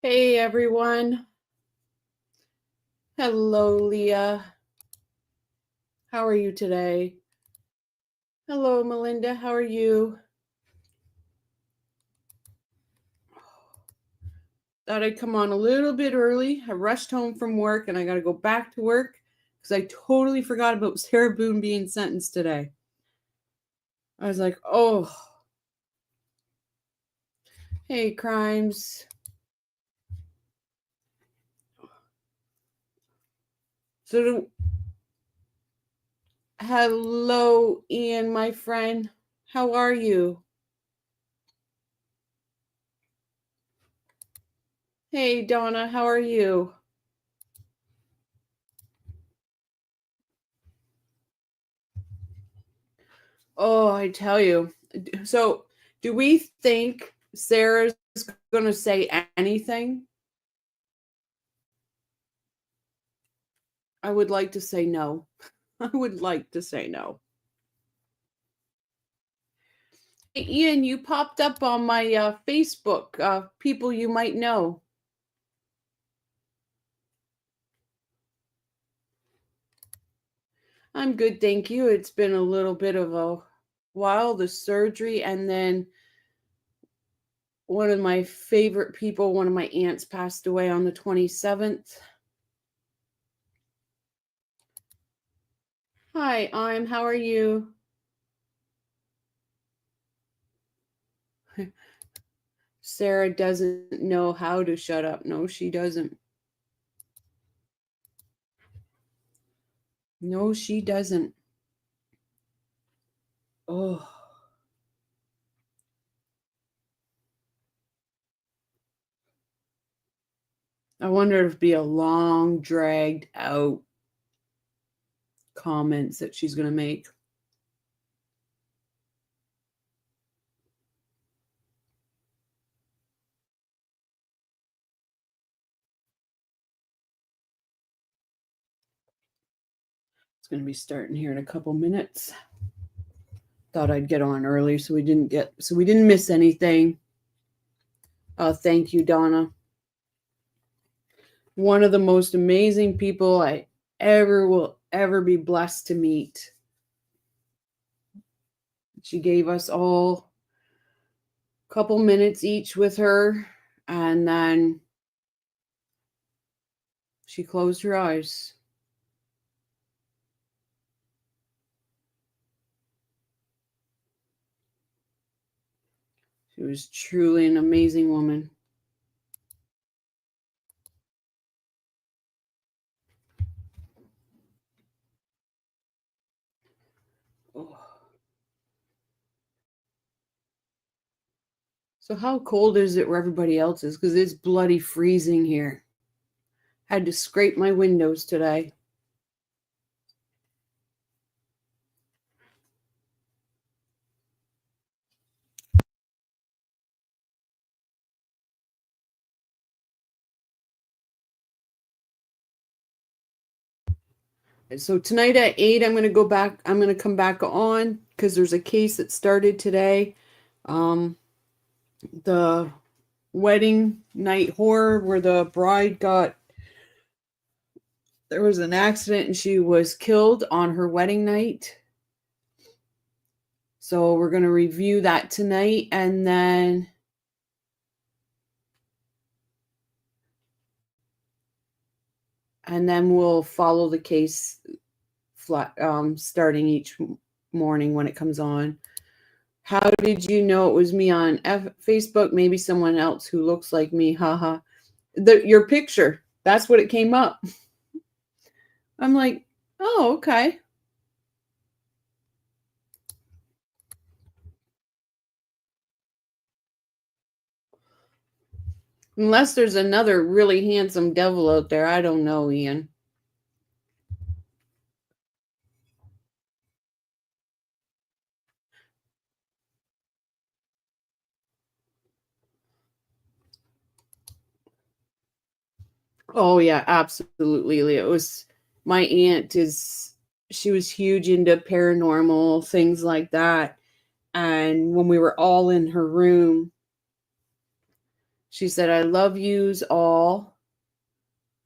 Hey everyone. Hello, Leah. How are you today? Hello, Melinda. How are you? Thought I'd come on a little bit early. I rushed home from work and I got to go back to work because I totally forgot about Sarah Boone being sentenced today. I was like, oh. Hey, Crimes. Hello, Ian, my friend. How are you? Hey, Donna. How are you? Oh, I tell you. So, do we think Sarah's going to say anything? I would like to say no. I would like to say no. Hey, Ian, you popped up on my Facebook, people you might know. I'm good, thank you. It's been a little bit of a while, the surgery, and then one of my favorite people, one of my aunts, passed away on the 27th. Hi, how are you? Sarah doesn't know how to shut up. No, she doesn't. No, she doesn't. Oh. I wonder if it'd be a long, dragged out comments that she's going to make. It's going to be starting here in a couple minutes. Thought I'd get on early so we didn't miss anything. Thank you, Donna. One of the most amazing people I will ever be blessed to meet. She gave us all a couple minutes each with her, and then she closed her eyes. She was truly an amazing woman. Oh. So how cold is it where everybody else is? Because it's bloody freezing here. Had to scrape my windows today. So tonight at 8, I'm going to come back on because there's a case that started today. The wedding night horror where the bride there was an accident and she was killed on her wedding night. So we're going to review that tonight, and then we'll follow the case starting each morning when it comes on. How did you know it was me on Facebook? Maybe someone else who looks like me. Haha. Your picture. That's what it came up. I'm like, oh, okay. Unless there's another really handsome devil out there. I don't know, Ian. Oh yeah, absolutely. It was my aunt she was huge into paranormal things like that. And when we were all in her room, She said, I love yous all.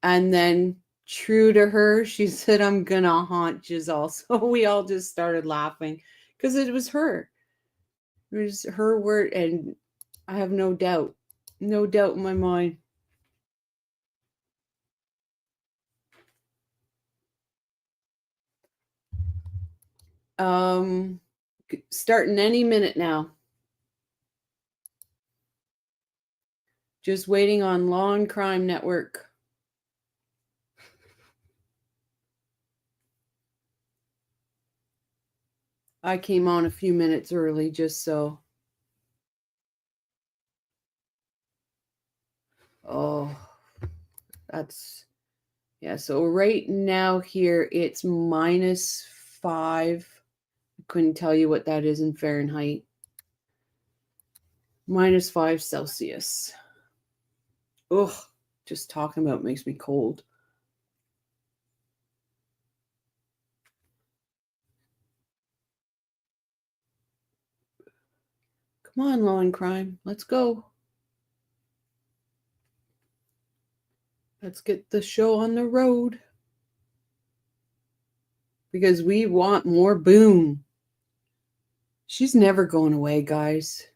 And then, true to her, she said, I'm going to haunt yous all. So we all just started laughing because it was her. It was her word. And I have no doubt in my mind. Starting any minute now. Just waiting on Law and Crime Network. I came on a few minutes early just so. Oh, that's, yeah. So right now here it's -5. I couldn't tell you what that is in Fahrenheit. -5 Celsius. Ugh, just talking about it makes me cold. Come on, Law and Crime. Let's go. Let's get the show on the road. Because we want more Boone. She's never going away, guys.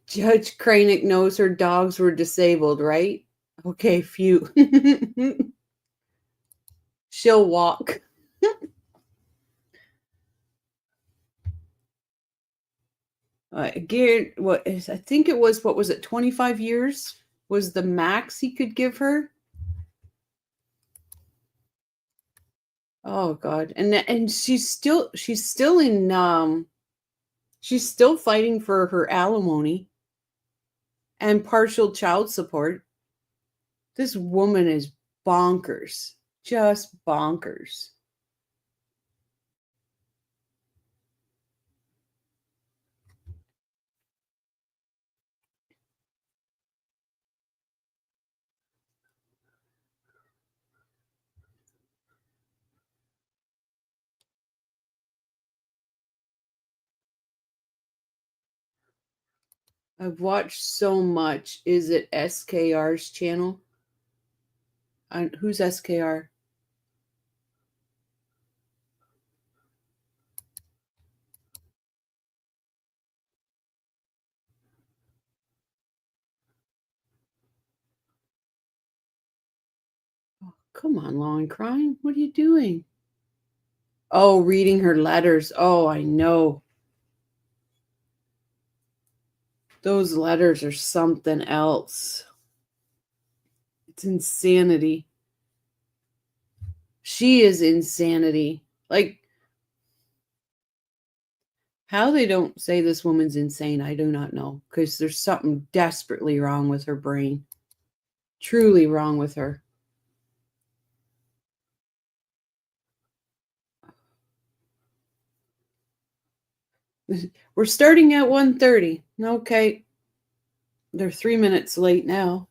Judge Kranick knows her dogs were disabled, right? Okay, phew. She'll walk. Again, I think it was, what was it, 25 years was the max he could give her? Oh God. And she's still in she's still fighting for her alimony and partial child support. This woman is bonkers. Just bonkers. I've watched so much. Is it SKR's channel? Who's SKR? Oh, come on, Law and Crime. What are you doing? Oh, reading her letters. Oh, I know. Those letters are something else. It's insanity. She is insanity. Like, how they don't say this woman's insane, I do not know. Because there's something desperately wrong with her brain. Truly wrong with her. We're starting at 1:30. Okay. They're 3 minutes late now.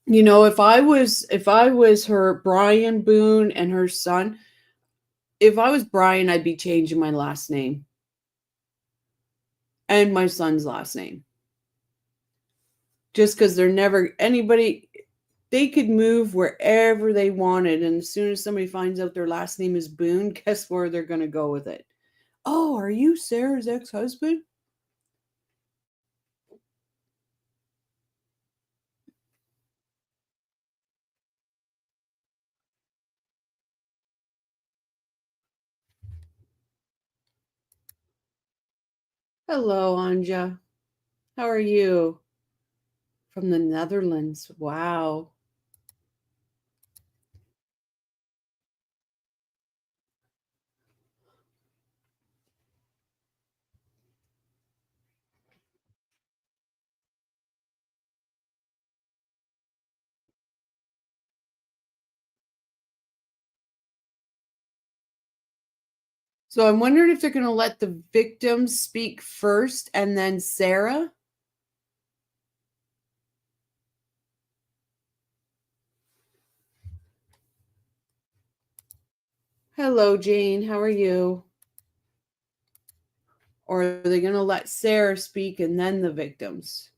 You know, if I was her Brian Boone and her son, if I was Brian, I'd be changing my last name and my son's last name. Just because they're never anybody, they could move wherever they wanted, and as soon as somebody finds out their last name is Boone, guess where they're going to go with it? Oh, are you Sarah's ex-husband? Hello, Anja. How are you? From the Netherlands. Wow. So I'm wondering if they're going to let the victims speak first and then Sarah. Hello, Jane. How are you? Or are they going to let Sarah speak and then the victims?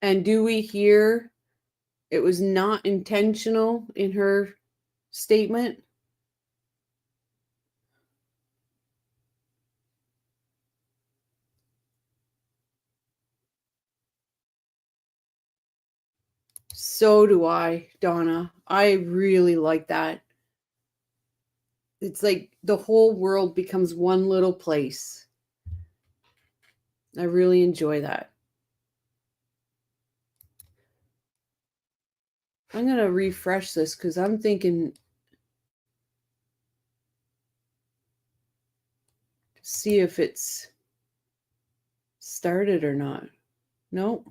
And do we hear it was not intentional in her statement? So do I, Donna. I really like that. It's like the whole world becomes one little place. I really enjoy that. I'm going to refresh this because I'm thinking, see if it's started or not. Nope.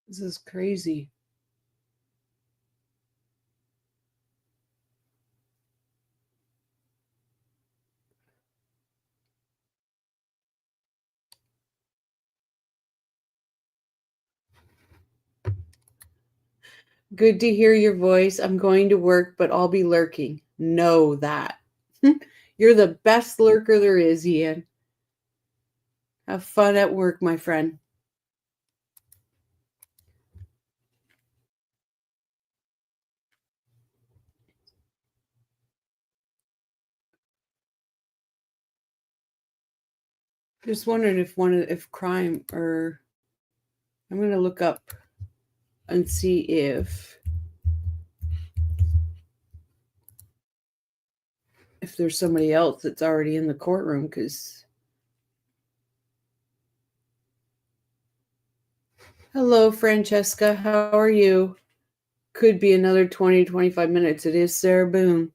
This is crazy. Good to hear your voice. I'm going to work, but I'll be lurking. Know that. You're the best lurker there is, Ian. Have fun at work, my friend. Just wondered if crime or I'm going to look up and see if there's somebody else that's already in the courtroom, because hello, Francesca. How are you? Could be another 20, 25 minutes. It is Sarah Boone.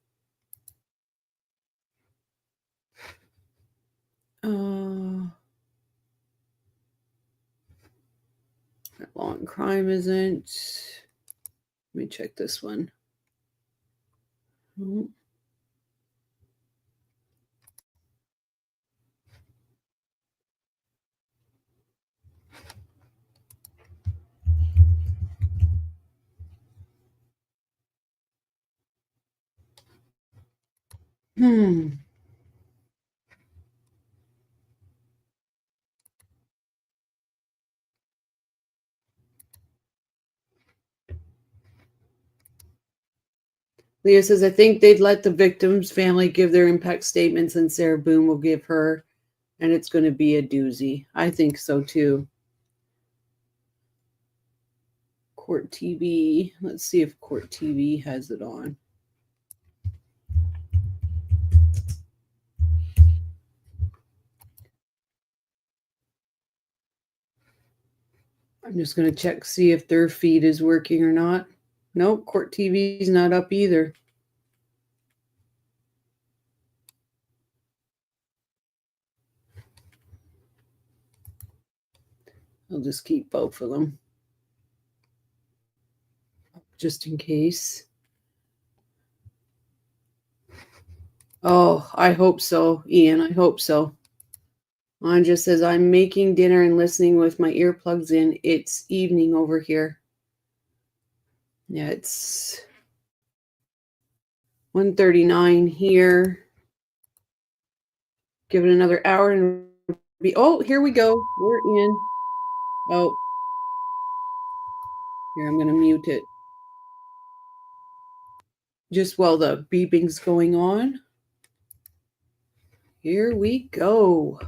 Law and crime isn't. Let me check this one. Leah says, I think they'd let the victim's family give their impact statements and Sarah Boone will give her, and it's going to be a doozy. I think so too. Court TV. Let's see if Court TV has it on. I'm just going to check, see if their feed is working or not. Nope, Court TV is not up either. I'll just keep both of them, just in case. Oh, I hope so, Ian. I hope so. Mine just says, I'm making dinner and listening with my earplugs in. It's evening over here. Yeah, it's 1:39 here. Give it another hour and be. Oh, here we go. We're in. Oh, here, I'm going to mute it. Just while the beeping's going on. Here we go.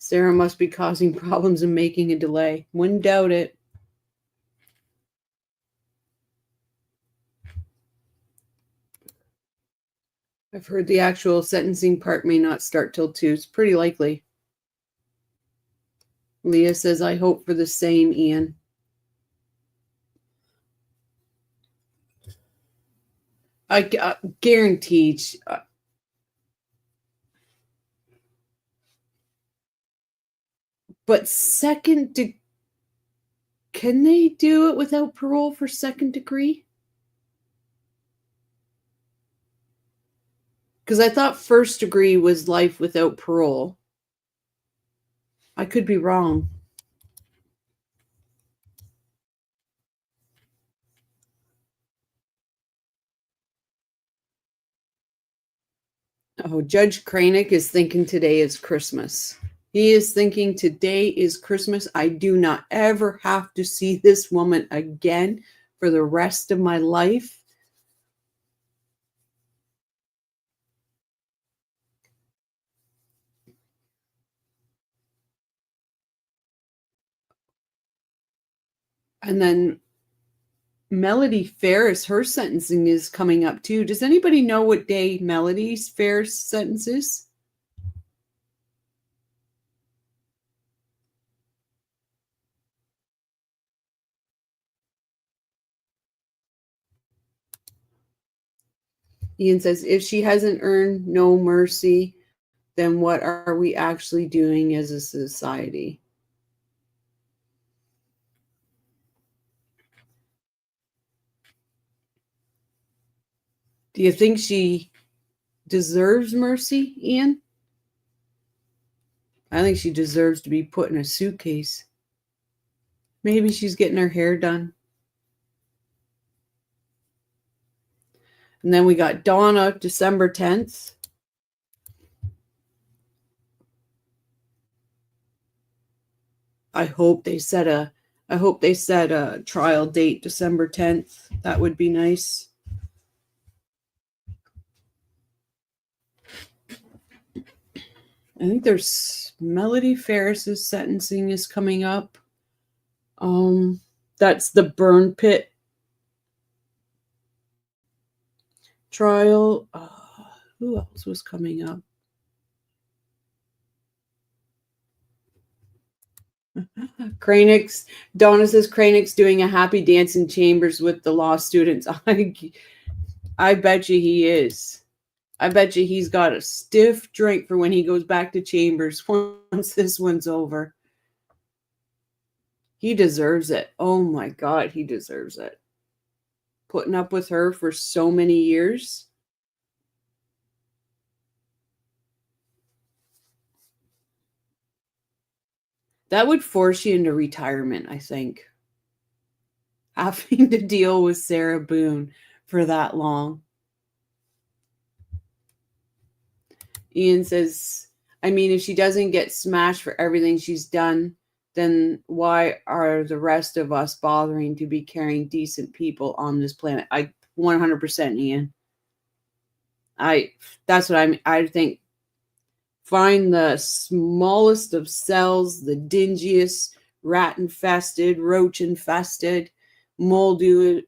Sarah must be causing problems and making a delay. Wouldn't doubt it. I've heard the actual sentencing part may not start till 2. It's pretty likely. Leah says, I hope for the same, Ian. I guaranteed. But can they do it without parole for second degree? Because I thought first degree was life without parole. I could be wrong. Oh, Judge Kranick is thinking today is Christmas. He is thinking today is Christmas. I do not ever have to see this woman again for the rest of my life. And then Melody Ferris, her sentencing is coming up too. Does anybody know what day Melody Ferris' sentence is? Ian says, if she hasn't earned no mercy, then what are we actually doing as a society? Do you think she deserves mercy, Ian? I think she deserves to be put in a suitcase. Maybe she's getting her hair done. And then we got Donna, December 10th. I hope they set a trial date December 10th. That would be nice. I think there's Melody Ferris's sentencing is coming up. That's the burn pit trial. Who else was coming up? Donna says Kranick's doing a happy dance in chambers with the law students. I bet you he is. I bet you he's got a stiff drink for when he goes back to chambers once this one's over. He deserves it. Oh my God, he deserves it. Putting up with her for so many years. That would force you into retirement, I think. Having to deal with Sarah Boone for that long. Ian says, I mean, if she doesn't get smashed for everything she's done, then why are the rest of us bothering to be carrying decent people on this planet? I 100% Ian. That's what I think. Find the smallest of cells, the dingiest, rat infested, roach infested, moldu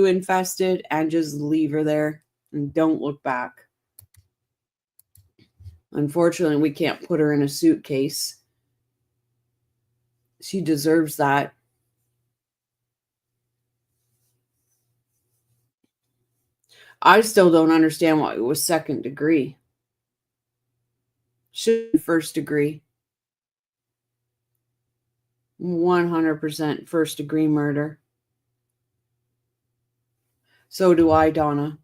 infested, and just leave her there and don't look back. Unfortunately, we can't put her in a suitcase. She deserves that. I still don't understand why it was second degree. Should be first degree. 100% first degree murder. So do I, Donna.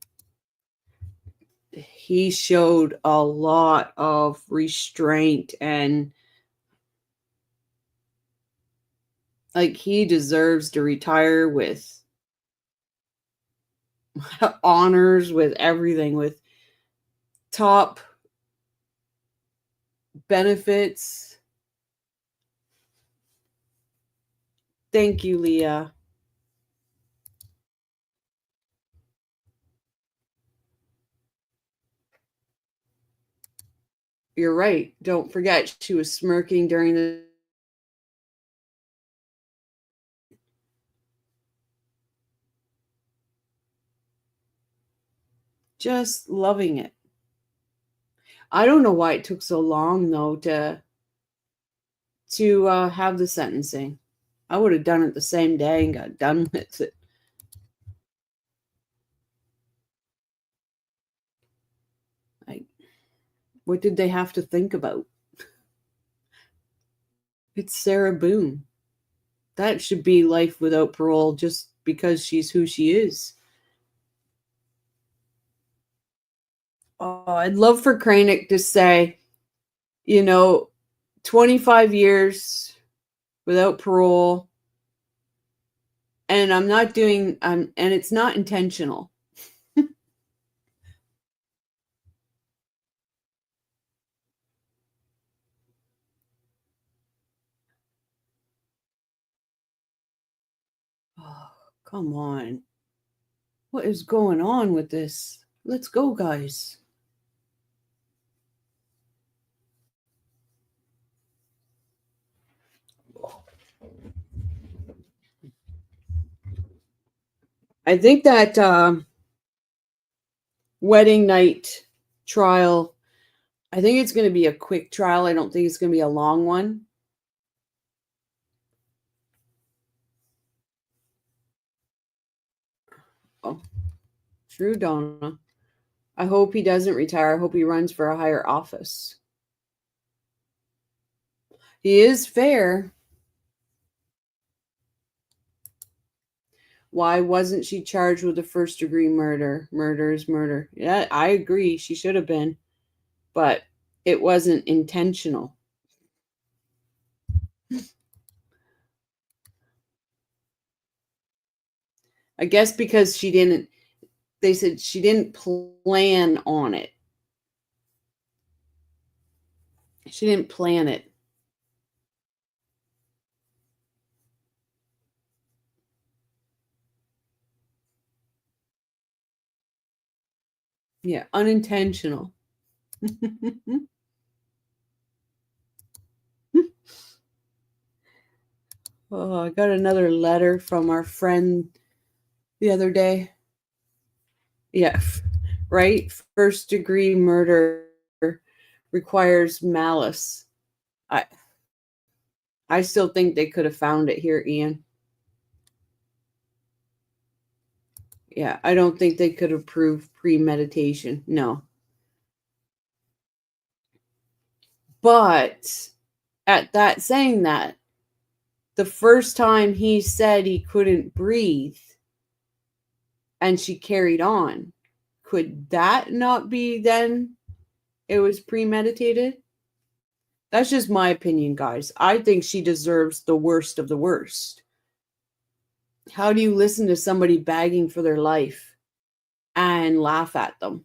He showed a lot of restraint and like he deserves to retire with honors, with everything, with top benefits. Thank you, Leah. You're right. Don't forget, she was smirking during the. Just loving it. I don't know why it took so long, though, to have the sentencing. I would have done it the same day and got done with it. Like, what did they have to think about? It's Sarah Boone. That should be life without parole just because she's who she is. Oh, I'd love for Kranick to say, 25 years without parole, and I'm not doing, and it's not intentional. Oh, come on. What is going on with this? Let's go, guys. I think that wedding night trial, I think it's going to be a quick trial. I don't think it's going to be a long one. Oh, true, Donna. I hope he doesn't retire. I hope he runs for a higher office. He is fair. Why wasn't she charged with a first-degree murder? Murder is murder. Yeah, I agree. She should have been. But it wasn't intentional. I guess because they said she didn't plan on it. She didn't plan it. Yeah, unintentional. Oh, I got another letter from our friend the other day. Yeah, right? First degree murder requires malice. I still think they could have found it here, Ian. Yeah, I don't think they could have proved premeditation. No. But saying that, the first time he said he couldn't breathe and she carried on, could that not be then it was premeditated? That's just my opinion, guys. I think she deserves the worst of the worst. How do you listen to somebody begging for their life and laugh at them?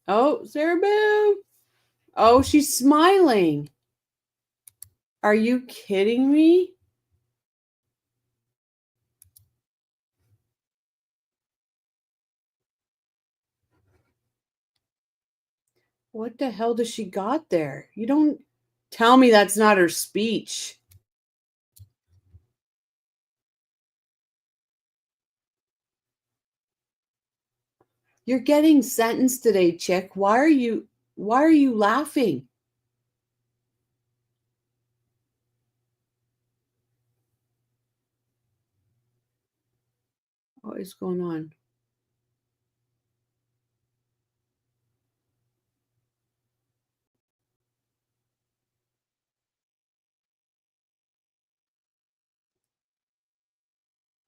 Oh, Sarah Boo. Oh, she's smiling. Are you kidding me? What the hell does she got there? You don't tell me that's not her speech. You're getting sentenced today, chick. Why are you laughing? What is going on?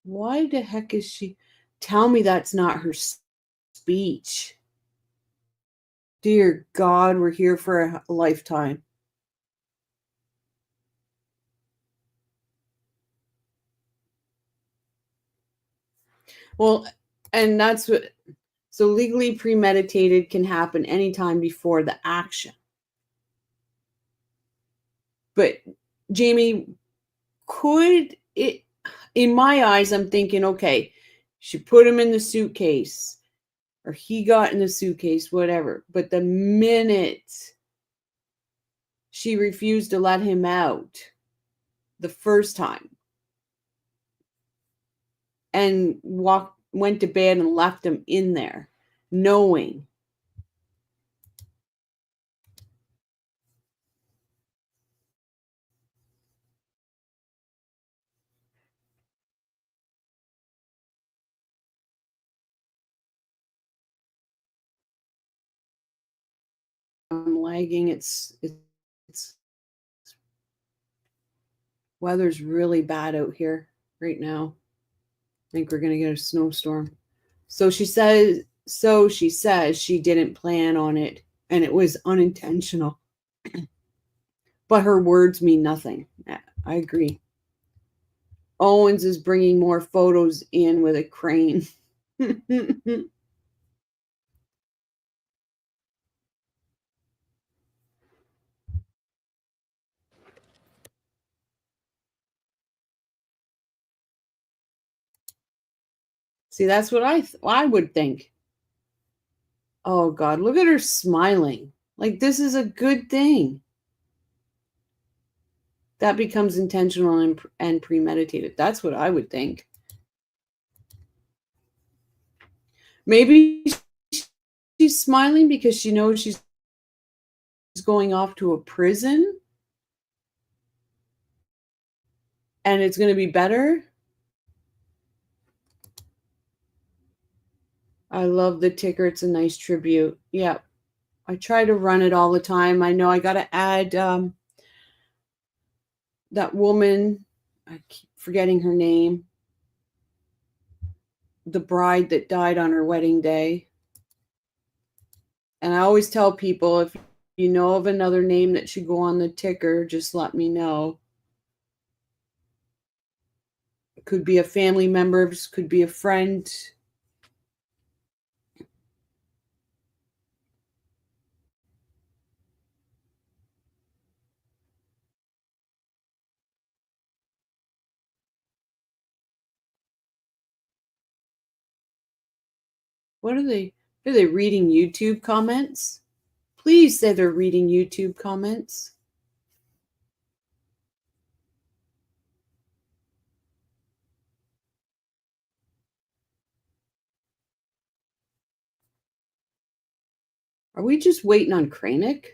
Why the heck is she? Tell me that's not her speech. Dear God, we're here for a lifetime. Well, and that's what, so legally premeditated can happen anytime before the action. But Jamie, could it, in my eyes, I'm thinking, okay, she put him in the suitcase or he got in the suitcase, whatever. But the minute she refused to let him out the first time, and went to bed and left him in there, knowing. I'm lagging. It's weather's really bad out here right now. I think we're gonna get a snowstorm. She says she didn't plan on it and it was unintentional. But her words mean nothing. I agree. Owens is bringing more photos in with a crane. See, that's what I would think. Oh God, look at her smiling. Like this is a good thing. That becomes intentional and premeditated. That's what I would think. Maybe she's smiling because she knows she's going off to a prison and it's going to be better. I love the ticker. It's a nice tribute. Yeah. I try to run it all the time. I know I got to add that woman. I keep forgetting her name. The bride that died on her wedding day. And I always tell people, if you know of another name that should go on the ticker, just let me know. It could be a family member, it could be a friend. What are they? Are they reading YouTube comments? Please say they're reading YouTube comments. Are we just waiting on Kranich?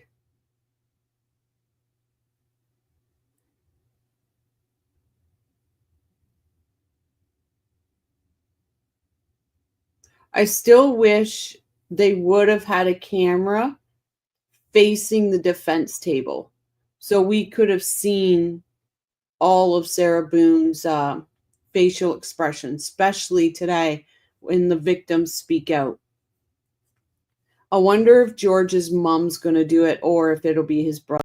I still wish they would have had a camera facing the defense table so we could have seen all of Sarah Boone's facial expression, especially today when the victims speak out. I wonder if George's mom's going to do it or if it'll be his brother.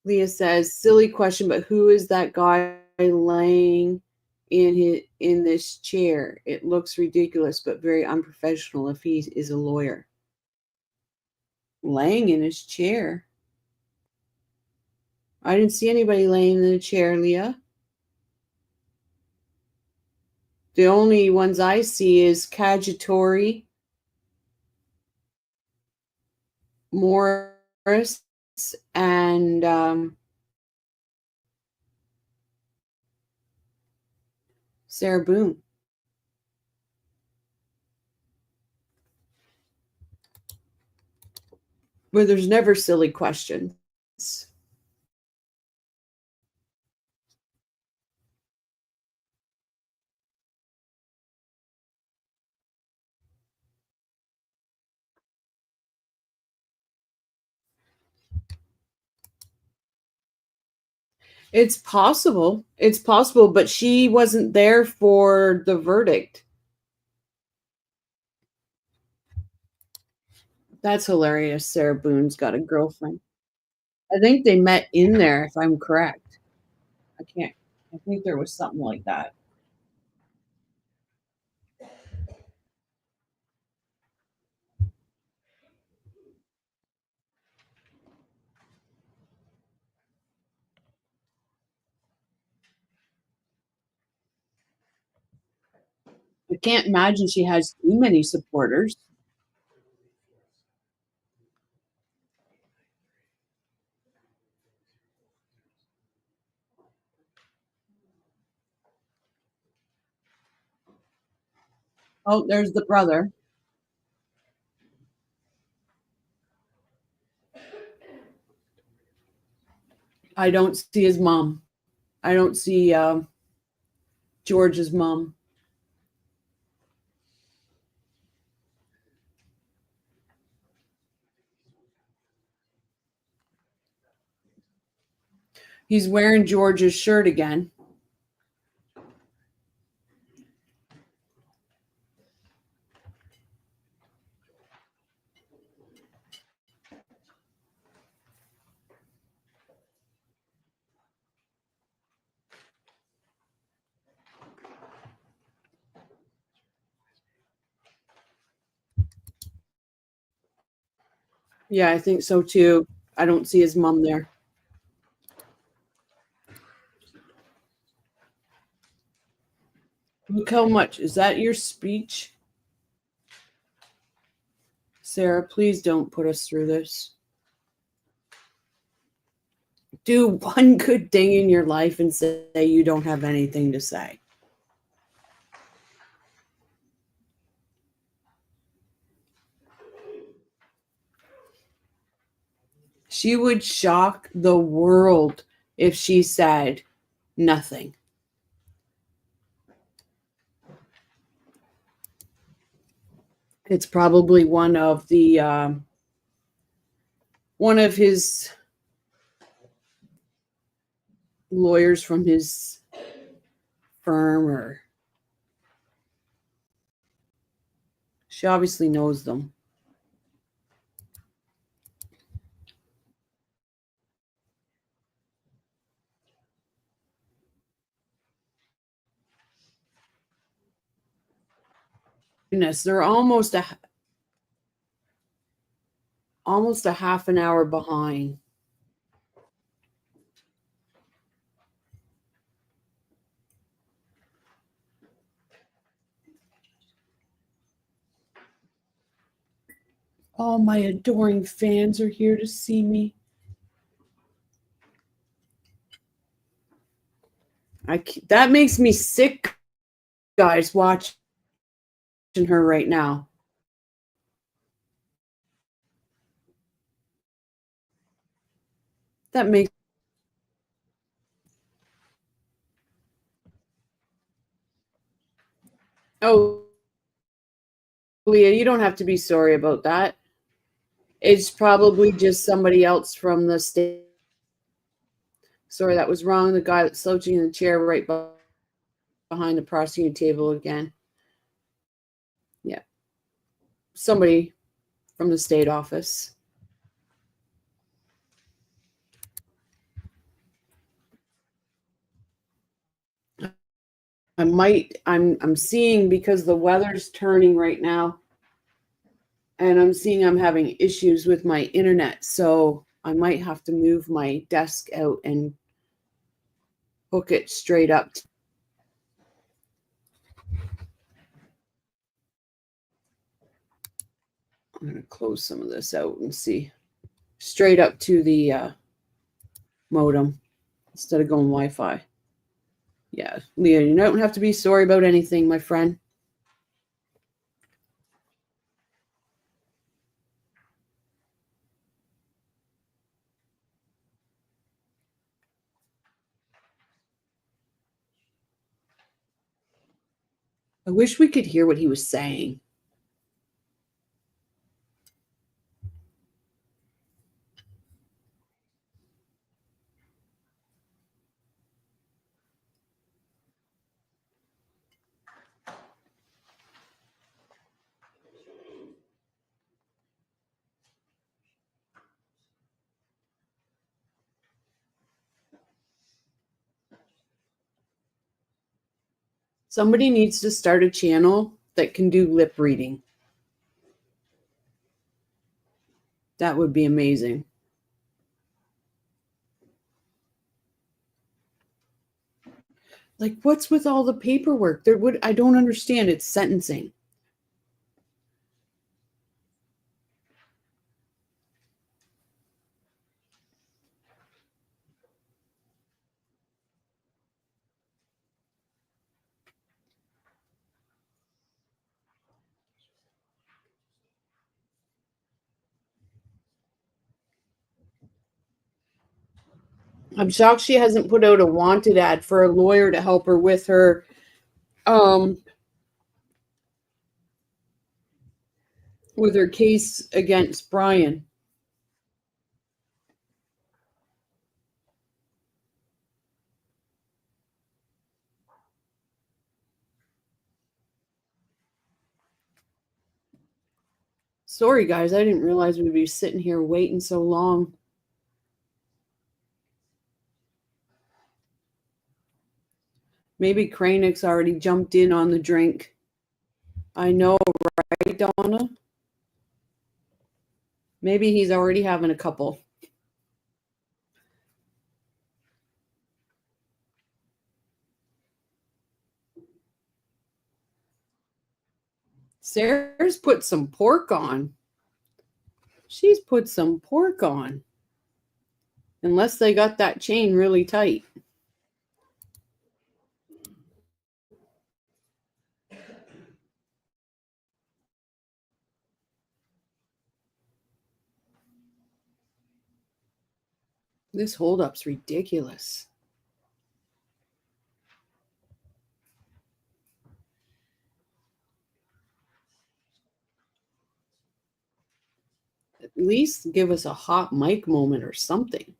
Leah says, silly question, but who is that guy laying in this chair? It looks ridiculous, but very unprofessional if he is a lawyer. Laying in his chair? I didn't see anybody laying in a chair, Leah. The only ones I see is Caggiatori, Morris, and Sarah Boone. Where there's never silly questions. It's possible. It's possible, but she wasn't there for the verdict. That's hilarious. Sarah Boone's got a girlfriend. I think they met in there, if I'm correct. I can't. I think there was something like that. I can't imagine she has too many supporters. Oh, there's the brother. I don't see his mom. I don't see George's mom. He's wearing George's shirt again. Yeah, I think so too. I don't see his mom there. Look how much. Is that your speech? Sarah, please don't put us through this. Do one good thing in your life and say you don't have anything to say. She would shock the world if she said nothing. It's probably one of his lawyers from his firm, or she obviously knows them. Goodness, they're almost a half an hour behind. All my adoring fans are here to see me. That makes me sick, guys, watching her right now. That makes Oh, Leah, you don't have to be sorry about that. It's probably just somebody else from the state. Sorry, that was wrong. The guy that's slouching in the chair right behind the prosecuting table again. Yeah. Somebody from the state office. I'm seeing, because the weather's turning right now, and I'm seeing I'm having issues with my internet, so I might have to move my desk out and hook it straight up. I'm going to close some of this out and see. Straight up to the modem instead of going Wi-Fi. Yeah, Leah, you don't have to be sorry about anything, my friend. I wish we could hear what he was saying. Somebody needs to start a channel that can do lip reading. That would be amazing. Like, what's with all the paperwork? I don't understand. It's sentencing. I'm shocked she hasn't put out a wanted ad for a lawyer to help her with her case against Brian. Sorry, guys. I didn't realize we'd be sitting here waiting so long. Maybe Kranick's already jumped in on the drink. I know, right, Donna? Maybe he's already having a couple. Sarah's put some pork on. She's put some pork on. Unless they got that chain really tight. This holdup's ridiculous. At least give us a hot mic moment or something.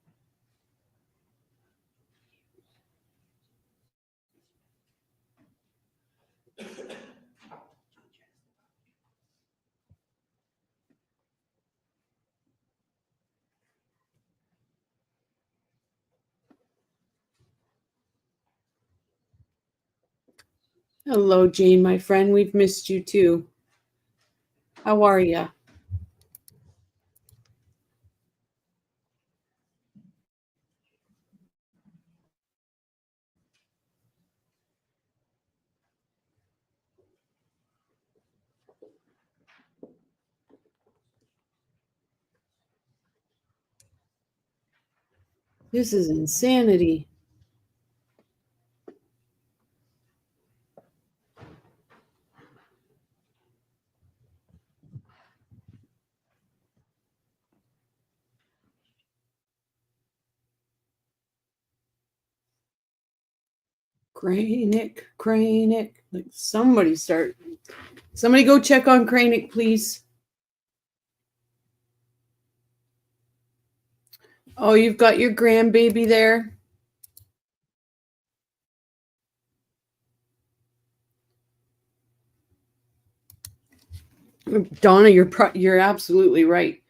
Hello, Jane, my friend. We've missed you too. How are you? This is insanity. Kranick. Like somebody go check on Kranick, please. Oh, you've got your grandbaby there. Donna, you're absolutely right.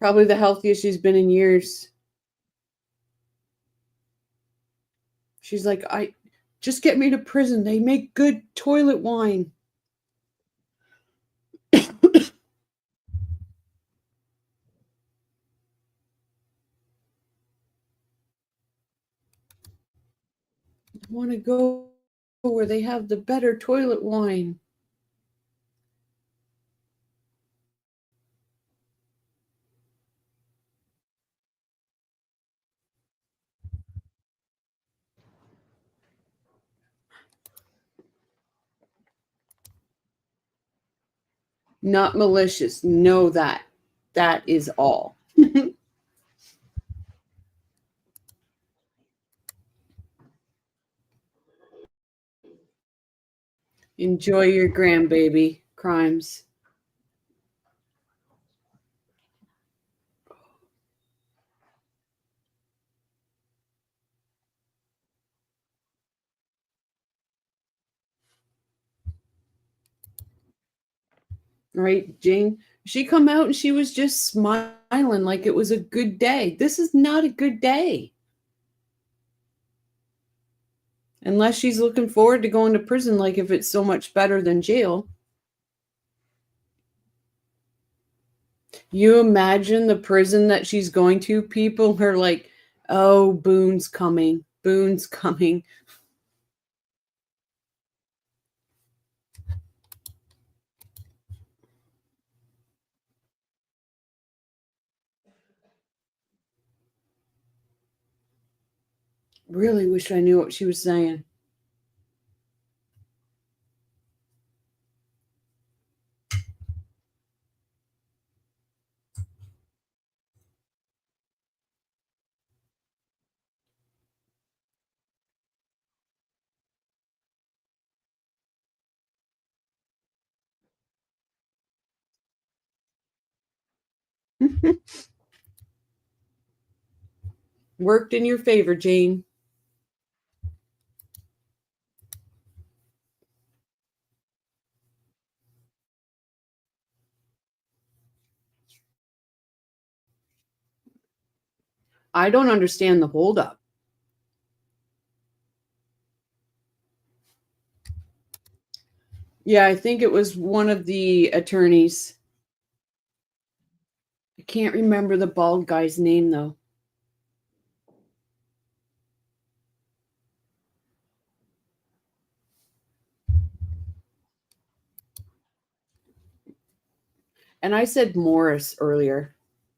Probably the healthiest she's been in years. She's like, just get me to prison. They make good toilet wine. I want to go where they have the better toilet wine. Not malicious. Know that. That is all. Enjoy your grandbaby crimes. Right, Jane? She come out and she was just smiling like it was a good day. This is not a good day. Unless she's looking forward to going to prison, like if it's so much better than jail. You imagine the prison that she's going to? People are like, oh, Boone's coming. Boone's coming. Really wish I knew what she was saying. Worked in your favor, Jane. I don't understand the holdup. Yeah, I think it was one of the attorneys. I can't remember the bald guy's name, though. And I said Morris earlier.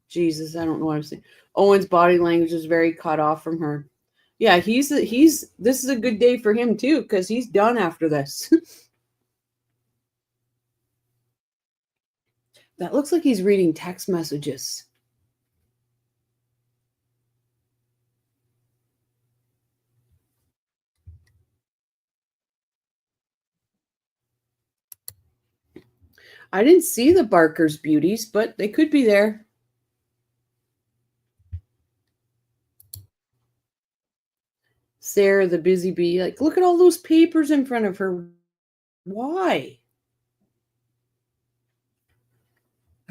Jesus, I don't know what I'm saying. Owen's body language is very cut off from her. Yeah, he's this is a good day for him too, because he's done after this. That looks like he's reading text messages. I didn't see the Barker's beauties, but they could be there. Sarah, the busy bee, like, look at all those papers in front of her. Why?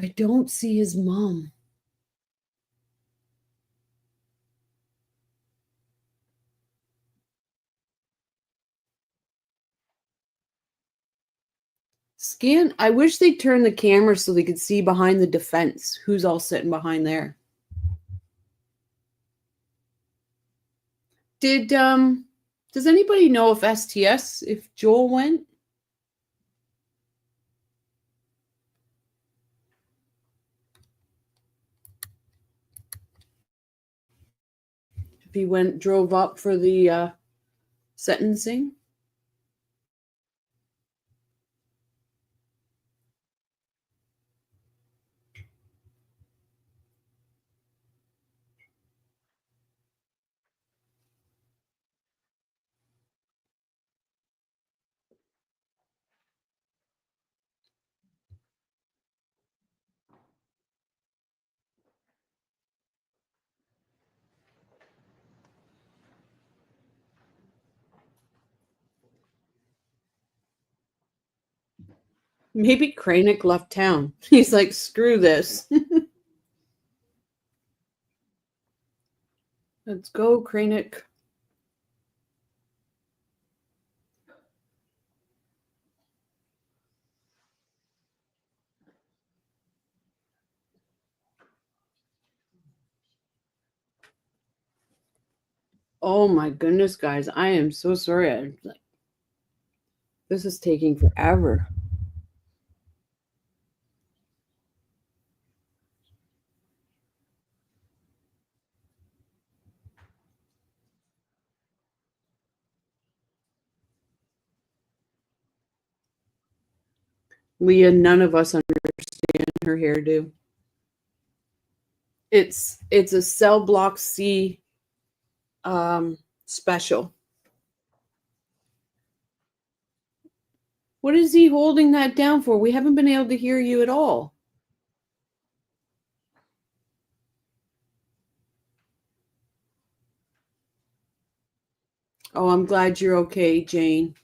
I don't see his mom. Scan. I wish they'd turn the camera so they could see behind the defense who's all sitting behind there. Does anybody know if STS, if Joel went? If he drove up for the sentencing? Maybe Kranick left town. He's like, screw this. Let's go, Kranick. Oh my goodness, guys. I am so sorry. This is taking forever. Leah, none of us understand her hairdo. It's a cell block C special. What is he holding that down for? We haven't been able to hear you at all. Oh, I'm glad you're okay, Jane.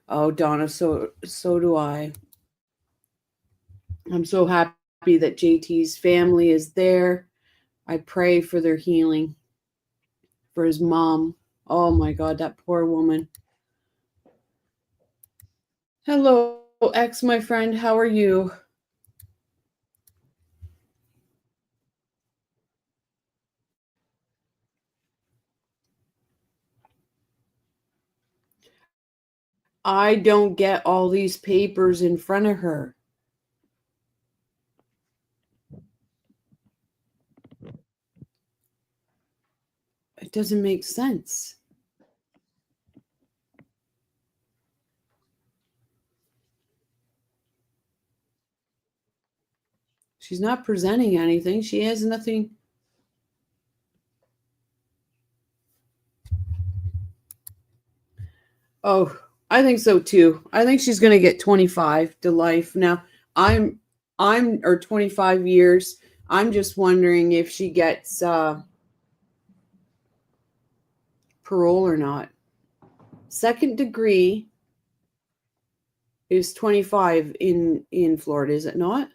Oh, Donna, so do I. I'm so happy that JT's family is there. I pray for their healing, for his mom. Oh my God, that poor woman. Hello, X, my friend. How are you? I don't get all these papers in front of her. It doesn't make sense. She's not presenting anything. She has nothing. Oh, I think so too. I think she's going to get 25 to life. Now, or 25 years. I'm just wondering if she gets parole or not. Second degree is 25 in Florida, is it not?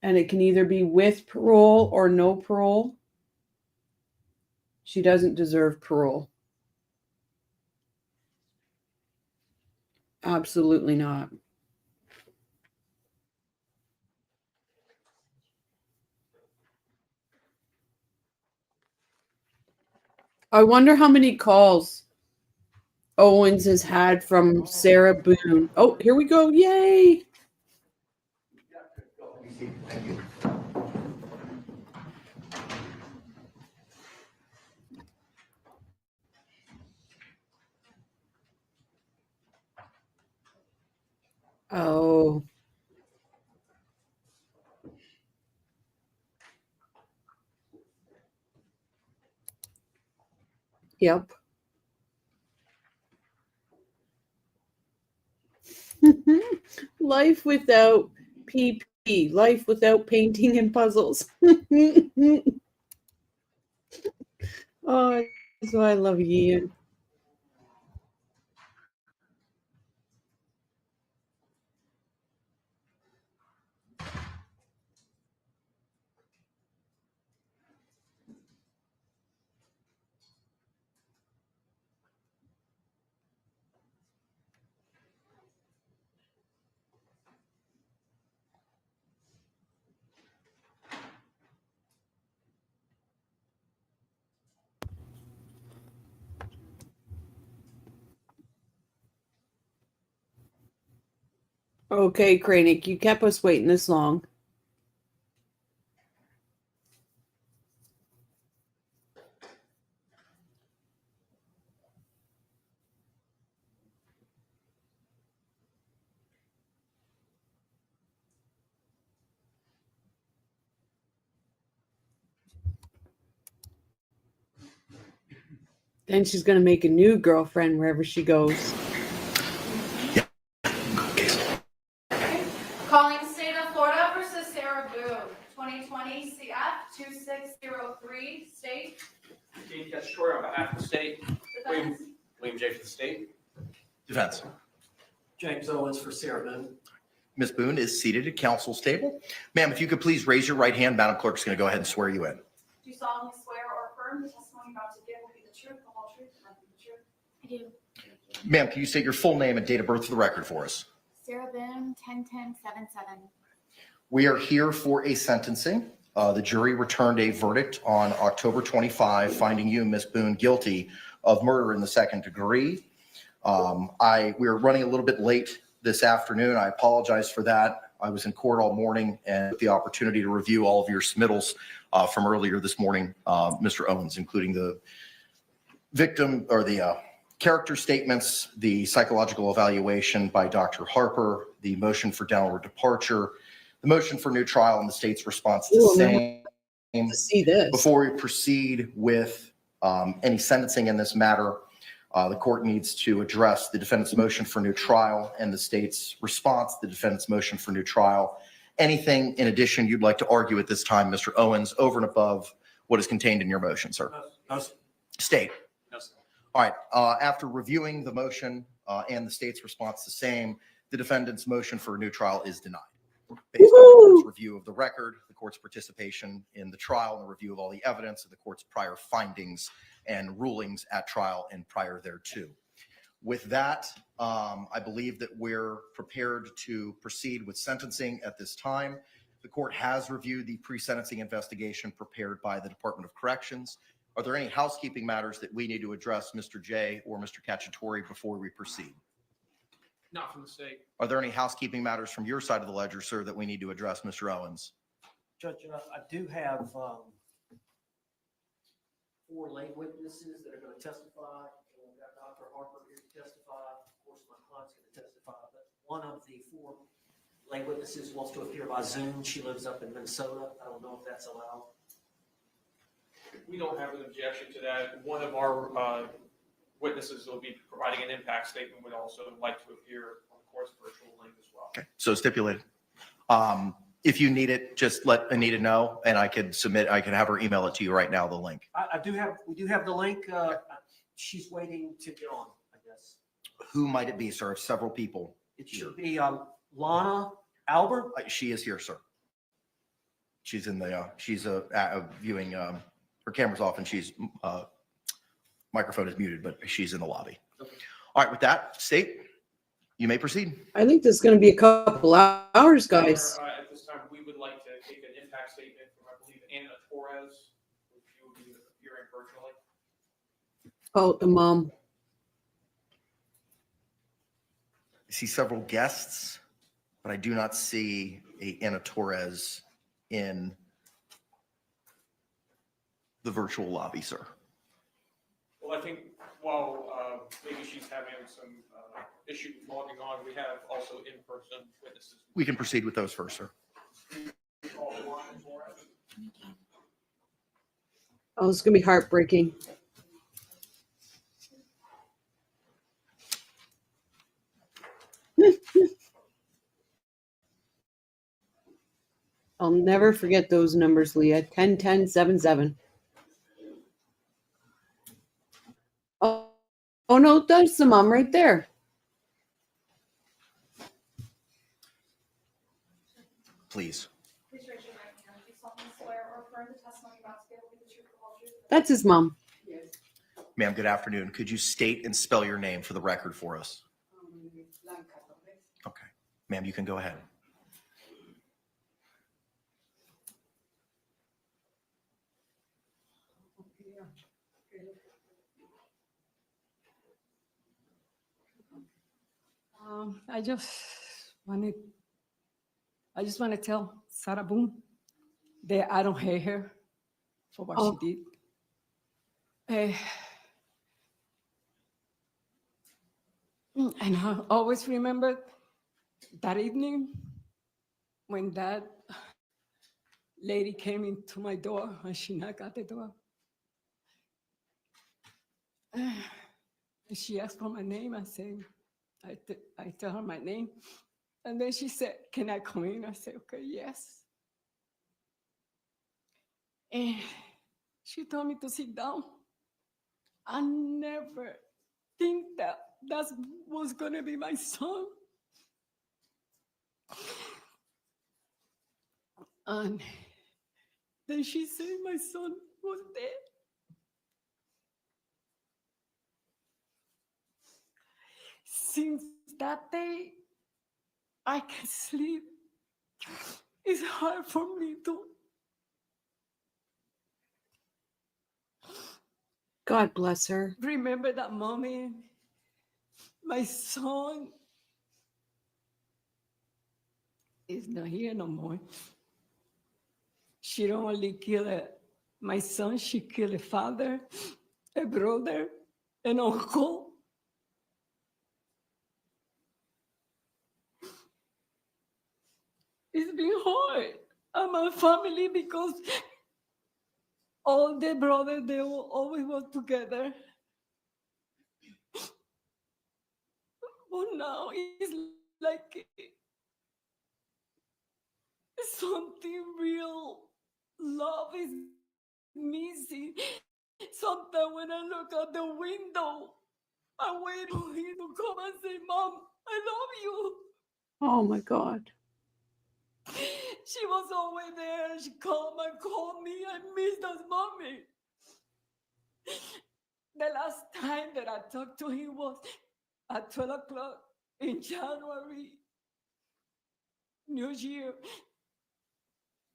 And it can either be with parole or no parole. She doesn't deserve parole. Absolutely not. I wonder how many calls Owens has had from Sarah Boone. Oh, here we go. Yay. Oh. Yep. Life without PP. Life without painting and puzzles. Oh, that's why I love Ian. Okay, Kranik, you kept us waiting this long. Then she's going to make a new girlfriend wherever she goes. Calling State of Florida versus Sarah Boone, 2020 CF 2603, State. Chief Cacciatore on behalf of the state. Defense. William J. for the state. Defense. James Owens for Sarah Boone. Ms. Boone is seated at counsel's table. Ma'am, if you could please raise your right hand, Madam Clerk's going to go ahead and swear you in. Do you solemnly swear or affirm the testimony you're about to give will be the truth, the whole truth, and nothing but the truth? I do. Ma'am, can you state your full name and date of birth for the record for us? Sarah Boone, 10-10-7-7. We are here for a sentencing. The jury returned a verdict on October 25, finding you, Ms. Boone, guilty of murder in the second degree. We are running a little bit late this afternoon. I apologize for that. I was in court all morning and with the opportunity to review all of your submittals from earlier this morning, Mr. Owens, including the victim or the character statements, the psychological evaluation by Dr. Harper, the motion for downward departure, the motion for new trial, and the state's response to same. To see this. Before we proceed with any sentencing in this matter, the court needs to address the defendant's motion for new trial and the state's response to the defendant's motion for new trial. Anything in addition you'd like to argue at this time, Mr. Owens, over and above what is contained in your motion, sir? No, sir. State. No, sir. All right. After reviewing the motion and the state's response the same, the defendant's motion for a new trial is denied. Based on the court's review of the record, the court's participation in the trial, and the review of all the evidence of the court's prior findings and rulings at trial and prior thereto. With that, I believe that we're prepared to proceed with sentencing at this time. The court has reviewed the pre-sentencing investigation prepared by the Department of Corrections. Are there any housekeeping matters that we need to address, Mr. J. or Mr. Cacciatore, before we proceed? Not from the state. Are there any housekeeping matters from your side of the ledger, sir, that we need to address, Mr. Owens? Judge, I do have 4 lay witnesses that are going to testify. And we've got Dr. Harper here to testify. Of course, my client's going to testify. But one of the 4 lay witnesses wants to appear by Zoom. She lives up in Minnesota. I don't know if that's allowed. We don't have an objection to that. One of our witnesses will be providing an impact statement, would also like to appear on the course virtual link as well. Okay, so stipulated. If you need it, just let Anita know, and I can have her email it to you right now, the link. We do have the link. She's waiting to get on, I guess. Who might it be, sir? Several people. It should be Lana Albert. She is here, sir. She's in the, she's viewing, her camera's off and she's, microphone is muted, but she's in the lobby. Okay. All right, with that, State, you may proceed. I think this is going to be a couple hours, guys. At this time, we would like to take an impact statement from, I believe, Anna Torres, which you will be appearing virtually. Oh, the mom. I see several guests, but I do not see a Anna Torres in the virtual lobby, sir. Well, I think while maybe she's having some issue logging on, we have also in-person witnesses. We can proceed with those first, sir. Oh, it's going to be heartbreaking. I'll never forget those numbers, Leah. 10, 10, 7, 7. Oh, no, that's the mom right there. Please. Please raise your right hand. Do you solemnly swear or affirm the testimony about to be able to be the truth, the whole truth? That's his mom. Ma'am, good afternoon. Could you state and spell your name for the record for us? Okay. Ma'am, you can go ahead. I just want to tell Sarah Boone that I don't hate her for what she did. And I always remember that evening when that lady came into my door and she knocked at the door. And she asked for my name. I said, I tell her my name. And then she said, can I come in? I said, okay, yes. And she told me to sit down. I never think that was going to be my son. And then she said my son was dead. Since that day, I can't sleep. It's hard for me to. God bless her. Remember that moment. My son is not here no more. She don't only kill my son, she killed a father, a brother, an uncle. It's been hard. And my family, because all the brothers, they will always work together. But now it's like something real. Love is missing. Sometimes when I look out the window, I wait for him to come and say, Mom, I love you. Oh, my God. She was always there. She called me. I miss that mommy. The last time that I talked to him was at 12 o'clock in January, New Year.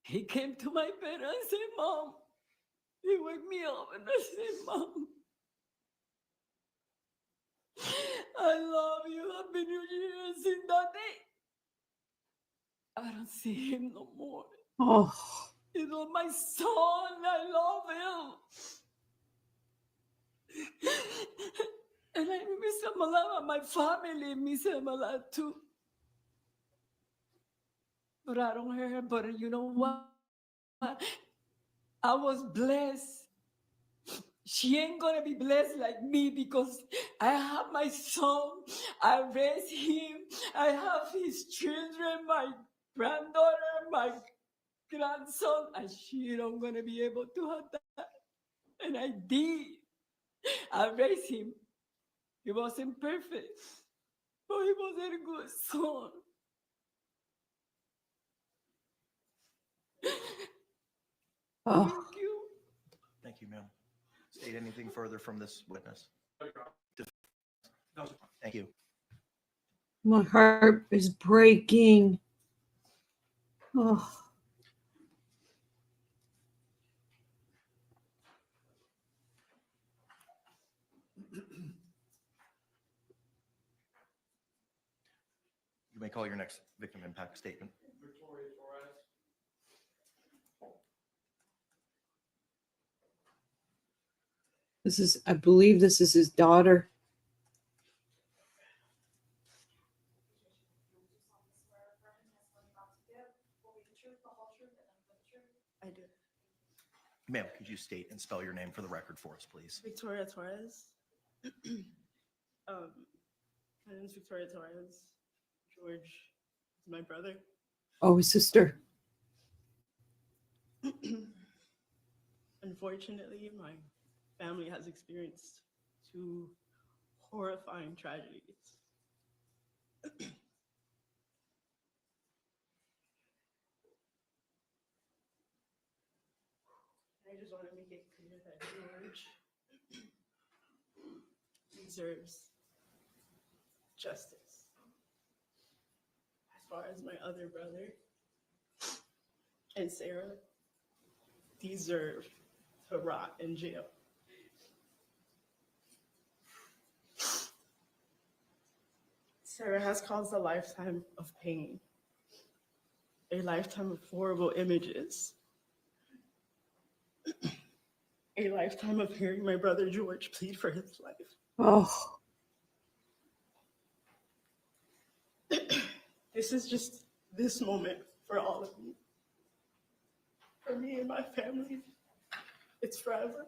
He came to my bed and said, Mom. He woke me up and I said, Mom, I love you. Happy New Year. Since that day, I don't see him no more. Oh. You know, my son, I love him. And I miss him a lot. My family miss him a lot too. But I don't hear him. But you know what? I was blessed. She ain't gonna be blessed like me because I have my son. I raise him. I have his children, my granddaughter, my grandson, and she don't gonna be able to have that. And I did. I raised him. He wasn't perfect, but he was a good son. Oh, Thank you. Thank you, ma'am. State anything further from this witness? Thank you. my heart is breaking. Oh, You may call your next victim impact statement. Victoria Torres. this is, I believe this is his daughter. I do. Ma'am, could you state and spell your name for the record for us, please? Victoria Torres. My name is Victoria Torres. George is my brother. Oh, his sister. Unfortunately, my family has experienced two horrifying tragedies. I just want to make it clear that George deserves justice. As far as my other brother and Sarah deserve to rot in jail. Sarah has caused a lifetime of pain, a lifetime of horrible images, a lifetime of hearing my brother George plead for his life. Oh, This is just this moment for all of you. For me and my family, it's forever.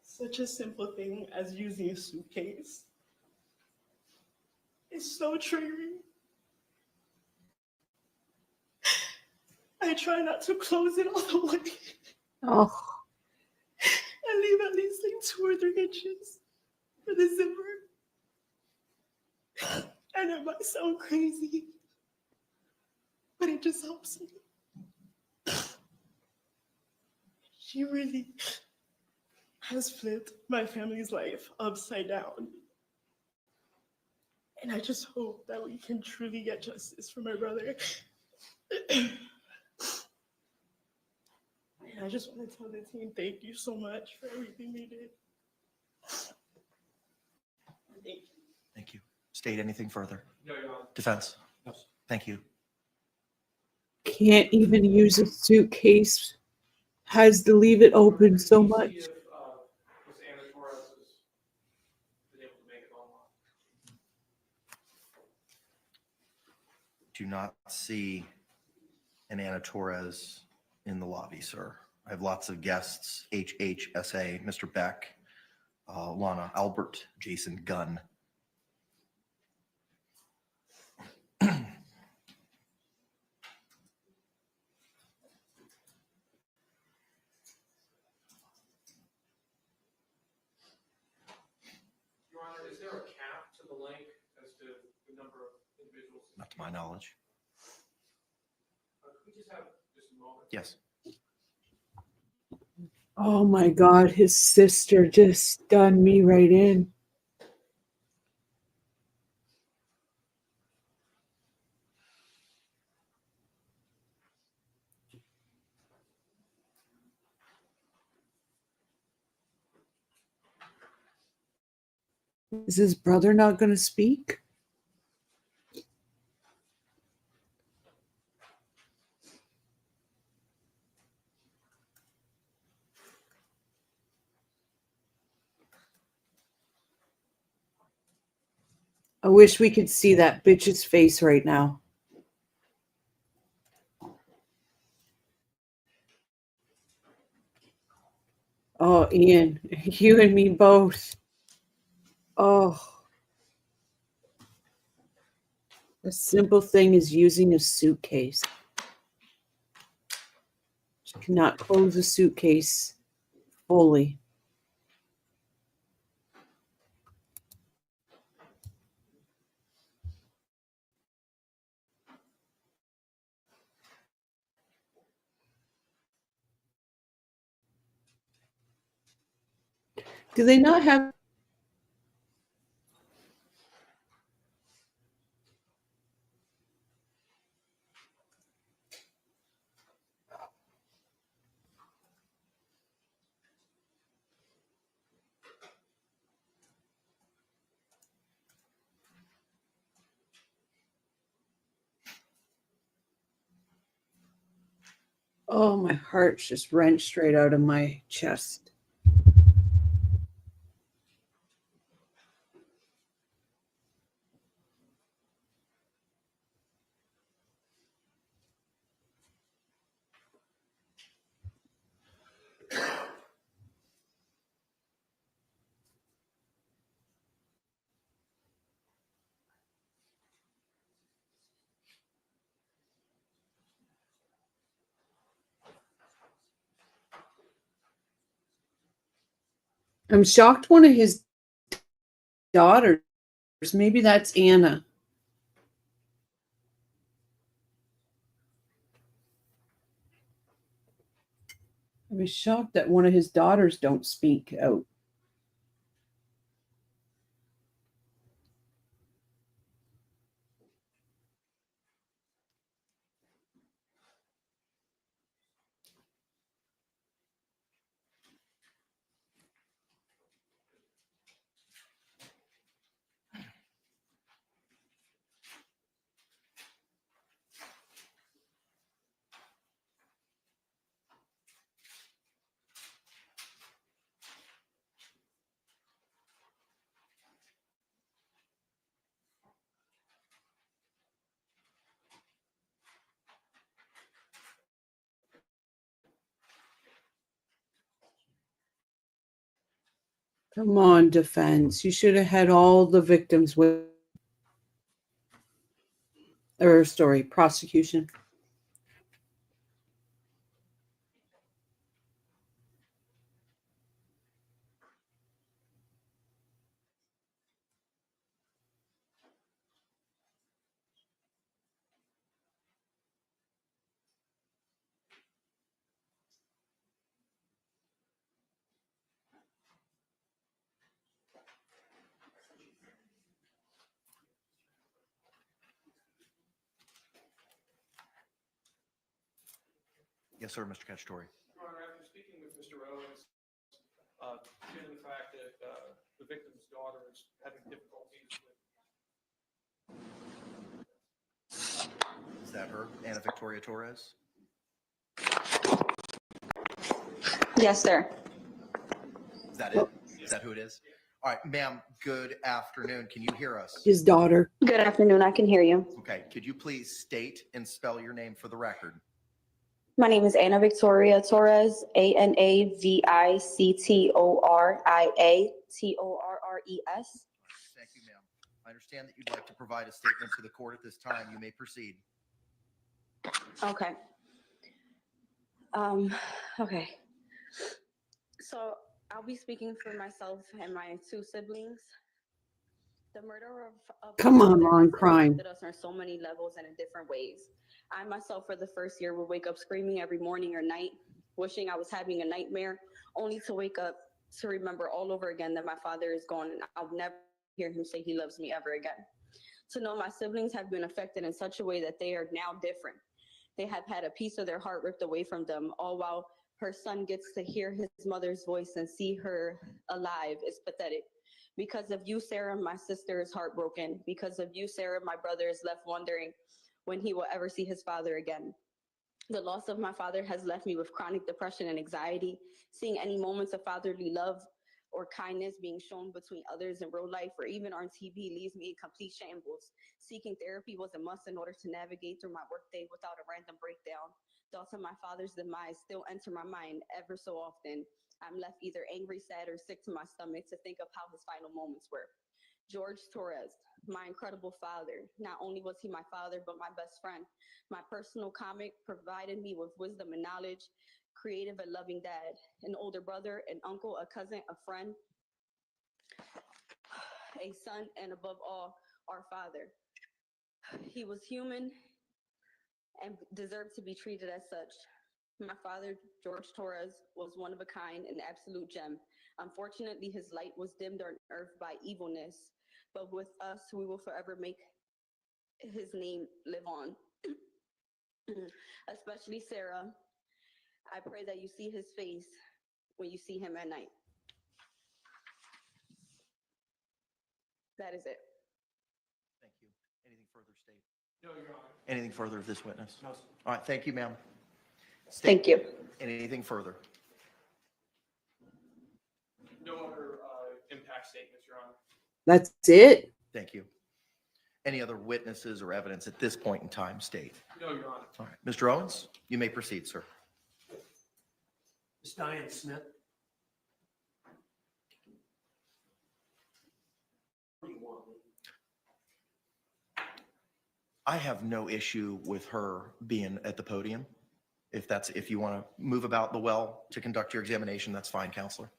Such a simple thing as using a suitcase is so triggering. I try not to close it all the way oh, and leave at least like 2 or 3 inches for the zipper. And it might sound crazy, but it just helps me. She really has flipped my family's life upside down. And I just hope that we can truly get justice for my brother. And I just want to tell the team, thank you so much for everything you did. Thank you. Thank you. State anything further? No, Your Honor. Defense? Thank you. can't even use a suitcase. Has to leave it open so Can you much. see if, Ms. Anna Torres has been able to make it online? Do not see an Anna Torres in the lobby, sir. I have lots of guests, HHSA, Mr. Beck, Lana Albert, Jason Gunn. Your Honor, is there a cap to the link as to the number of individuals? Not to my knowledge. Could we just have just a moment? Yes. Oh my God, his sister just done me right in. Is his brother not going to speak? I wish we could see that bitch's face right now. Oh, Ian, you and me both. Oh, a simple thing is using a suitcase. She cannot close a suitcase fully. Do they not have? Oh, my heart's just wrenched straight out of my chest. I'm shocked one of his daughters, maybe that's Anna. I was shocked that one of his daughters don't speak out. Come on, defense. You should have had all the victims with, or story, prosecution. Yes, sir, Mr. Cacciatore. Your Honor, after speaking with Mr. Owens, given the fact that the victim's daughter is having difficulties with Is that her, Anna Victoria Torres? Yes, sir. Is that it? Is that who it is? All right, ma'am, good afternoon. Can you hear us? His daughter. Good afternoon. I can hear you. Okay, could you please state and spell your name for the record? My name is Anna Victoria Torres, ANAVICTORIA Thank you, ma'am. I understand that you'd like to provide a statement to the court at this time. You may proceed. Okay. Okay. So I'll be speaking for myself and my two siblings. The murder of Come my on, father Ron, has crying. affected us on so many levels and in different ways. I myself, for the first year, would wake up screaming every morning or night, wishing I was having a nightmare, only to wake up to remember all over again that my father is gone and I'll never hear him say he loves me ever again. To know my siblings have been affected in such a way that they are now different. They have had a piece of their heart ripped away from them, all while her son gets to hear his mother's voice and see her alive is pathetic. Because of you, Sarah, my sister is heartbroken. Because of you, Sarah, my brother is left wondering when he will ever see his father again. The loss of my father has left me with chronic depression and anxiety. Seeing any moments of fatherly love or kindness being shown between others in real life or even on TV leaves me in complete shambles. Seeking therapy was a must in order to navigate through my workday without a random breakdown. Thoughts of my father's demise still enter my mind ever so often. I'm left either angry, sad, or sick to my stomach to think of how his final moments were. George Torres, my incredible father. Not only was he my father, but my best friend. My personal comic provided me with wisdom and knowledge, creative and loving dad, an older brother, an uncle, a cousin, a friend, a son, and above all, our father. He was human and deserved to be treated as such. My father, George Torres, was one of a kind, an absolute gem. Unfortunately, his light was dimmed on earth by evilness, but with us, we will forever make his name live on. Especially Sarah, I pray that you see his face when you see him at night. That is it. Thank you. Anything further, State? No, Your Honor. Anything further of this witness? No, sir. All right, thank you, ma'am. State, Thank you. anything further? No other impact statements, Your Honor. That's it? Thank you. Any other witnesses or evidence at this point in time, State? No, Your Honor. All right, Mr. Owens, you may proceed, sir. Ms. Diane Smith. What do you want? I have no issue with her being at the podium. If you want to move about the well to conduct your examination, that's fine, counselor.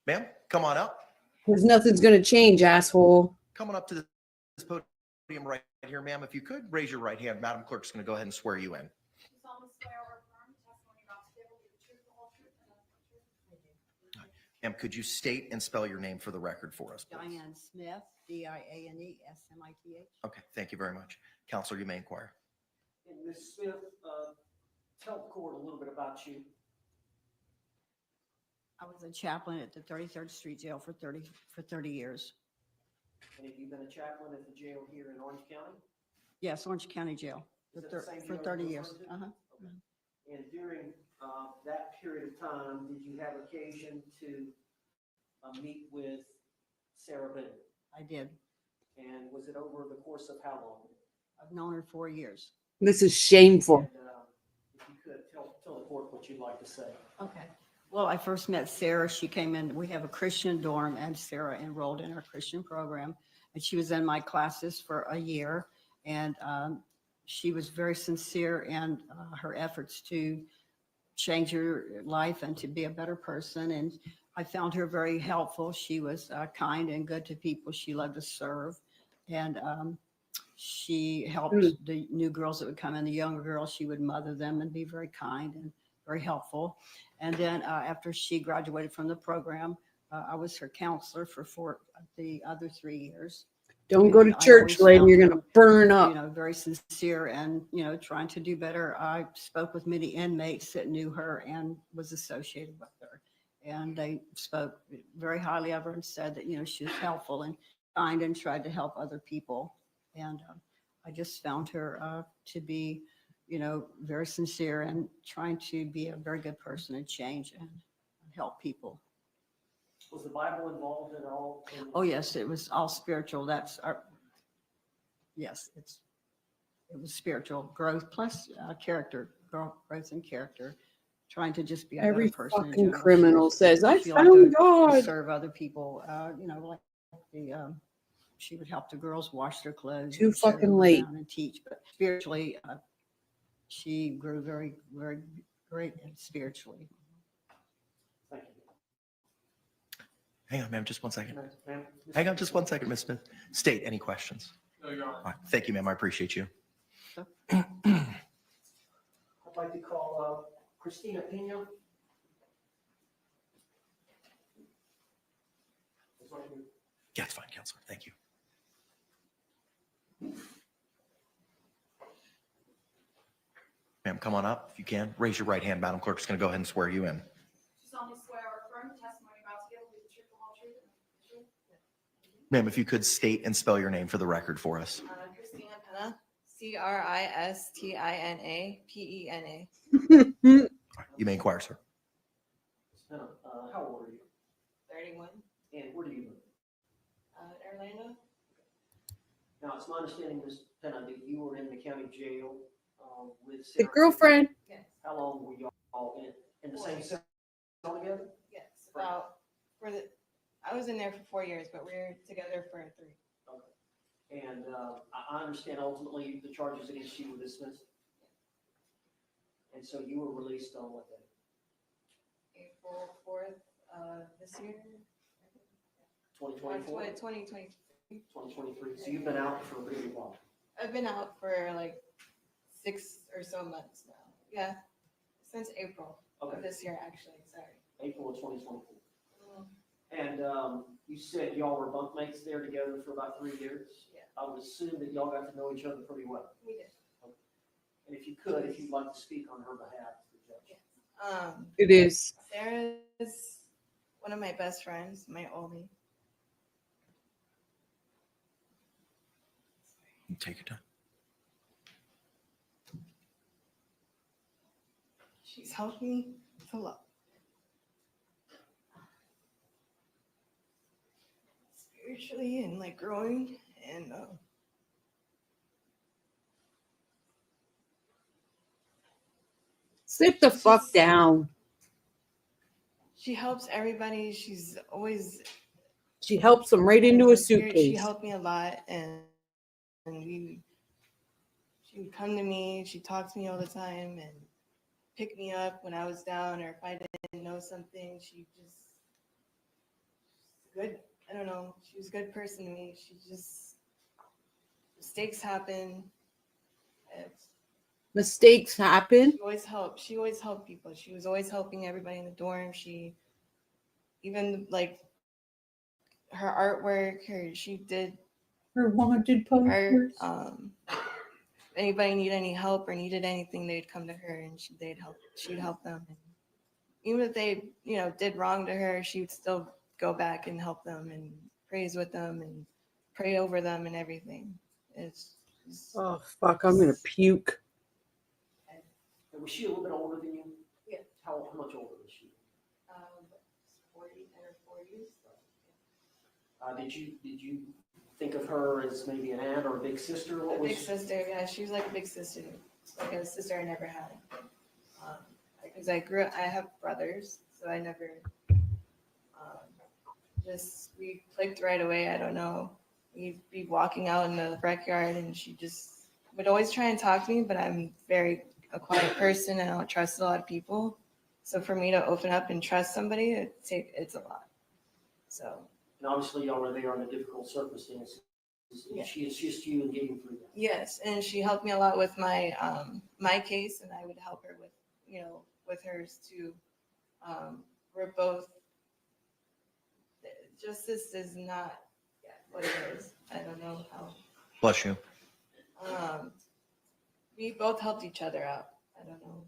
Ma'am, come on up. Because nothing's going to change, asshole. Coming up to this podium right here, ma'am. If you could raise your right hand, Madam Clerk's going to go ahead and swear you in. You solemnly swear or affirm the testimony you're about to give will be the truth, the whole truth, and nothing but the truth. Ma'am, could you state and spell your name for the record for us, please? Diane Smith, DIANE-SMITH. Okay, thank you very much. Counselor, you may inquire. And Ms. Smith, tell the court a little bit about you. I was a chaplain at the 33rd Street Jail for 30 years. And have you been a chaplain at the jail here in Orange County? Yes, Orange County Jail Is that the same for jail 30 you're years. referring to? And during that period of time, did you have occasion to meet with Sarah Boone? I did. And was it over the course of how long? I've known her 4 years. This is shameful. And if you could tell the court what you'd like to say. Okay. Well, I first met Sarah. She came in. We have a Christian dorm, and Sarah enrolled in our Christian program. And she was in my classes for a year. And she was very sincere in her efforts to change her life and to be a better person. And I found her very helpful. She was kind and good to people. She loved to serve. And she helped the new girls that would come in, the younger girls. She would mother them and be very kind and very helpful. And then after she graduated from the program, I was her counselor for the other 3 years. Don't go to church, lady. You're going to burn up. You know, very sincere and, trying to do better. I spoke with many inmates that knew her and was associated with her. And they spoke very highly of her and said that, she was helpful and kind and tried to help other people. And I just found her to be, very sincere and trying to be a very good person and change and help people. Was the Bible involved at all? Oh, yes, it was all spiritual. Yes, it was spiritual growth plus character, growth and character, trying to just be a Every better person. in fucking general. criminal says, I She liked found to God. serve other people, like she would help the girls wash their clothes. Too and show fucking them late. around and teach, but spiritually, she grew very, very great and spiritually. Thank you. Hang on, ma'am, just 1 second. Ma'am? Hang on just 1 second, Ms. Smith. State, any questions? No, Your Honor. All right, thank you, ma'am. I appreciate you. I'd like to call Christina Pena. Yeah, it's fine, counselor. Thank you. Ma'am, come on up if you can. Raise your right hand. Madam Clerk's going to go ahead and swear you in. You solemnly swear or affirm the testimony you're about to give will be the truth, the whole truth, and nothing but the truth. Ma'am, if you could state and spell your name for the record for us. Christina Pena, Christina Pena. You may inquire, sir. How old are you? 31, And where do you live? Orlando. Now, it's my understanding, Ms. Penna, that you were in the county jail with The Sarah. girlfriend. Yes. How long were you all in the same cell together? Yes. I was in there for 4 years, but we were together for 3. Okay. And I understand ultimately the charges against you were dismissed? And so you were released on what day? April 4th, this year. 2024? 2023. 2023. So you've been out for a pretty while. I've been out for like 6 or so months now. Yeah, since April Okay. of this year, actually. Sorry. April of 2024. And you said y'all were bunkmates there together for about 3 years? Yeah. I would assume that y'all got to know each other pretty well. We did. And if you could, if you'd like to speak on her behalf to the judge. It is. Sarah's one of my best friends, my only. Take your time. She's helped me a lot. Spiritually and like growing and Sit the fuck down. she helps everybody. She's always She helps them right into a She suitcase. helped me a lot and she would come to me, she'd talk to me all the time and pick me up when I was down or if I didn't know something. She just good. I don't know. She was a good person to me. She just mistakes happen. Mistakes happen. She always helped. She always helped people. She was always helping everybody in the dorm. She even like her artwork. She did Her wanted art. posters. If anybody needed any help or needed anything, they'd come to her and they'd help. She'd help them. And even if they, did wrong to her, she would still go back and help them and praise with them and pray over them and everything. It's Oh fuck! I'm gonna puke. And was she a little bit older than you? Yeah. How much older was she? 40 or 40s. Did you think of her as maybe an aunt or a big sister? A big sister, yeah, she was like a big sister, like a sister I never had. Because I have brothers, so I never, we clicked right away. I don't know. We'd be walking out in the backyard, and she just would always try and talk to me, but I'm a quiet person, and I don't trust a lot of people. So for me to open up and trust somebody, it's a lot. So. And obviously y'all were there under difficult circumstances. Yeah. She assisted you in getting through that. Yes, and she helped me a lot with my my case, and I would help her with with hers too. We're both. Justice is not what it is. I don't know how. Bless you. We both helped each other out. I don't know.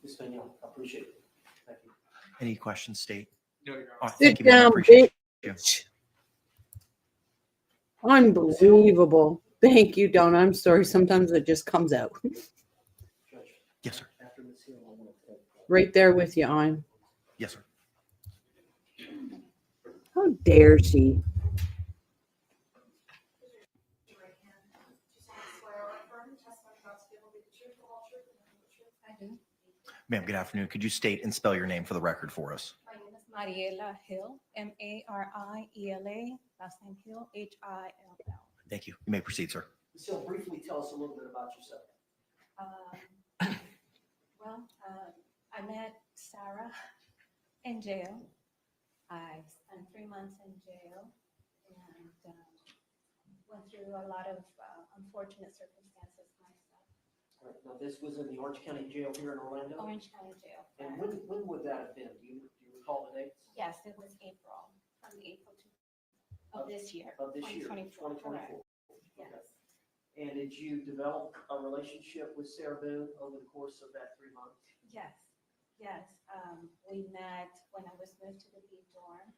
Ms. Danielle, I appreciate it. Thank you. Any questions, State? No, Your Honor. Oh, Sit thank you, ma'am. I down, appreciate you. bitch. Unbelievable. Thank you, Donna. I'm sorry. Sometimes it just comes out. Judge. Yes, sir. After Ms. Hill, I want to. Right there with you on. Yes, sir. How dare she? I do. Ma'am, good afternoon. Could you state and spell your name for the record for us? My name is Mariela Hale, Mariela, last name Hill, Hill. Thank you. You may proceed, sir. Ms. Hill, briefly tell us a little bit about yourself. I met Sarah in jail. I spent 3 months in jail and went through a lot of unfortunate circumstances myself. All right. Now, this was in the Orange County Jail here in Orlando? Orange County Jail. And when would that have been? Do you recall the dates? Yes, it was April, from April of this year. Of this year, 2024. 2024. Yes. Okay. And did you develop a relationship with Sarah Boone over the course of that 3 months? Yes, yes. We met when I was moved to the B dorm,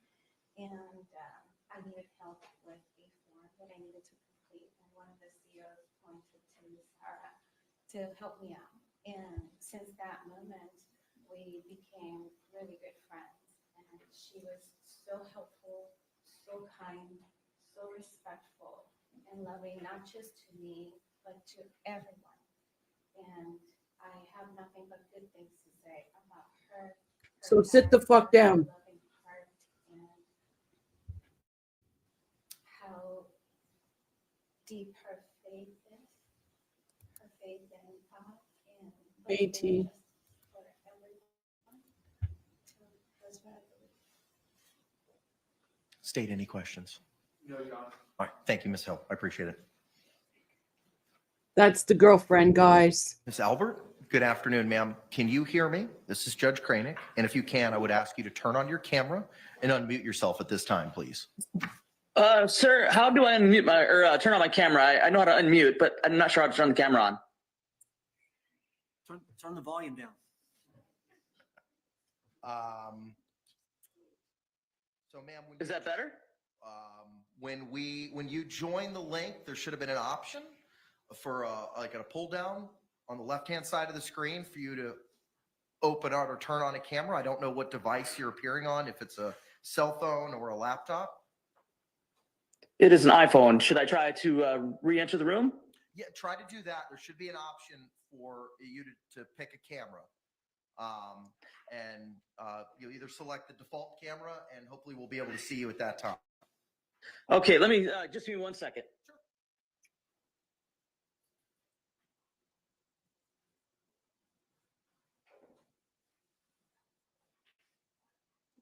and I needed help with a form that I needed to complete, and one of the CEOs pointed to Sarah to help me out. And since that moment, we became really good friends, and she was so helpful, so kind, so respectful and loving, not just to me, but to everyone. And I have nothing but good things to say about her. So sit the fuck down. Loving heart and how deep her faith is, her faith in God and AT. justice for everyone. So that's what I believe. State, any questions? No, Your Honor. All right, thank you, Ms. Hill. I appreciate it. That's the girlfriend, guys. Ms. Albert, good afternoon, ma'am. Can you hear me? This is Judge Kranick, and if you can, I would ask you to turn on your camera and unmute yourself at this time, please. Sir, how do I unmute my or turn on my camera? I know how to unmute, but I'm not sure how to turn the camera on. Turn the volume down. So, ma'am, Is that better? when you join the link, there should have been an option for like a pull down on the left-hand side of the screen for you to open out or turn on a camera. I don't know what device you're appearing on, if it's a cell phone or a laptop. It is an iPhone. Should I try to re-enter the room? Yeah, try to do that. There should be an option for you to pick a camera. You'll either select the default camera and hopefully we'll be able to see you at that time. Okay, let me just give me 1 second.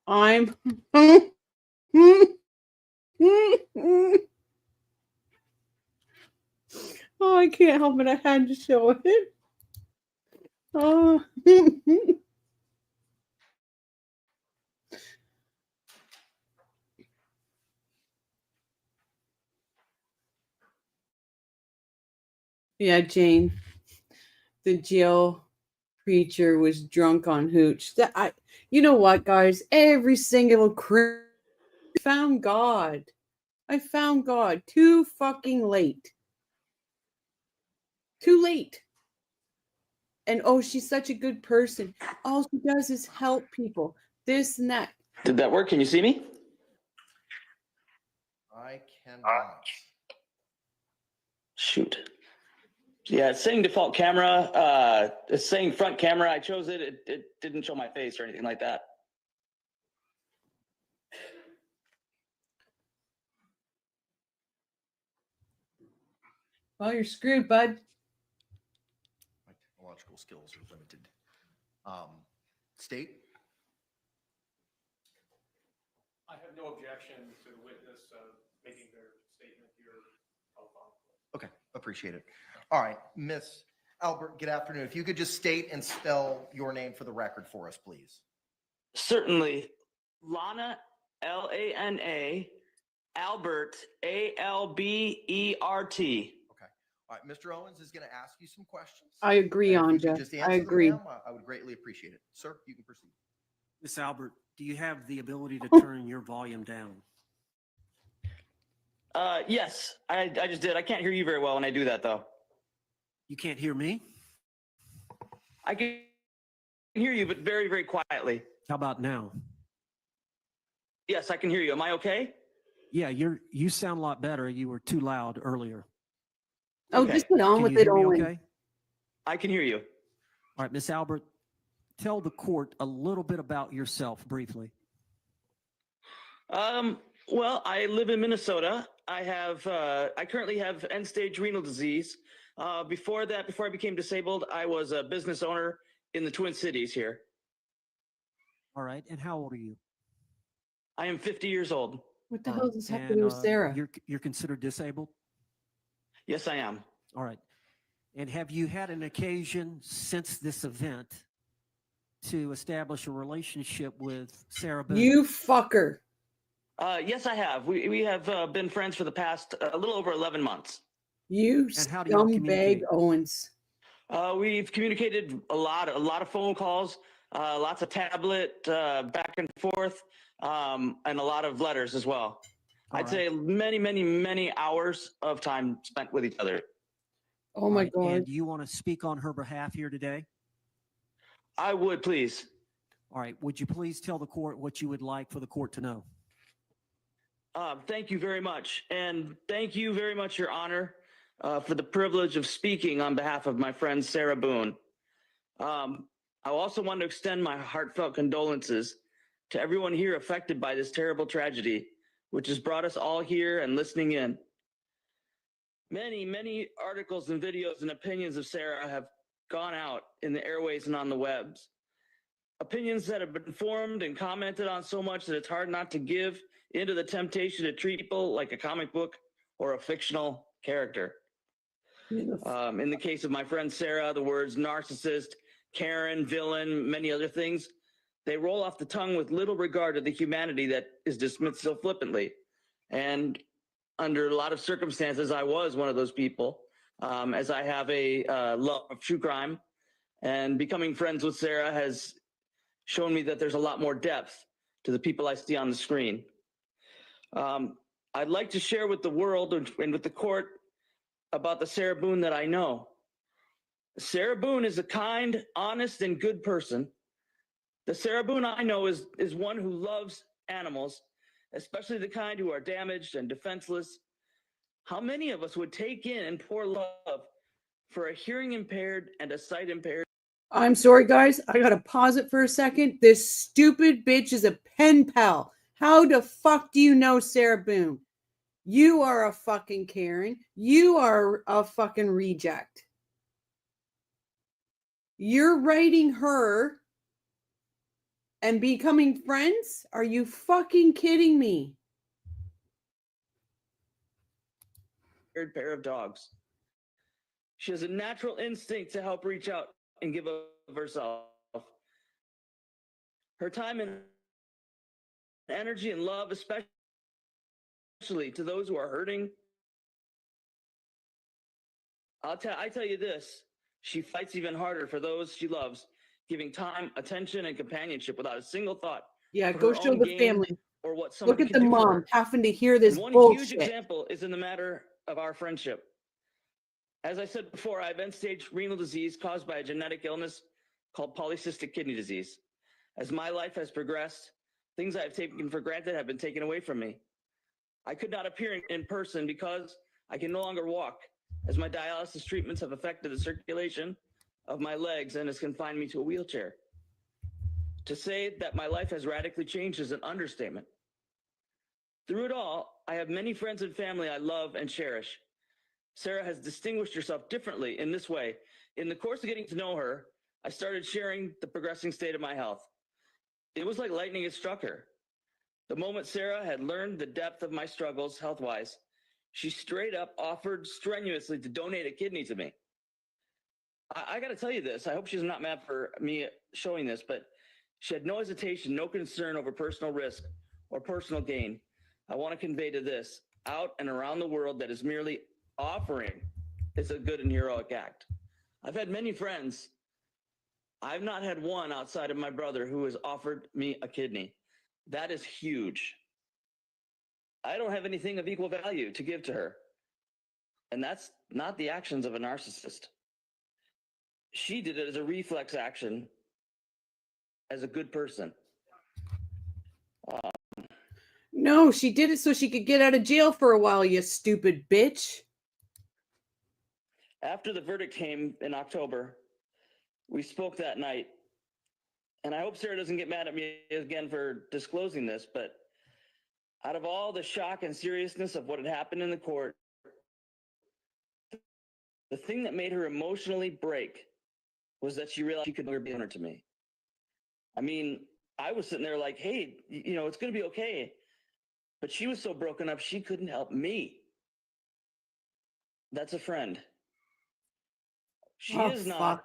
I'm. Oh, I can't help it. I had to show it. Oh. Yeah, Jane. The jail preacher was drunk on hooch. You know what, guys? Every single found God. I found God too fucking late. Too late. And oh, she's such a good person. All she does is help people. This and that. Did that work? Can you see me? I cannot. Shoot. Yeah, it's saying default camera. It's saying front camera. I chose it. It didn't show my face or anything like that. Well, you're screwed, bud. My technological skills are limited. State? I have no objection to the witness making their statement here. Okay, appreciate it. All right, Miss Albert, good afternoon. If you could just state and spell your name for the record for us, please. Certainly. Lana, L-A-N-A, Albert, A-L-B-E-R-T. Okay. All right, Mr. Owens is going to ask you some questions. I agree, And if you Anja. could just I answer them, agree. ma'am, I would greatly appreciate it. Sir, you can proceed. Miss Albert, do you have the ability to turn your volume down? Yes, I just did. I can't hear you very well when I do that, though. You can't hear me? I can hear you, but very, very quietly. How about now? Yes, I can hear you. Am I okay? Yeah, you sound a lot better. You were too loud earlier. Oh, Okay. just get on Can with you it, hear me Owen. okay? I can hear you. All right, Miss Albert, tell the court a little bit about yourself briefly. Well, I live in Minnesota. I currently have end-stage renal disease. Before I became disabled, I was a business owner in the Twin Cities here. All right, and how old are you? I am 50 years old. What the All hell right, does this have to and, do with Sarah? You're considered disabled? Yes, I am. All right. And have you had an occasion since this event to establish a relationship with Sarah Boone? You fucker. Yes, I have. We have been friends for the past a little over 11 months. You And how do y'all scumbag communicate? Owens. We've communicated a lot of phone calls, lots of tablet back and forth. and a lot of letters as well. All I'd right. say many, many, many hours of time spent with each other. Oh my Right, God. And you want to speak on her behalf here today? I would, please. All right. Would you please tell the court what you would like for the court to know? Thank you very much. And thank you very much, Your Honor, for the privilege of speaking on behalf of my friend Sarah Boone. I also want to extend my heartfelt condolences to everyone here affected by this terrible tragedy, which has brought us all here and listening in. Many, many articles and videos and opinions of Sarah have gone out in the airways and on the webs. Opinions that have been formed and commented on so much that it's hard not to give into the temptation to treat people like a comic book or a fictional character. In the case of my friend Sarah, the words narcissist, Karen, villain, many other things, they roll off the tongue with little regard to the humanity that is dismissed so flippantly. And under a lot of circumstances, I was one of those people, as I have a love of true crime. And becoming friends with Sarah has shown me that there's a lot more depth to the people I see on the screen. I'd like to share with the world and with the court about the Sarah Boone that I know. Sarah Boone is a kind, honest, and good person. The Sarah Boone I know is one who loves animals, especially the kind who are damaged and defenseless. How many of us would take in and pour love for a hearing impaired and a sight impaired? I'm sorry, guys. I gotta pause it for a second. This stupid bitch is a pen pal. How the fuck do you know Sarah Boone? You are a fucking Karen. You are a fucking reject. You're writing her and becoming friends? Are you fucking kidding me? Pair of dogs. She has a natural instinct to help reach out and give of herself. Her time and energy and love, especially to those who are hurting. I tell you this, she fights even harder for those she loves, giving time, attention, and companionship without a single thought. Yeah, for go her show own the gain family. Or what someone Look at can the do for mom her. having to hear this And one bullshit. huge example is in the matter of our friendship. As I said before, I have end-stage renal disease caused by a genetic illness called polycystic kidney disease. As my life has progressed, things I have taken for granted have been taken away from me. I could not appear in person because I can no longer walk, as my dialysis treatments have affected the circulation of my legs and has confined me to a wheelchair. To say that my life has radically changed is an understatement. Through it all, I have many friends and family I love and cherish. Sarah has distinguished herself differently in this way. In the course of getting to know her, I started sharing the progressing state of my health. It was like lightning had struck her. The moment Sarah had learned the depth of my struggles health-wise, she straight up offered strenuously to donate a kidney to me. I got to tell you this. I hope she's not mad for me showing this, but she had no hesitation, no concern over personal risk or personal gain. I want to convey to this, out and around the world, that is merely offering is a good and heroic act. I've had many friends. I've not had one outside of my brother who has offered me a kidney. That is huge. I don't have anything of equal value to give to her. And that's not the actions of a narcissist. She did it as a reflex action, as a good person. No, she did it so she could get out of jail for a while, you stupid bitch. After the verdict came in October, we spoke that night. And I hope Sarah doesn't get mad at me again for disclosing this, but out of all the shock and seriousness of what had happened in the court, the thing that made her emotionally break was that she realized she could never be a owner to me. I mean, I was sitting there like, hey, you know, it's going to be okay. But she was so broken up, she couldn't help me. That's a friend. She is not,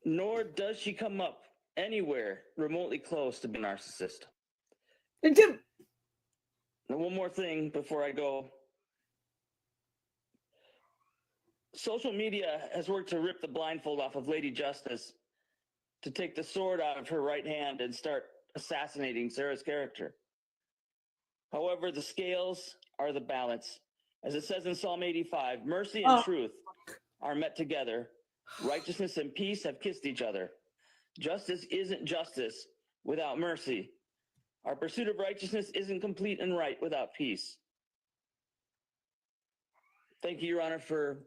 nor does she come up anywhere remotely close to being a narcissist. And one more thing before I go. Social media has worked to rip the blindfold off of Lady Justice, to take the sword out of her right hand and start assassinating Sarah's character. However, the scales are the balance. As it says in Psalm 85, mercy and truth are met together. Righteousness and peace have kissed each other. Justice isn't justice without mercy. Our pursuit of righteousness isn't complete and right without peace. Thank you, Your Honor, for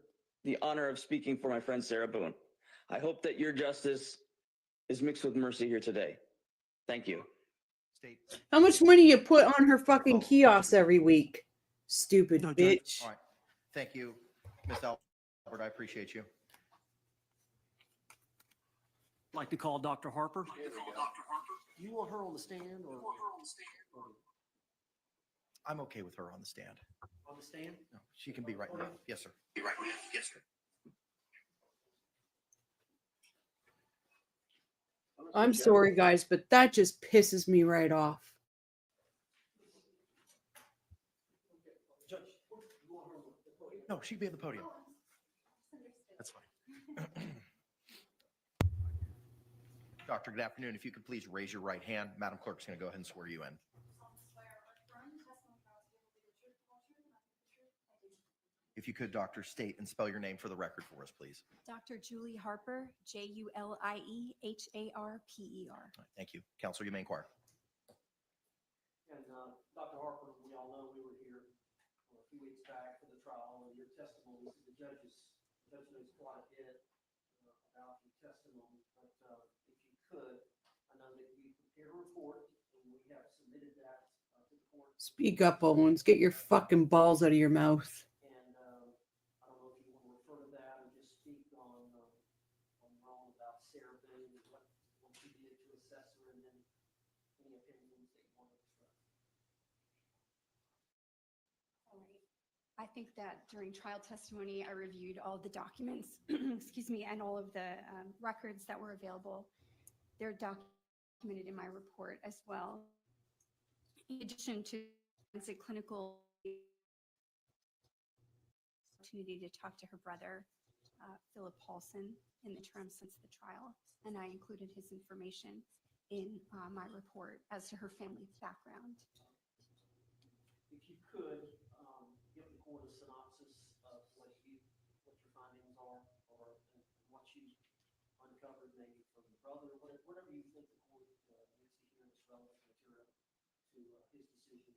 the honor of speaking for my friend Sarah Boone. I hope that your justice is mixed with mercy here today. Thank you. State. How much money you put on her fucking kiosks every week? Stupid No, Judge. bitch. All right. Thank you, Ms. Albert. I appreciate you. I'd like to call Dr. Harper. You want her on the stand or? I'm okay with her on the stand. On the stand? No, she can be right now. Yes, sir. Yes, sir. I'm sorry, guys, but that just pisses me right off. Judge, you want her on the podium? No, she'd be at the podium. That's fine. Doctor, good afternoon. If you could please raise your right hand. Madam Clerk's going to go ahead and swear you in. If you could, doctor, state and spell your name for the record for us, please. Dr. Julie Harper, JULIEHARPER. All right, thank you. Counselor, you may inquire. And Dr. Harper, we all know we were here a few weeks back for the trial and your testimony. The judge knows quite a bit about your testimony, but if you could, I know that you prepared a report and we have submitted that to the court. Speak up, Owens. Get your fucking balls out of your mouth. And I don't know if you want to refer to that or just speak on wrong about Sarah Boone and what she did to assess her, and then any opinions that you want to express. All right. I think that during trial testimony, I reviewed all the documents, excuse me, and all of the records that were available. They're documented in my report as well. In addition to forensic clinical opportunity to talk to her brother, Philip Paulson, in the interim since the trial, and I included his information in my report as to her family background. If you could give the court a synopsis of what your findings are, or what you uncovered maybe from the brother, whatever you think the court needs to hear this relevant material to his decision.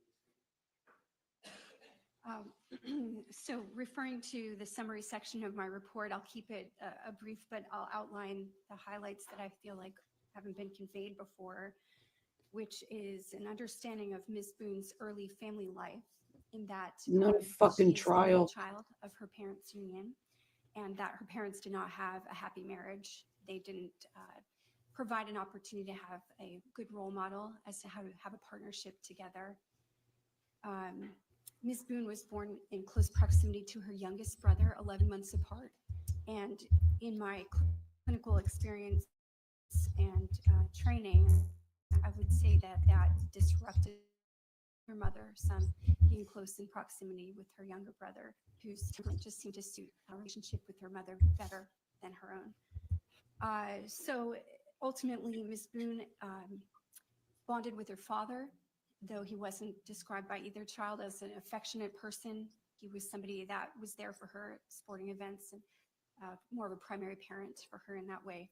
So referring to the summary section of my report, I'll keep it a brief, but I'll outline the highlights that I feel like haven't been conveyed before, which is an understanding of Ms. Boone's early family life, in that Not a fucking she is the middle trial. child of her parents' union, and that her parents did not have a happy marriage. They didn't provide an opportunity to have a good role model as to how to have a partnership together. Ms. Boone was born in close proximity to her youngest brother, 11 months apart. And in my clinical experience and training, I would say that disrupted her mother some, being close in proximity with her younger brother, whose temperament just seemed to suit a relationship with her mother better than her own. So ultimately, Ms. Boone bonded with her father, though he wasn't described by either child as an affectionate person. He was somebody that was there for her at sporting events and more of a primary parent for her in that way.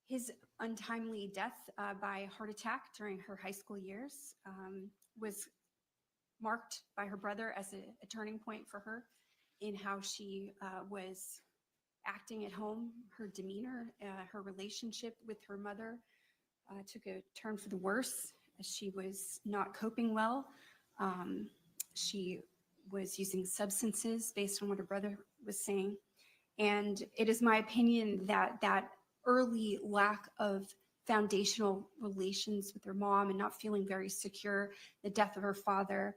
His untimely death by heart attack during her high school years was marked by her brother as a turning point for her in how she was acting at home. Her demeanor, her relationship with her mother took a turn for the worse. She was not coping well. She was using substances based on what her brother was saying. And it is my opinion that that early lack of foundational relations with her mom and not feeling very secure, the death of her father,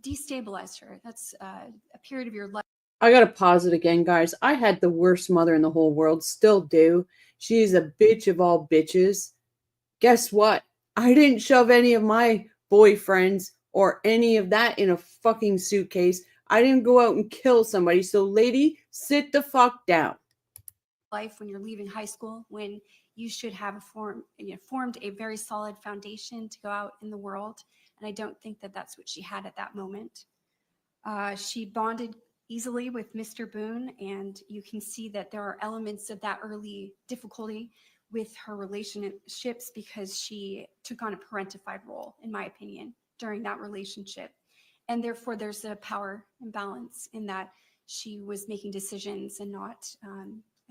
destabilized her. That's a period of your life. I gotta pause it again, guys. I had the worst mother in the whole world. Still do. She's a bitch of all bitches. Guess what? I didn't shove any of my boyfriends or any of that in a fucking suitcase. I didn't go out and kill somebody. So, lady, sit the fuck down. Life when you're leaving high school, when you should have formed a very solid foundation to go out in the world And I don't think that that's what she had at that moment. She bonded easily with Mr. Boone, and you can see that there are elements of that early difficulty with her relationships because she took on a parentified role, in my opinion, during that relationship. And therefore, there's a power imbalance in that she was making decisions and not,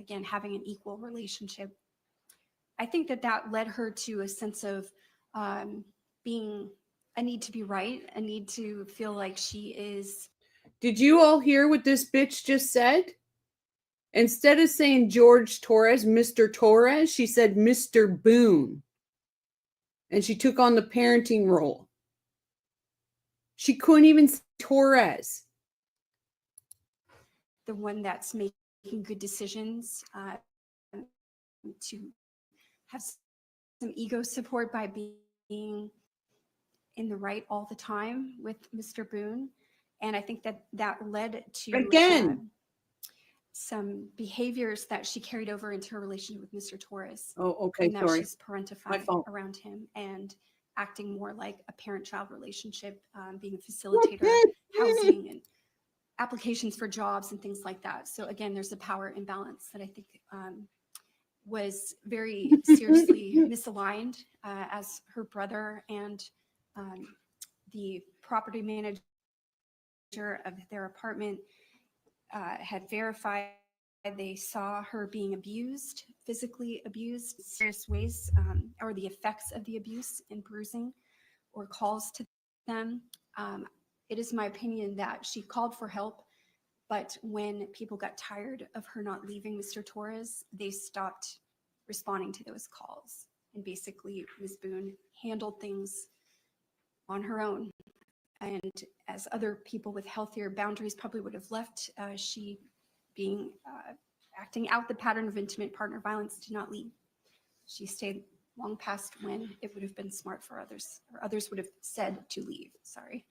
again, having an equal relationship. I think that that led her to a sense of being a need to be right, a need to feel like she is. Did you all hear what this bitch just said? Instead of saying George Torres, Mr. Torres, she said Mr. Boone. And she took on the parenting role. She couldn't even say Torres. The one that's making good decisions, to have some ego support by being in the right all the time with Mr. Boone. And I think that that led to Again. Some behaviors that she carried over into her relationship with Mr. Torres. Oh, okay, And now sorry. she's My parentified fault. around him and acting more like a parent-child relationship, being a facilitator, housing, and applications for jobs and things like that. So again, there's a power imbalance that I think was very seriously misaligned, as her brother and the property manager of their apartment had verified. They saw her being abused, physically abused in serious ways, or the effects of the abuse and bruising, or calls to them. It is my opinion that she called for help, but when people got tired of her not leaving Mr. Torres, they stopped responding to those calls. And basically, Ms. Boone handled things on her own. And as other people with healthier boundaries probably would have left, she being acting out the pattern of intimate partner violence did not leave. She stayed long past when it would have been smart for others, or others would have said to leave. Sorry.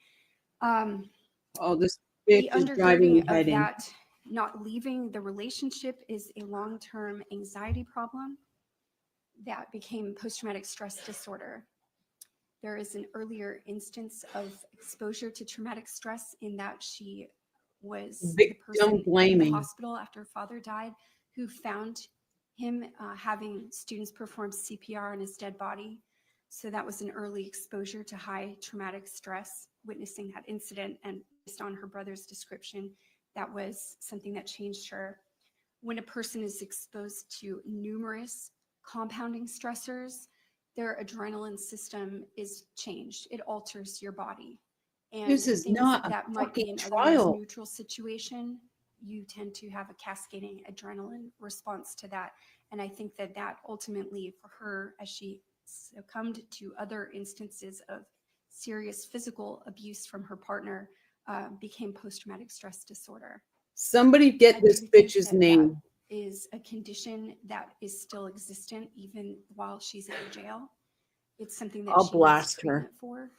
Oh, this The bitch is driving me undergirding of head in. that not leaving the relationship is a long-term anxiety problem that became post-traumatic stress disorder. There is an earlier instance of exposure to traumatic stress in that she was the person in blaming. the hospital after her father died who found him having students perform CPR on his dead body. So that was an early exposure to high traumatic stress, witnessing that incident, and based on her brother's description, that was something that changed her. When a person is exposed to numerous compounding stressors, their adrenaline system is changed. It alters your body. And This is things not a that might be fucking an otherwise trial. neutral situation, you tend to have a cascading adrenaline response to that. And I think that that ultimately for her, as she succumbed to other instances of serious physical abuse from her partner, became post-traumatic stress disorder. Somebody get I this do think bitch's that name. that is a condition that is still existent even while she's in jail. It's something that I'll she blast needs her. treatment for,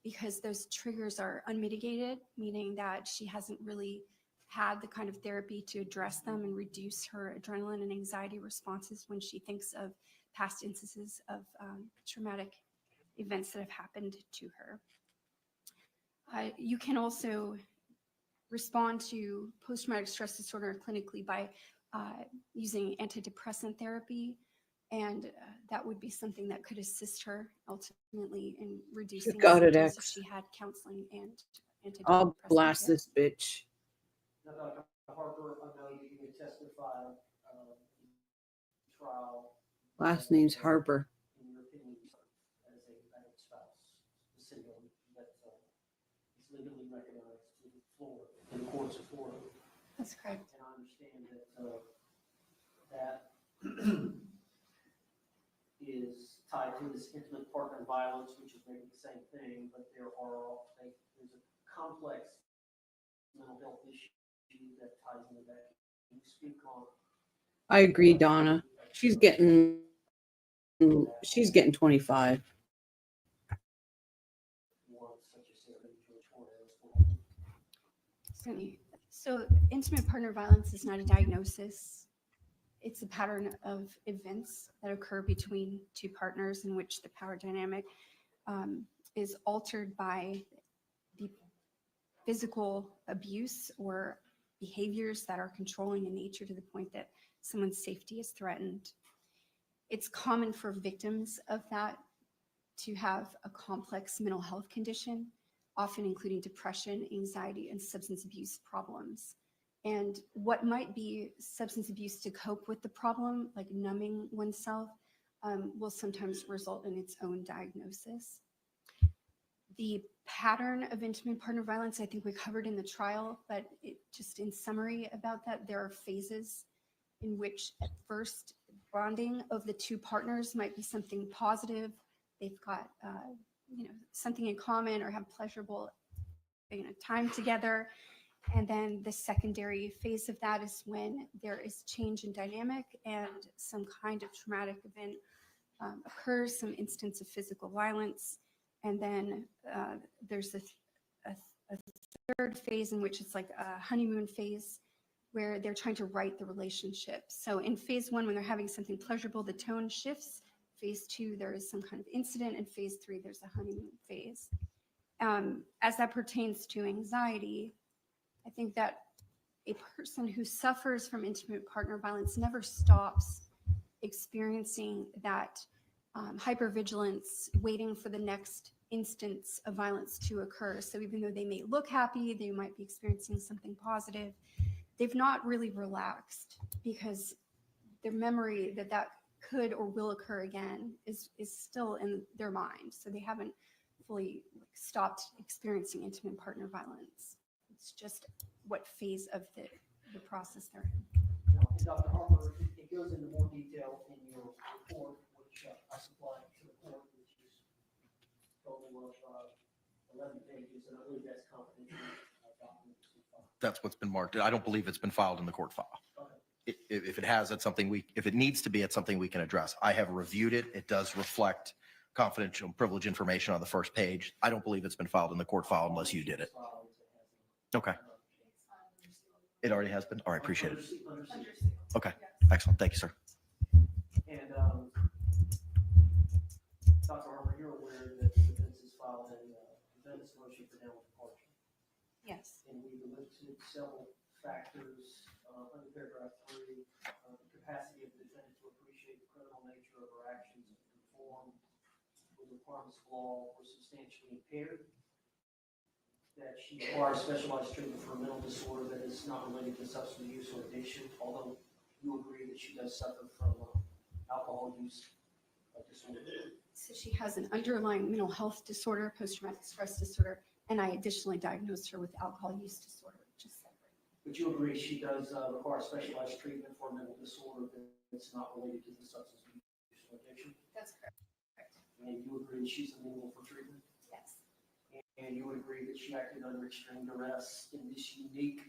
because those triggers are unmitigated, meaning that she hasn't really had the kind of therapy to address them and reduce her adrenaline and anxiety responses when she thinks of past instances of traumatic events that have happened to her. You can also respond to post-traumatic stress disorder clinically by using antidepressant therapy, and that would be something that could assist her ultimately in reducing got it, symptoms if X. she had counseling and antidepressant I'll blast therapy. this bitch. Now, Dr. Harper, I know that you would testify trial. Last name's Harper. In your opinion, as a married spouse, the syndrome that is legally recognized in Florida, in the courts of Florida. That's correct. And I understand that that is tied to this intimate partner violence, which is maybe the same thing, but there's a complex mental health issue that ties into that. Can you speak on? I agree, Donna. She's getting 25. So intimate partner violence is not a diagnosis. It's a pattern of events that occur between two partners in which the power dynamic is altered by the physical abuse or behaviors that are controlling in nature to the point that someone's safety is threatened. It's common for victims of that to have a complex mental health condition, often including depression, anxiety, and substance abuse problems. And what might be substance abuse to cope with the problem, like numbing oneself, will sometimes result in its own diagnosis. The pattern of intimate partner violence, I think we covered in the trial, but just in summary about that, there are phases in which at first bonding of the two partners might be something positive. They've got something in common or have pleasurable time together. And then the secondary phase of that is when there is change in dynamic and some kind of traumatic event occurs, some instance of physical violence. And then there's a third phase in which it's like a honeymoon phase where they're trying to right the relationship. So in phase one, when they're having something pleasurable, the tone shifts. Phase two, there is some kind of incident. And phase three, there's a honeymoon phase. As that pertains to anxiety, I think that a person who suffers from intimate partner violence never stops experiencing that hypervigilance, waiting for the next instance of violence to occur. So even though they may look happy, they might be experiencing something positive, they've not really relaxed because their memory that could or will occur again is still in their mind. So they haven't fully stopped experiencing intimate partner violence. It's just what phase of the process they're in. Now, and Dr. Harper, it goes into more detail in your report, which I supplied to the court, which is a total of 11 pages, and I believe that's confidential documents. That's what's been marked. I don't believe it's been filed in the court file. Okay. If it has, that's something if it needs to be, it's something we can address. I have reviewed it. It does reflect confidential and privileged information on the first page. I don't believe it's been filed in the court file unless you did it. Okay. It already has been? All right, appreciate it. Okay, excellent. Thank you, sir. And Dr. Harper, you're aware that the defense has filed a defense motion for downward departure. Yes. And we've listed several factors under paragraph 3, the capacity of the defendant to appreciate the criminal nature of her actions and conform with the requirements of law or substantially impaired, that she requires specialized treatment for a mental disorder that is not related to substance use or addiction, although you agree that she does suffer from alcohol use disorder. So she has an underlying mental health disorder, post-traumatic stress disorder, and I additionally diagnosed her with alcohol use disorder, which is separate. But you agree she does require specialized treatment for a mental disorder that's not related to the substance use or addiction? That's correct. And you agree she's amenable for treatment? Yes. And you would agree that she acted under extreme duress in this unique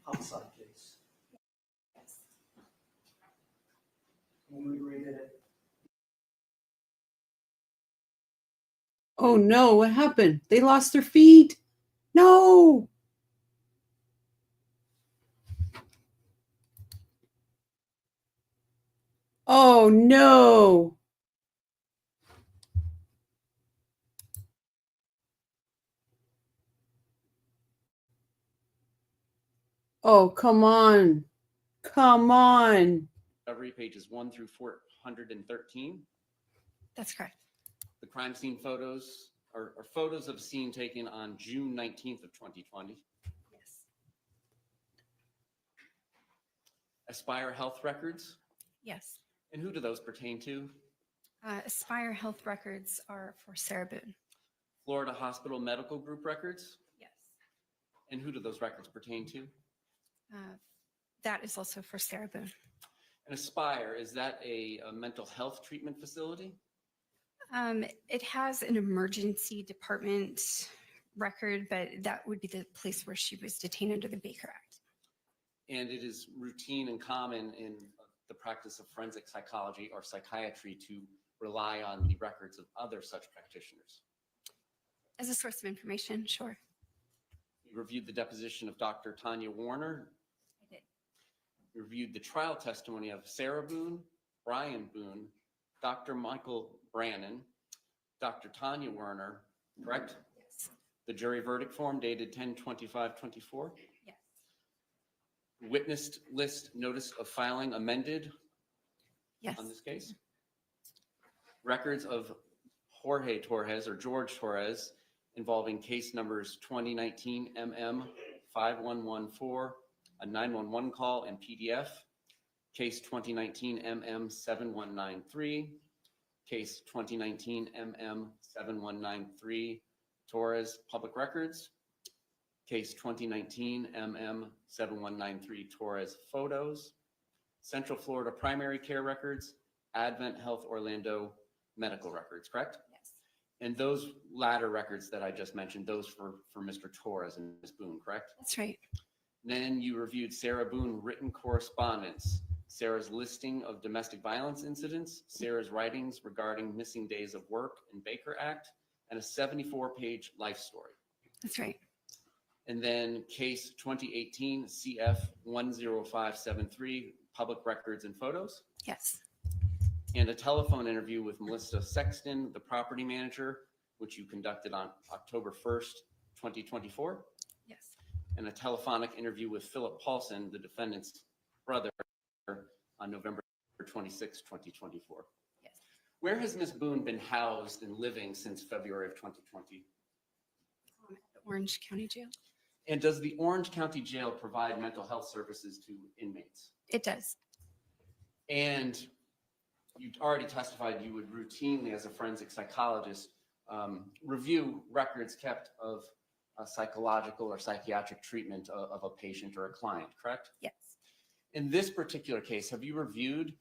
homicide case? Yes. And you would agree that it Oh no, what happened? They lost their feet. No. Oh no. Oh, come on. Come on. Discovery pages 1 through 413. That's correct. The crime scene photos are photos of scene taken on June 19th of 2020. Yes. Aspire Health records. Yes. And who do those pertain to? Aspire Health records are for Sarah Boone. Florida Hospital Medical Group records. Yes. And who do those records pertain to? That is also for Sarah Boone. And Aspire, is that a mental health treatment facility? It has an emergency department record, but that would be the place where she was detained under the Baker Act. And it is routine and common in the practice of forensic psychology or psychiatry to rely on the records of other such practitioners. As a source of information, sure. You reviewed the deposition of Dr. Tanya Warner. I did. You reviewed the trial testimony of Sarah Boone, Brian Boone, Dr. Michael Brannon, Dr. Tanya Werner, correct? Yes. The jury verdict form dated 10/25/24. Yes. Witness list notice of filing amended Yes. on this case. Records of Jorge Torres or George Torres involving case numbers 2019 MM 5114, a 911 call and PDF, case 2019 MM 7193, case 2019 MM 7193, Torres Public Records, case 2019 MM 7193, Torres Photos, Central Florida Primary Care Records, Advent Health Orlando Medical Records, correct? Yes. And those latter records that I just mentioned, those for Mr. Torres and Ms. Boone, correct? That's right. Then you reviewed Sarah Boone written correspondence, Sarah's listing of domestic violence incidents, Sarah's writings regarding missing days of work and Baker Act, and a 74-page life story. That's right. And then case 2018 CF 10573, public records and photos, Yes. and a telephone interview with Melissa Sexton, the property manager, which you conducted on October 1st, 2024. Yes. And a telephonic interview with Philip Paulson, the defendant's brother, on November 26, 2024. Yes. Where has Ms. Boone been housed and living since February of 2020? At the Orange County Jail. And does the Orange County Jail provide mental health services to inmates? It does. And you already testified you would routinely, as a forensic psychologist, review records kept of psychological or psychiatric treatment of a patient or a client, correct? Yes. In this particular case, have you reviewed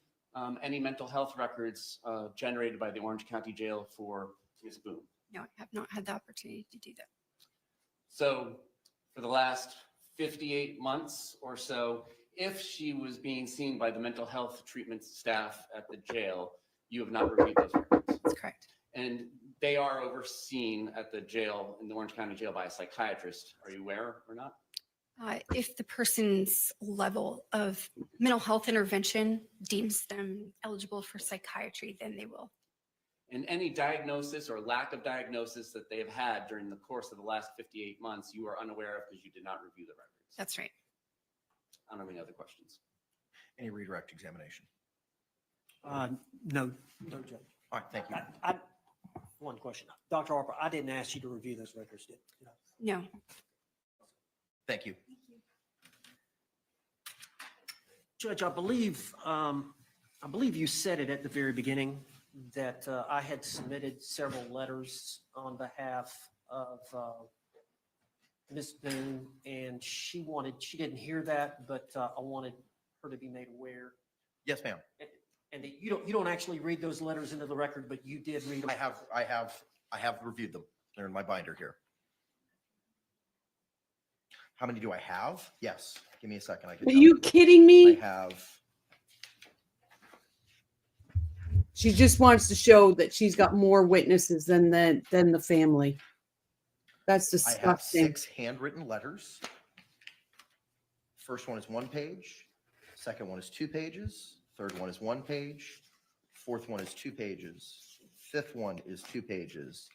any mental health records generated by the Orange County Jail for Ms. Boone? No, I have not had the opportunity to do that. So for the last 58 months or so, if she was being seen by the mental health treatment staff at the jail, you have not reviewed those records. That's correct. And they are overseen at the jail, in the Orange County Jail, by a psychiatrist. Are you aware or not? If the person's level of mental health intervention deems them eligible for psychiatry, then they will. And any diagnosis or lack of diagnosis that they have had during the course of the last 58 months, you are unaware of because you did not review the records. That's right. I don't have any other questions. Any redirect examination? No, Judge. All right, thank you. One question. Dr. Harper, I didn't ask you to review those records, did I? No. Thank you. Judge, I believe you said it at the very beginning that I had submitted several letters on behalf of Ms. Boone, and she didn't hear that, but I wanted her to be made aware. Yes, ma'am. And that you don't actually read those letters into the record, but you did read them. I have reviewed them. They're in my binder here. How many do I have? Yes. Give me a second. Are you kidding I me? have. She just wants to show that she's got more witnesses than the family. That's I have disgusting. 6 handwritten letters. First one is 1 page. Second one is 2 pages. Third one is 1 page. Fourth one is 2 pages. Fifth one is 2 pages.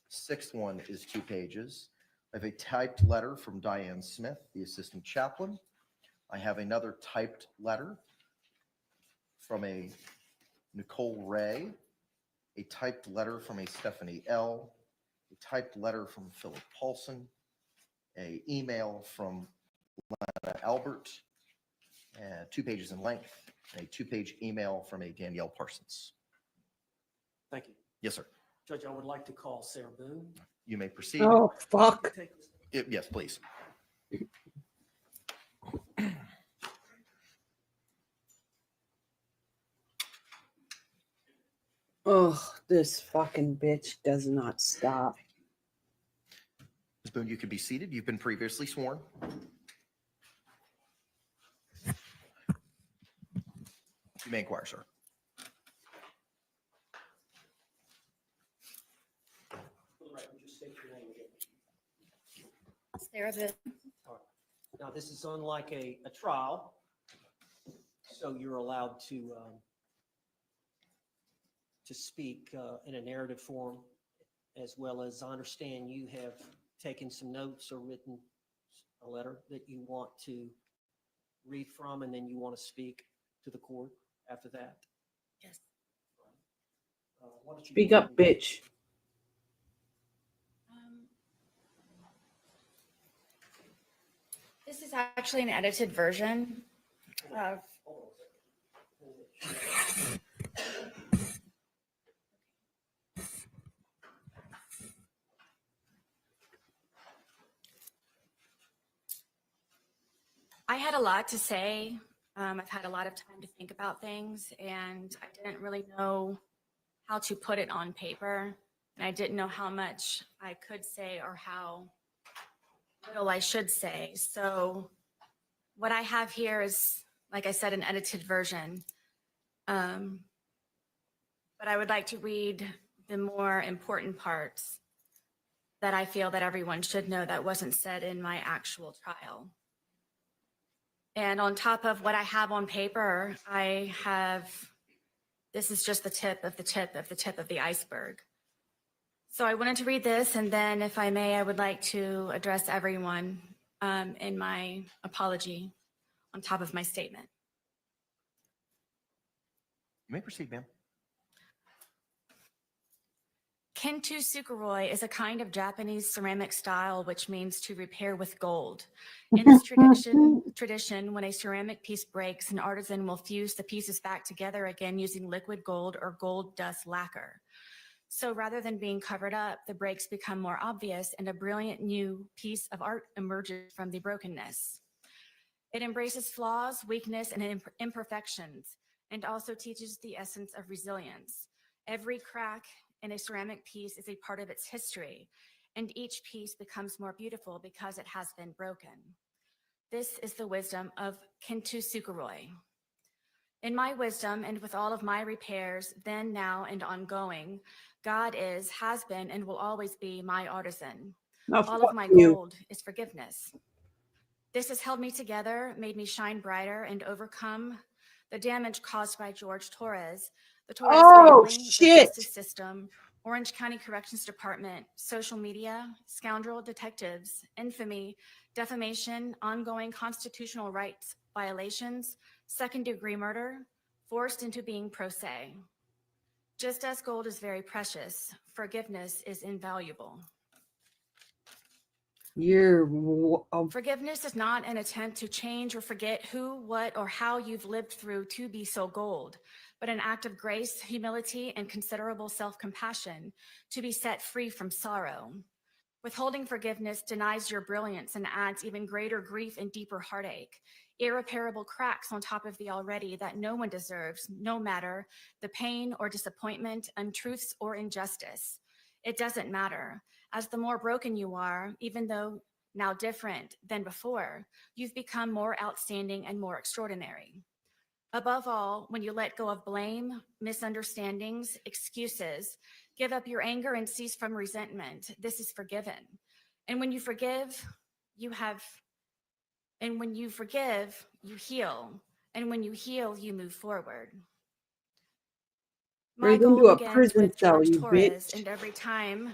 Sixth one is 2 pages. I have a typed letter from Diane Smith, the assistant chaplain. I have another typed letter from a Nicole Ray, a typed letter from a Stephanie L., a typed letter from Philip Paulson, a email from Lana Albert, 2 pages in length, and a 2-page email from a Danielle Parsons. Thank you. Yes, sir. Judge, I would like to call Sarah Boone. You may proceed. Oh, fuck. Yes, please. Oh, this fucking bitch does not stop. Ms. Boone, you can be seated. You've been previously sworn. You may inquire, sir. For the record, just state your name again. Sarah Boone. All right. Now, this is unlike a trial, so you're allowed to speak in a narrative form as well as I understand you have taken some notes or written a letter that you want to read from, and then you want to speak to the court after that. Yes. Why don't you Speak go ahead up, and- bitch. This is actually an edited version of. I had a lot to say. I've had a lot of time to think about things, and I didn't really know how to put it on paper. And I didn't know how much I could say or how little I should say. So what I have here is, like I said, an edited version. But I would like to read the more important parts that I feel that everyone should know that wasn't said in my actual trial. And on top of what I have on paper, I have, this is just the tip of the tip of the tip of the iceberg. So I wanted to read this, and then if I may, I would like to address everyone in my apology on top of my statement. You may proceed, ma'am. Kintu Sukuroi is a kind of Japanese ceramic style which means to repair with gold. In this tradition, when a ceramic piece breaks, an artisan will fuse the pieces back together again using liquid gold or gold dust lacquer. So rather than being covered up, the breaks become more obvious and a brilliant new piece of art emerges from the brokenness. It embraces flaws, weakness, and imperfections, and also teaches the essence of resilience. Every crack in a ceramic piece is a part of its history, and each piece becomes more beautiful because it has been broken. This is the wisdom of Kintu Sukuroi. In my wisdom and with all of my repairs, then, now, and ongoing, God is, has been, and will always be my artisan. All of my gold is forgiveness. This has held me together, made me shine brighter, and overcome the damage caused by George Torres, the Torres family, the justice system, Orange County Corrections Department, social media, scoundrel detectives, infamy, defamation, ongoing constitutional rights violations, second-degree murder, forced into being pro se. Just as gold is very precious, forgiveness is invaluable. Forgiveness is not an attempt to change or forget who, what, or how you've lived through to be so gold, but an act of grace, humility, and considerable self-compassion to be set free from sorrow. Withholding forgiveness denies your brilliance and adds even greater grief and deeper heartache, irreparable cracks on top of the already that no one deserves, no matter the pain or disappointment, untruths or injustice. It doesn't matter. As the more broken you are, even though now different than before, you've become more outstanding and more extraordinary. Above all, when you let go of blame, misunderstandings, excuses, give up your anger and cease from resentment, this is forgiven. And when you forgive, you heal. And when you heal, you move forward. My goal begins with George Torres, and every time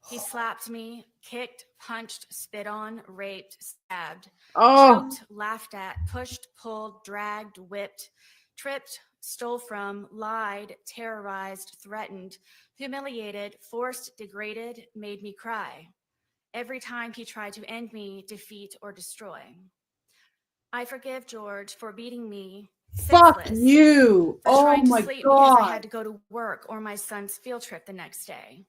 he slapped me, kicked, punched, spit on, raped, stabbed, choked, laughed at, pushed, pulled, dragged, whipped, tripped, stole from, lied, terrorized, threatened, humiliated, forced, degraded, made me cry. Every time he tried to end me, defeat, or destroy. I forgive George for beating me Fuck you. For trying to sleep because I had to go to work or my son's field trip the next day.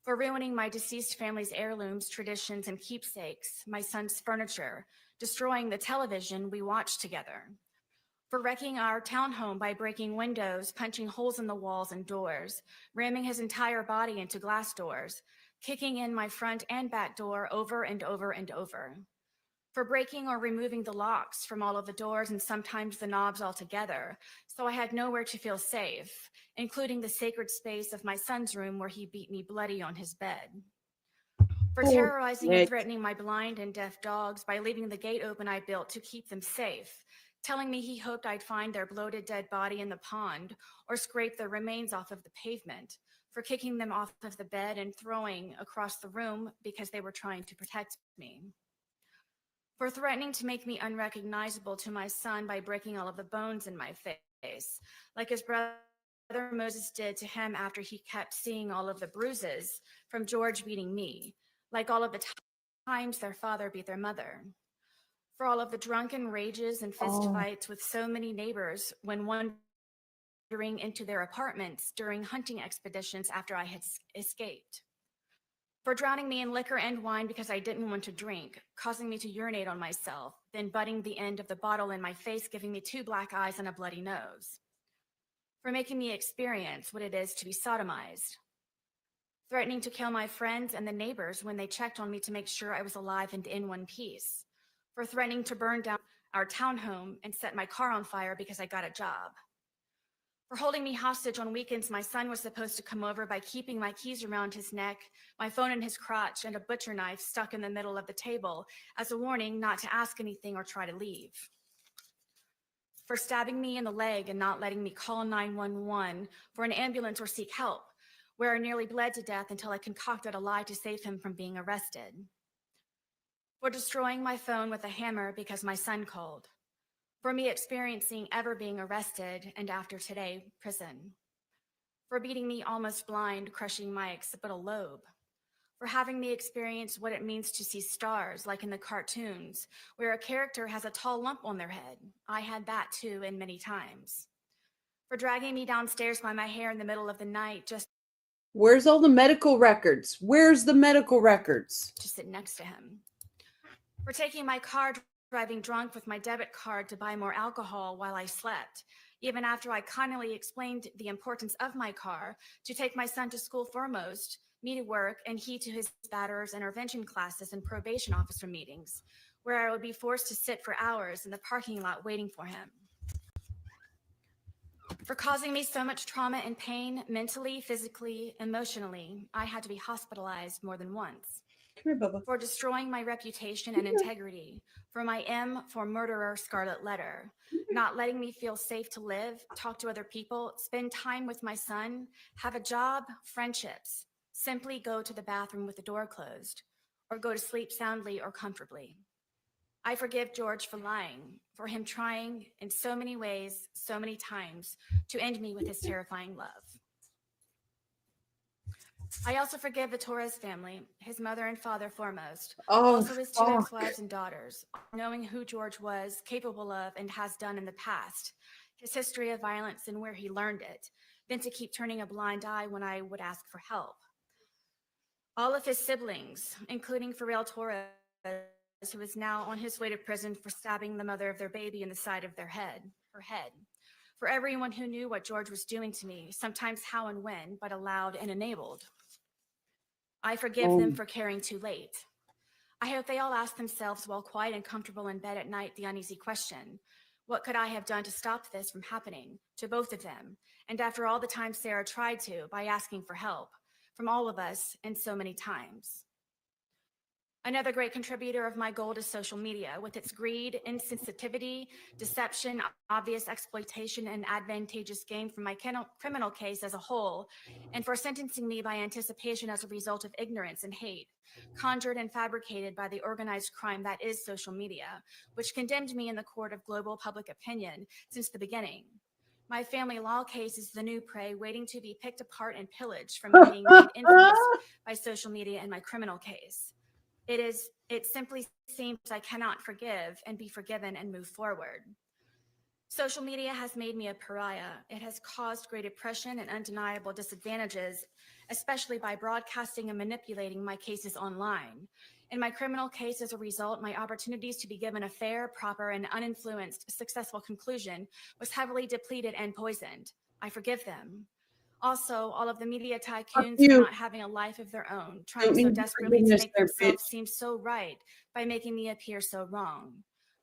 For ruining my deceased family's heirlooms, traditions, and keepsakes, my son's furniture, destroying the television we watched together. For wrecking our townhome by breaking windows, punching holes in the walls and doors, ramming his entire body into glass doors, kicking in my front and back door over and over and over. For breaking or removing the locks from all of the doors and sometimes the knobs altogether, so I had nowhere to feel safe, including the sacred space of my son's room where he beat me bloody on his bed. For terrorizing and threatening my blind and deaf dogs by leaving the gate open I built to keep them safe, telling me he hoped I'd find their bloated dead body in the pond or scrape their remains off of the pavement. for kicking them off of the bed and throwing across the room because they were trying to protect me, for threatening to make me unrecognizable to my son by breaking all of the bones in my face, like his brother Moses did to him after he kept seeing all of the bruises from George beating me, like all of the times their father beat their mother, for all of the drunken rages and fistfights with so many neighbors when wandering into their apartments during hunting expeditions after I had escaped, for drowning me in liquor and wine because I didn't want to drink, causing me to urinate on myself, then butting the end of the bottle in my face, giving me 2 black eyes and a bloody nose, for making me experience what it is to be sodomized, threatening to kill my friends and the neighbors when they checked on me to make sure I was alive and in one piece, for threatening to burn down our townhome and set my car on fire because I got a job, for holding me hostage on weekends my son was supposed to come over by keeping my keys around his neck, my phone in his crotch, and a butcher knife stuck in the middle of the table as a warning not to ask anything or try to leave, for stabbing me in the leg and not letting me call 911 for an ambulance or seek help, where I nearly bled to death until I concocted a lie to save him from being arrested, for destroying my phone with a hammer because my son called, for me experiencing ever being arrested and after today, prison, for beating me almost blind, crushing my occipital lobe, for having me experience what it means to see stars like in the cartoons where a character has a tall lump on their head. I had that too, and many times, for dragging me downstairs by my hair in the middle of the night just Where's all the medical records? Where's the medical records? to sit next to him, for taking my car driving drunk with my debit card to buy more alcohol while I slept, even after I kindly explained the importance of my car to take my son to school foremost, me to work, and he to his batterers intervention classes and probation officer meetings, where I would be forced to sit for hours in the parking lot waiting for him, for causing me so much trauma and pain mentally, physically, emotionally. I had to be hospitalized more than once, Come here, Bubba. for destroying my reputation and integrity, for my M for murderer scarlet letter, not letting me feel safe to live, talk to other people, spend time with my son, have a job, friendships, simply go to the bathroom with the door closed, or go to sleep soundly or comfortably. I forgive George for lying, for him trying in so many ways, so many times, to end me with his terrifying love. I also forgive the Torres family, his mother and father foremost, Oh, also his 2 fuck. ex-wives and daughters, knowing who George was capable of and has done in the past, his history of violence and where he learned it, then to keep turning a blind eye when I would ask for help. All of his siblings, including Pharrell Torres, who is now on his way to prison for stabbing the mother of their baby in the side of her head. For everyone who knew what George was doing to me, sometimes how and when, but allowed and enabled. I forgive them for caring too late. I hope they all ask themselves while quiet and comfortable in bed at night the uneasy question, what could I have done to stop this from happening to both of them? And after all the times Sarah tried to, by asking for help from all of us and so many times. Another great contributor of my gold is social media, with its greed, insensitivity, deception, obvious exploitation, and advantageous gain from my criminal case as a whole, and for sentencing me by anticipation as a result of ignorance and hate, conjured and fabricated by the organized crime that is social media, which condemned me in the court of global public opinion since the beginning. My family law case is the new prey waiting to be picked apart and pillaged from being made infamous by social media in my criminal case. It simply seems I cannot forgive and be forgiven and move forward. Social media has made me a pariah. It has caused great oppression and undeniable disadvantages, especially by broadcasting and manipulating my cases online. In my criminal case, as a result, my opportunities to be given a fair, proper, and uninfluenced successful conclusion was heavily depleted and poisoned. I forgive them. Also, all of the media tycoons for not having a life of their own, trying so desperately to make themselves seem so right by making me appear so wrong.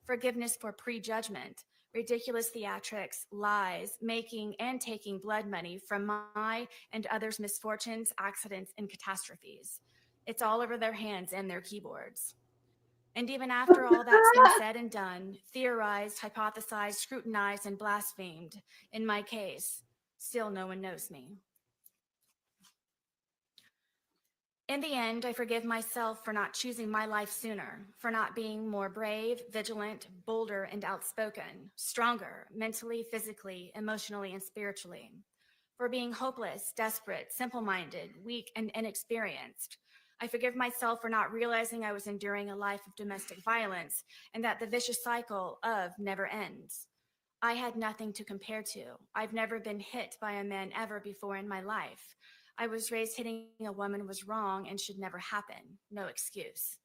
Forgiveness for prejudgment, ridiculous theatrics, lies, making and taking blood money from my and others' misfortunes, accidents, and catastrophes. It's all over their hands and their keyboards. And even after all that's been said and done, theorized, hypothesized, scrutinized, and blasphemed, in my case, still no one knows me. In the end, I forgive myself for not choosing my life sooner, for not being more brave, vigilant, bolder, and outspoken, stronger, mentally, physically, emotionally, and spiritually, for being hopeless, desperate, simple-minded, weak, and inexperienced. I forgive myself for not realizing I was enduring a life of domestic violence and that the vicious cycle of never ends. I had nothing to compare to. I've never been hit by a man ever before in my life. I was raised hitting a woman was wrong and should never happen. No excuse.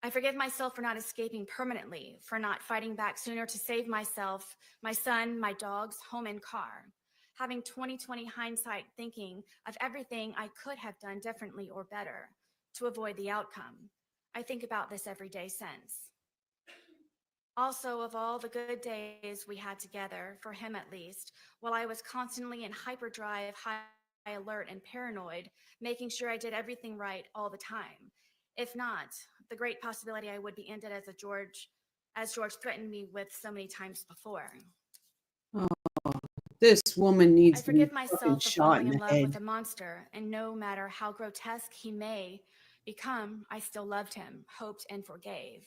I forgive myself for not escaping permanently, for not fighting back sooner to save myself, my son, my dogs, home, and car. Having 20/20 hindsight, thinking of everything I could have done differently or better to avoid the outcome. I think about this every day since. Also, of all the good days we had together, for him at least, while I was constantly in hyperdrive, high alert, and paranoid, making sure I did everything right all the time. If not, the great possibility I would be ended as George threatened me with so many times before. Oh, this woman I needs to be forgive fucking myself for shot falling in in the love with head. a monster, and no matter how grotesque he may become, I still loved him, hoped, and forgave.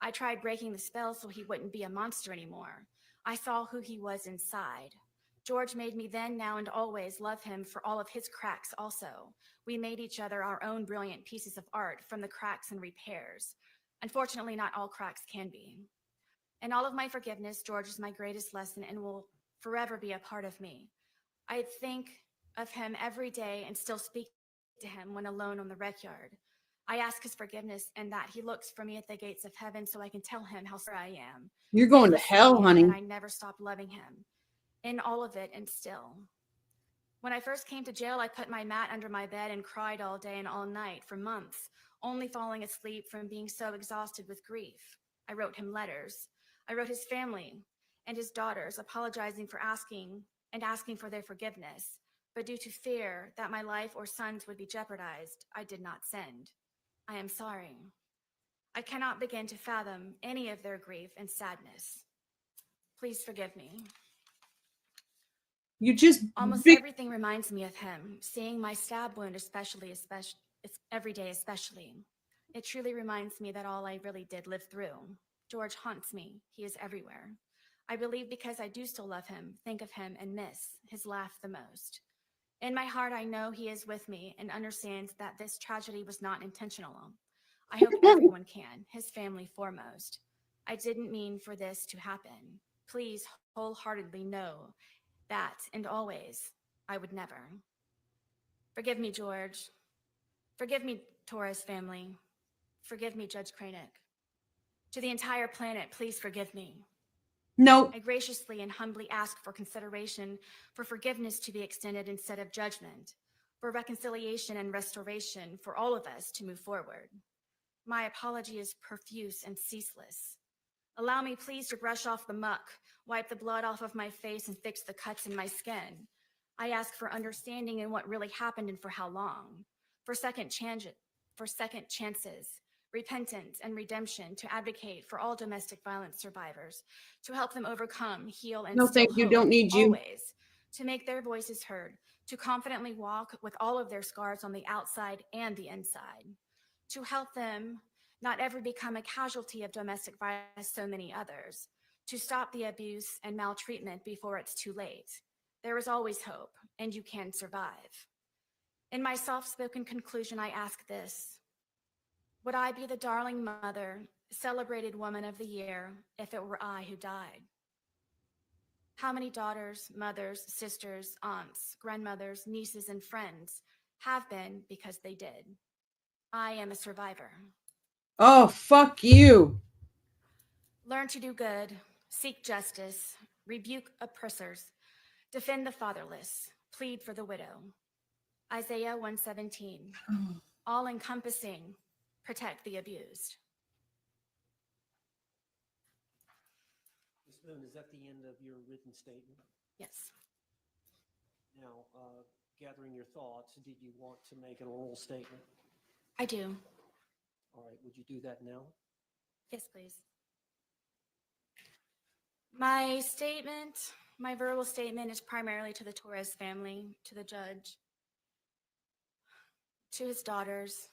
I tried breaking the spell so he wouldn't be a monster anymore. I saw who he was inside. George made me then, now, and always love him for all of his cracks also. We made each other our own brilliant pieces of art from the cracks and repairs. Unfortunately, not all cracks can be. In all of my forgiveness, George is my greatest lesson and will forever be a part of me. I think of him every day and still speak to him when alone on the rec yard. I ask his forgiveness and that he looks for me at the gates of heaven so I can tell him how sorry I am. You're going that to he hell, saved me honey. And that I never stopped loving him. In all of it and still. When I first came to jail, I put my mat under my bed and cried all day and all night for months, only falling asleep from being so exhausted with grief. I wrote him letters. I wrote his family and his daughters, apologizing for asking for their forgiveness. But due to fear that my life or sons would be jeopardized, I did not send. I am sorry. I cannot begin to fathom any of their grief and sadness. Please forgive me. You just Almost big everything reminds me of him, seeing my stab wound especially every day especially. It truly reminds me that all I really did live through. George haunts me. He is everywhere. I believe because I do still love him, think of him, and miss his laugh the most. In my heart, I know he is with me and understands that this tragedy was not intentional. I hope everyone can, his family foremost. I didn't mean for this to happen. Please wholeheartedly know that and always, I would never. Forgive me, George. Forgive me, Torres family. Forgive me, Judge Cranick. To the entire planet, please forgive me. no. I graciously and humbly ask for consideration, for forgiveness to be extended instead of judgment, for reconciliation and restoration for all of us to move forward. My apology is profuse and ceaseless. Allow me, please, to brush off the muck, wipe the blood off of my face, and fix the cuts in my skin. I ask for understanding in what really happened and for how long, for second chances, repentance, and redemption, to advocate for all domestic violence survivors, to help them overcome, heal, and No, still thank you. hope, Don't need you. always, to make their voices heard, to confidently walk with all of their scars on the outside and the inside, to help them not ever become a casualty of domestic violence as so many others, to stop the abuse and maltreatment before it's too late. There is always hope, and you can survive. In my soft-spoken conclusion, I ask this. Would I be the darling mother, celebrated woman of the year, if it were I who died? How many daughters, mothers, sisters, aunts, grandmothers, nieces, and friends have been because they did? I am a survivor. Oh, fuck you. Learn to do good, seek justice, rebuke oppressors, defend the fatherless, plead for the widow. Isaiah 1:17, all-encompassing, protect the abused. Ms. Boone, is that the end of your written statement? Yes. Now, gathering your thoughts, did you want to make an oral statement? I do. All right, would you do that now? Yes, please. My statement, my verbal statement is primarily to the Torres family, to the judge. To his daughters,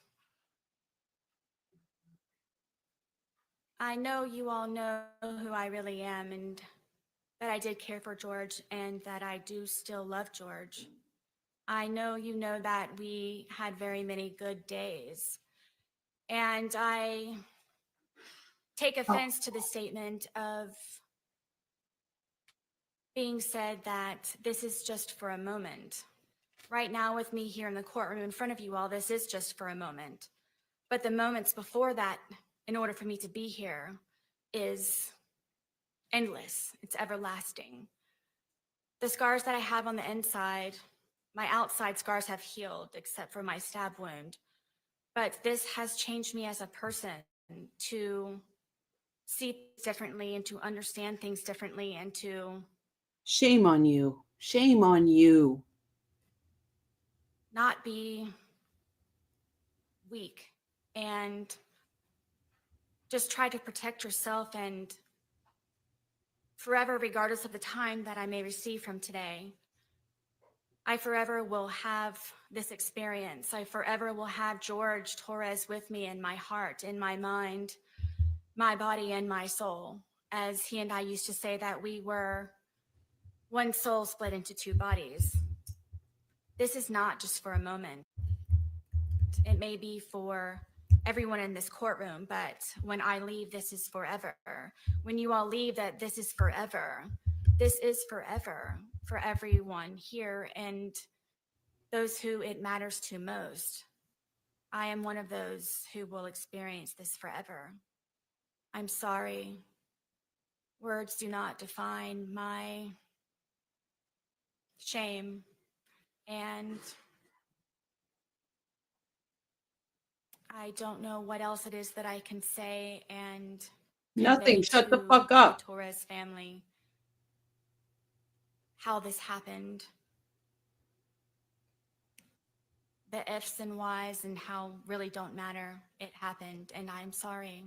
I know you all know who I really am and that I did care for George and that I do still love George. I know you know that we had very many good days. And I take offense to the statement of being said that this is just for a moment. Right now with me here in the courtroom in front of you all, this is just for a moment. But the moments before that, in order for me to be here, is endless. It's everlasting. The scars that I have on the inside, my outside scars have healed except for my stab wound. But this has changed me as a person to see things differently and to understand things differently and to Shame on you. Shame on you. not be weak and just try to protect yourself and forever, regardless of the time that I may receive from today, I forever will have this experience. I forever will have George Torres with me in my heart, in my mind, my body, and my soul. As he and I used to say that we were one soul split into two bodies. This is not just for a moment. It may be for everyone in this courtroom, but when I leave, this is forever. When you all leave, that this is forever. This is forever for everyone here and those who it matters to most. I am one of those who will experience this forever. I'm sorry. Words do not define my shame, and I don't know what else it is that I can say and Nothing. convey Shut the to fuck up. the Torres family how this happened, the ifs and whys and how really don't matter. It happened, and I'm sorry.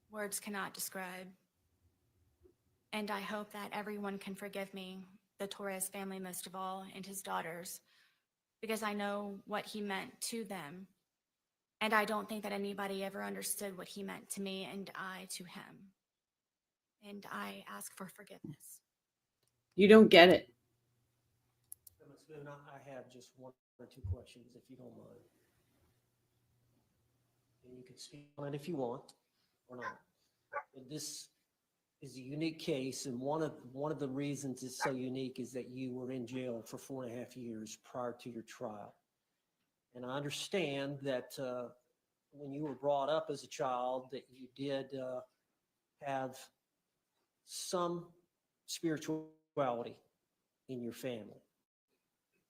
Words cannot describe. And I hope that everyone can forgive me, the Torres family most of all, and his daughters, because I know what he meant to them. And I don't think that anybody ever understood what he meant to me and I to him. And I ask for forgiveness. You don't get it. Ms. Boone, I have just one or two questions, if you don't mind. And you can speak on it if you want or not. But this is a unique case, and one of the reasons it's so unique is that you were in jail for 4.5 years prior to your trial. And I understand that when you were brought up as a child, that you did have some spirituality in your family,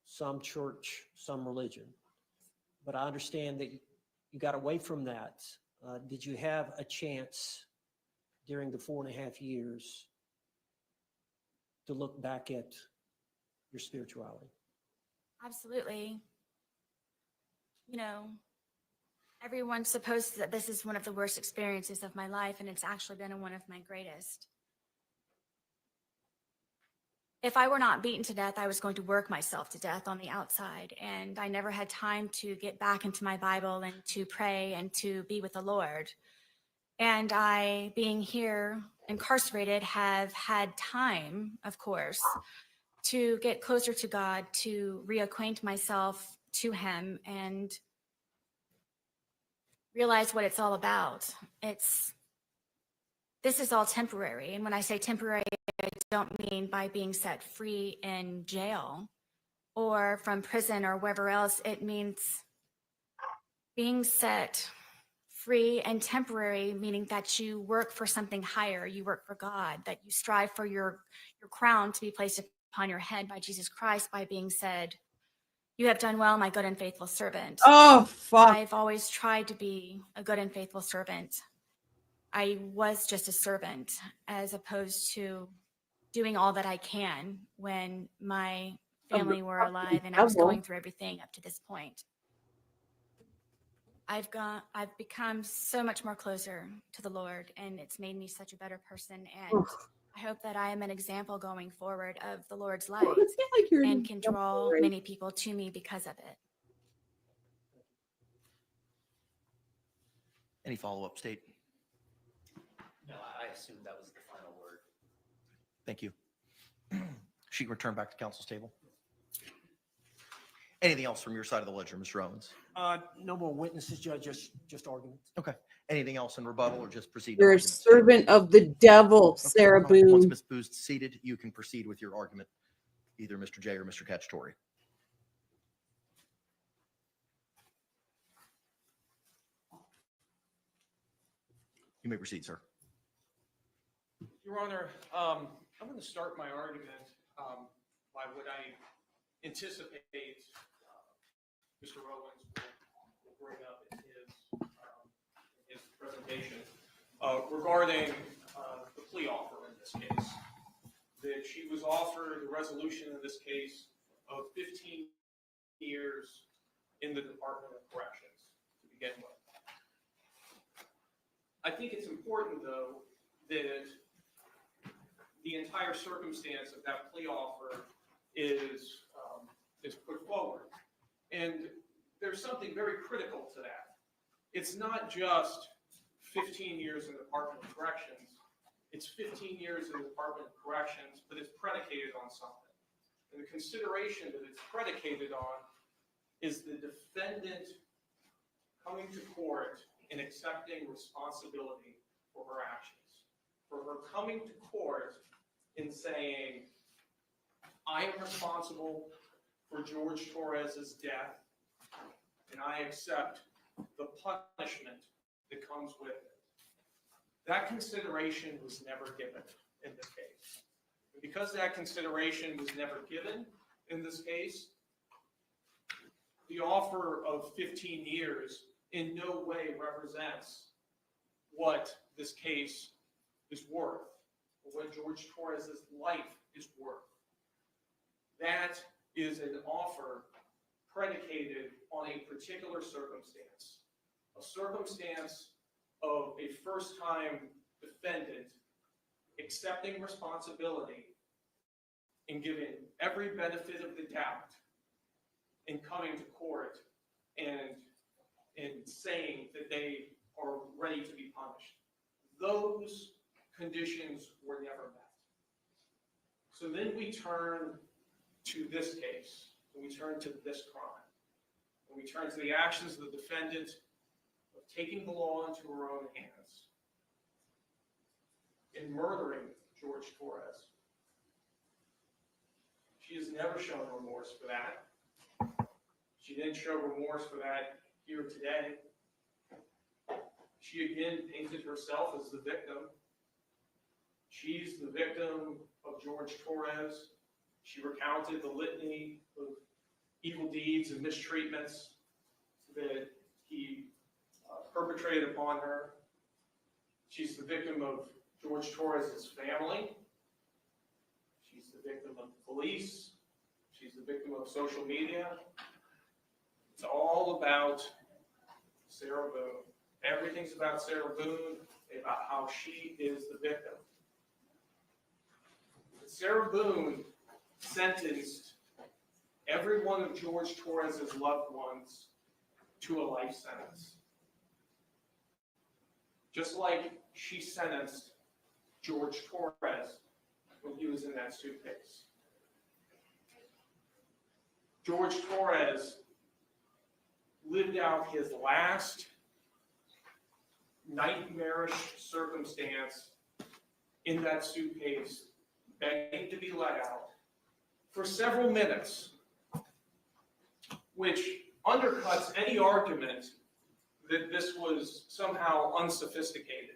some church, some religion. But I understand that you got away from that. Did you have a chance during the 4.5 years to look back at your spirituality? Absolutely. You know, everyone supposes that this is one of the worst experiences of my life, and it's actually been one of my greatest. If I were not beaten to death, I was going to work myself to death on the outside, and I never had time to get back into my Bible and to pray and to be with the Lord. And I, being here incarcerated, have had time, of course, to get closer to God, to reacquaint myself to Him and realize what it's all about. This is all temporary. And when I say temporary, I don't mean by being set free in jail or from prison or wherever else. It means being set free and temporary, meaning that you work for something higher, you work for God, that you strive for your crown to be placed upon your head by Jesus Christ by being said, "You have done well, my good and faithful servant." Oh, fuck. I've always tried to be a good and faithful servant. I was just a servant as opposed to doing all that I can when my family were alive and I was going through everything up to this point. I've become so much more closer to the Lord, and it's made me such a better person. And I hope that I am an example going forward of the Lord's I light feel like you're and can draw many people to me because of it. Any follow-up, State? No, I assume that was the final word. Thank you. She can return back to council's table. Anything else from your side of the ledger, Mr. Owens? No more witnesses, Judge, just arguments. Okay. Anything else in rebuttal or just proceed? to You're a arguments? servant of the devil, Okay. Sarah All right. Once Boone. Ms. Booth's seated, you can proceed with your argument, either Mr. J or Mr. Cacciatore. You may proceed, sir. Your Honor, I'm going to start my argument by what I anticipate Mr. Owens will bring up in his presentation regarding the plea offer in this case. That she was offered a resolution in this case of 15 years in the Department of Corrections to begin with. I think it's important, though, that the entire circumstance of that plea offer is put forward. And there's something very critical to that. It's not just 15 years in the Department of Corrections. It's 15 years in the Department of Corrections, but it's predicated on something. And the consideration that it's predicated on is the defendant coming to court and accepting responsibility for her actions. For her coming to court and saying, I am responsible for George Torres's death, and I accept the punishment that comes with it. That consideration was never given in this case. And because that consideration was never given in this case, the offer of 15 years in no way represents what this case is worth, or what George Torres's life is worth. That is an offer predicated on a particular circumstance, a circumstance of a first-time defendant accepting responsibility and giving every benefit of the doubt and coming to court and saying that they are ready to be punished. Those conditions were never met. So then we turn to this case, and we turn to this crime, and we turn to the actions of the defendant of taking the law into her own hands and murdering George Torres. She has never shown remorse for that. She didn't show remorse for that here today. She again painted herself as the victim. She's the victim of George Torres. She recounted the litany of evil deeds and mistreatments that he perpetrated upon her. She's the victim of George Torres' family. She's the victim of the police. She's the victim of social media. It's all about Sarah Boone. Everything's about Sarah Boone, about how she is the victim. But Sarah Boone sentenced every one of George Torres' loved ones to a life sentence. Just like she sentenced George Torres when he was in that suitcase. George Torres lived out his last nightmarish circumstance in that suitcase, begging to be let out for several minutes, which undercuts any argument that this was somehow unsophisticated.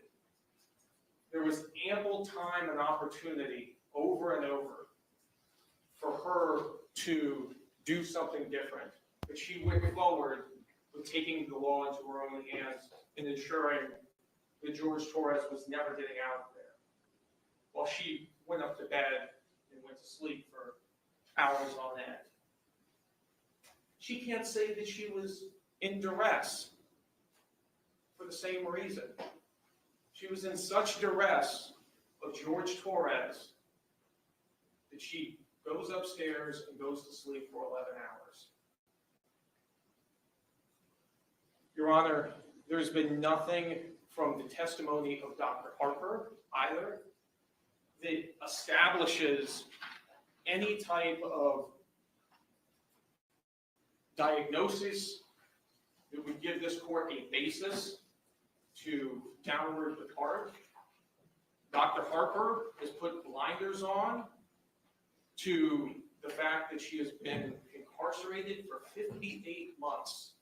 There was ample time and opportunity over and over for her to do something different, but she went forward with taking the law into her own hands and ensuring that George Torres was never getting out of there, while she went up to bed and went to sleep for hours on end. She can't say that she was in duress for the same reason. She was in such duress of George Torres that she goes upstairs and goes to sleep for 11 hours. Your Honor, there's been nothing from the testimony of Dr. Harper either that establishes any type of diagnosis that would give this court a basis to downward depart. Dr. Harper has put blinders on to the fact that she has been incarcerated for 58 months.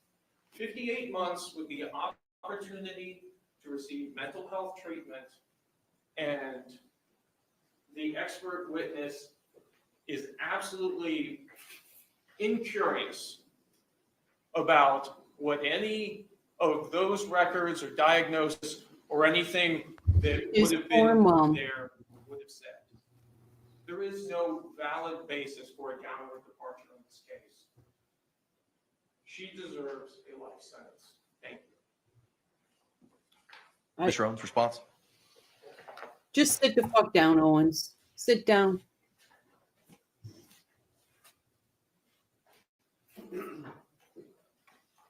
58 months with the opportunity to receive mental health treatment, and the expert witness is absolutely incurious about what any of those records or diagnosis or anything that would have been there would have said. There is no valid basis for a downward departure in this case. She deserves a life sentence. Thank you. Ms. Rome's response? Just sit the fuck down, Owens. Sit down.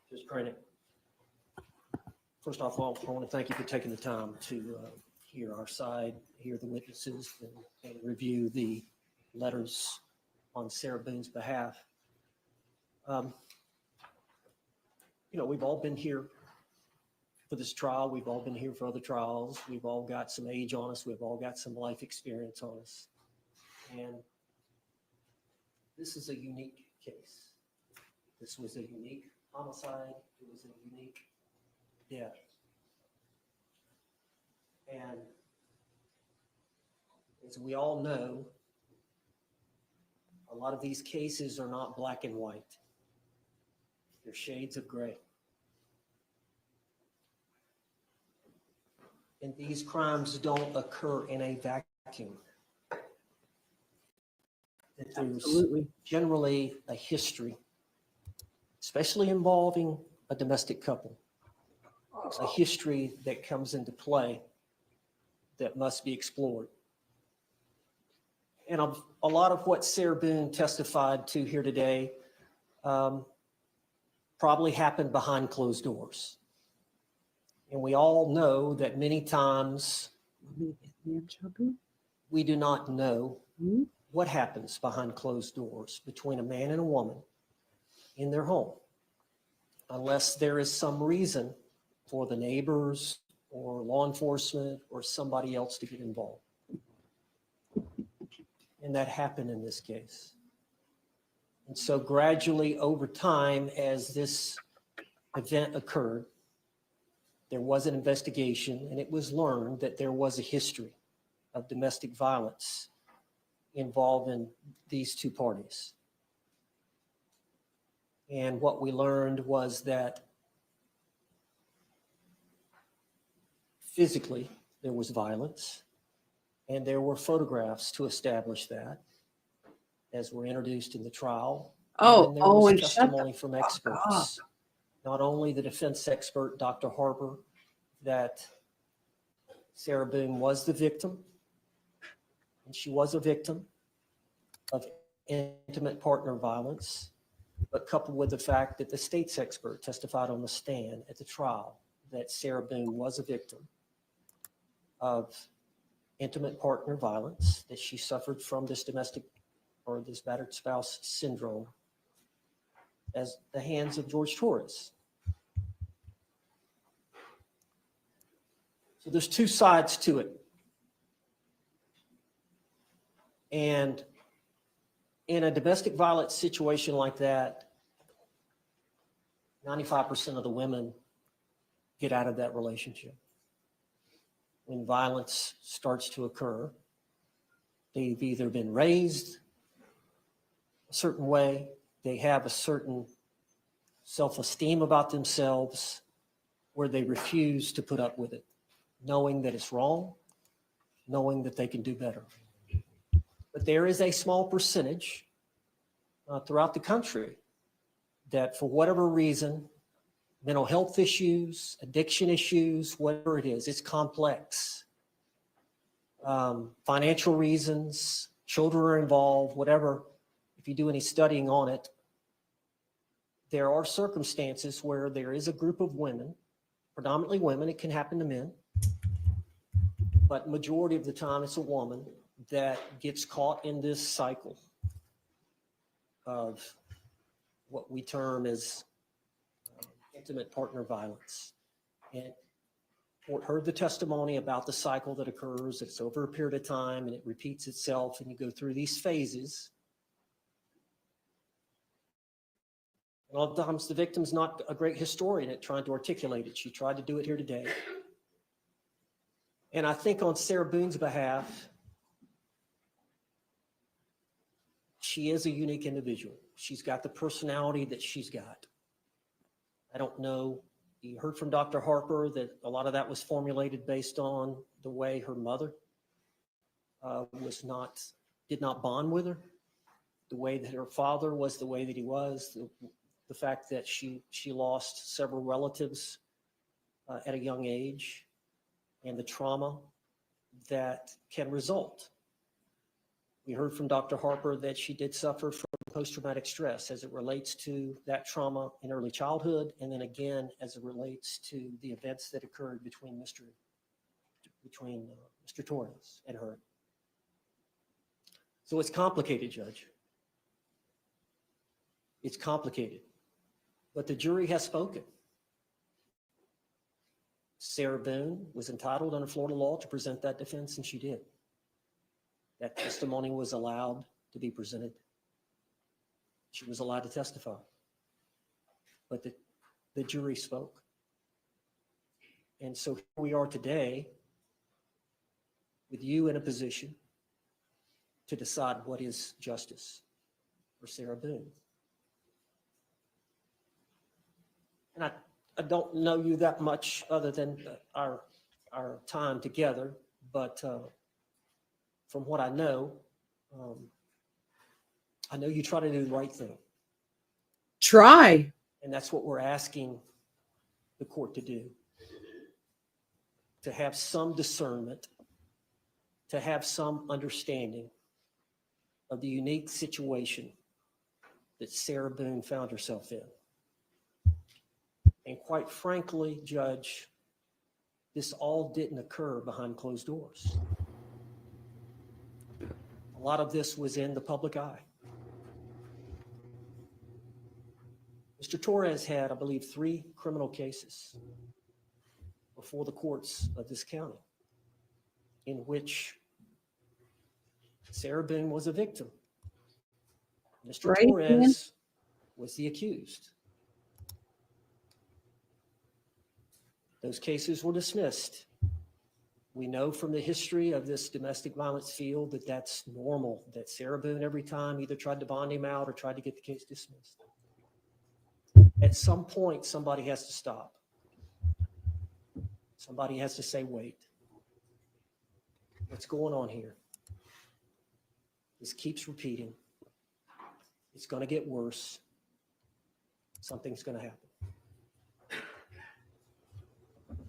Just granted. First off, I want to thank you for taking the time to hear our side, hear the witnesses, and review the letters on Sarah Boone's behalf. We've all been here for this trial. We've all been here for other trials. We've all got some age on us. We've all got some life experience on us. And this is a unique case. This was a unique homicide. It was a unique death. And as we all know, a lot of these cases are not black and white. They're shades of gray. And these crimes don't occur in a vacuum. There's generally a history, especially involving a domestic couple. There's a history that comes into play that must be explored. And a lot of what Sarah Boone testified to here today probably happened behind closed doors. And we all know that many times we do not know what happens behind closed doors between a man and a woman in their home, unless there is some reason for the neighbors or law enforcement or somebody else to get involved. And that happened in this case. And so gradually over time, as this event occurred, there was an investigation, and it was learned that there was a history of domestic violence involving these two parties. And what we learned was that physically there was violence, and there were photographs to establish that, as were introduced in the trial. And there was testimony from experts. Not only the defense expert, Dr. Harper, that Sarah Boone was the victim, and she was a victim of intimate partner violence, but coupled with the fact that the state's expert testified on the stand at the trial that Sarah Boone was a victim of intimate partner violence, that she suffered from this domestic or this battered spouse syndrome as the hands of George Torres. So there's two sides to it. And in a domestic violence situation like that, 95% of the women get out of that relationship. When violence starts to occur, they've either been raised a certain way, they have a certain self-esteem about themselves, where they refuse to put up with it, knowing that it's wrong, knowing that they can do better. But there is a small percentage throughout the country that, for whatever reason, mental health issues, addiction issues, whatever it is, it's complex. financial reasons, children are involved, whatever. If you do any studying on it, there are circumstances where there is a group of women, predominantly women, it can happen to men, but majority of the time it's a woman that gets caught in this cycle of what we term as intimate partner violence. And court heard the testimony about the cycle that occurs. It's over a period of time and it repeats itself, and you go through these phases. And a lot of times the victim's not a great historian at trying to articulate it. She tried to do it here today. And I think on Sarah Boone's behalf, she is a unique individual. She's got the personality that she's got. I don't know. You heard from Dr. Harper that a lot of that was formulated based on the way her mother did not bond with her, the way that her father was the way that he was, the fact that she lost several relatives at a young age, and the trauma that can result. We heard from Dr. Harper that she did suffer from post-traumatic stress as it relates to that trauma in early childhood, and then again as it relates to the events that occurred between Mr. Torres and her. So it's complicated, Judge. It's complicated, but the jury has spoken. Sarah Boone was entitled under Florida law to present that defense, and she did. That testimony was allowed to be presented. She was allowed to testify. But the jury spoke. And so here we are today with you in a position to decide what is justice for Sarah Boone. And I don't know you that much other than our time together, but from what I know you try to do the right thing. Try. And that's what we're asking the court to do. To have some discernment, to have some understanding of the unique situation that Sarah Boone found herself in. And quite frankly, Judge, this all didn't occur behind closed doors. A lot of this was in the public eye. Mr. Torres had, I believe, 3 criminal cases before the courts of this county in which Sarah Boone was a victim. Mr. Right, Torres was the accused. Those cases were dismissed. We know from the history of this domestic violence field that that's normal, that Sarah Boone every time either tried to bond him out or tried to get the case dismissed. At some point, somebody has to stop. Somebody has to say, wait, what's going on here? This keeps repeating. It's going to get worse. Something's going to happen.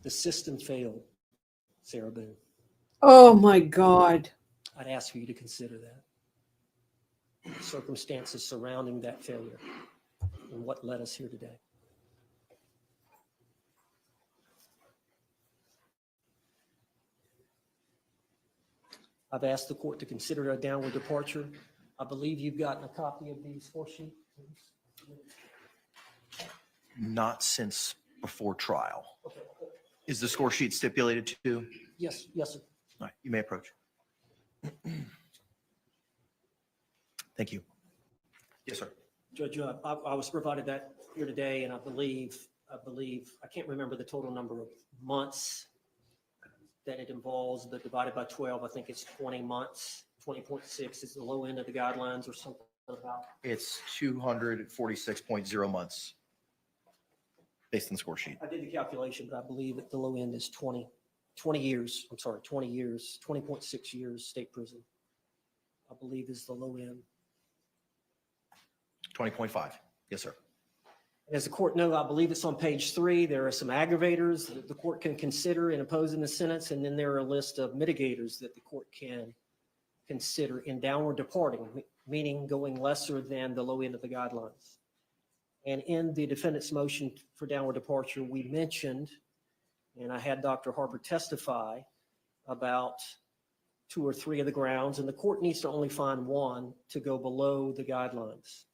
The system failed, Sarah Boone. Oh my God. I'd ask for you to consider that. The circumstances surrounding that failure and what led us here today. I've asked the court to consider a downward departure. I believe you've gotten a copy of the score sheet. Not since before trial. Okay. Is the score sheet stipulated to? Yes, sir. All right, you may approach. Thank you. Yes, sir. Judge, I was provided that here today, and I believe, I can't remember the total number of months that it involves, but divided by 12, I think it's 20 months. 20.6 is the low end of the guidelines or something about. It's 246.0 months based on the score sheet. I did the calculation, but I believe that the low end is 20 years. I'm sorry, 20 years, 20.6 years state prison, I believe is the low end. 20.5. Yes, sir. As the court knows, I believe it's on page 3, there are some aggravators that the court can consider in opposing the sentence, and then there are a list of mitigators that the court can consider in downward departing, meaning going lesser than the low end of the guidelines. And in the defendant's motion for downward departure, we mentioned, and I had Dr. Harper testify about 2 or 3 of the grounds, and the court needs to only find one to go below the guidelines.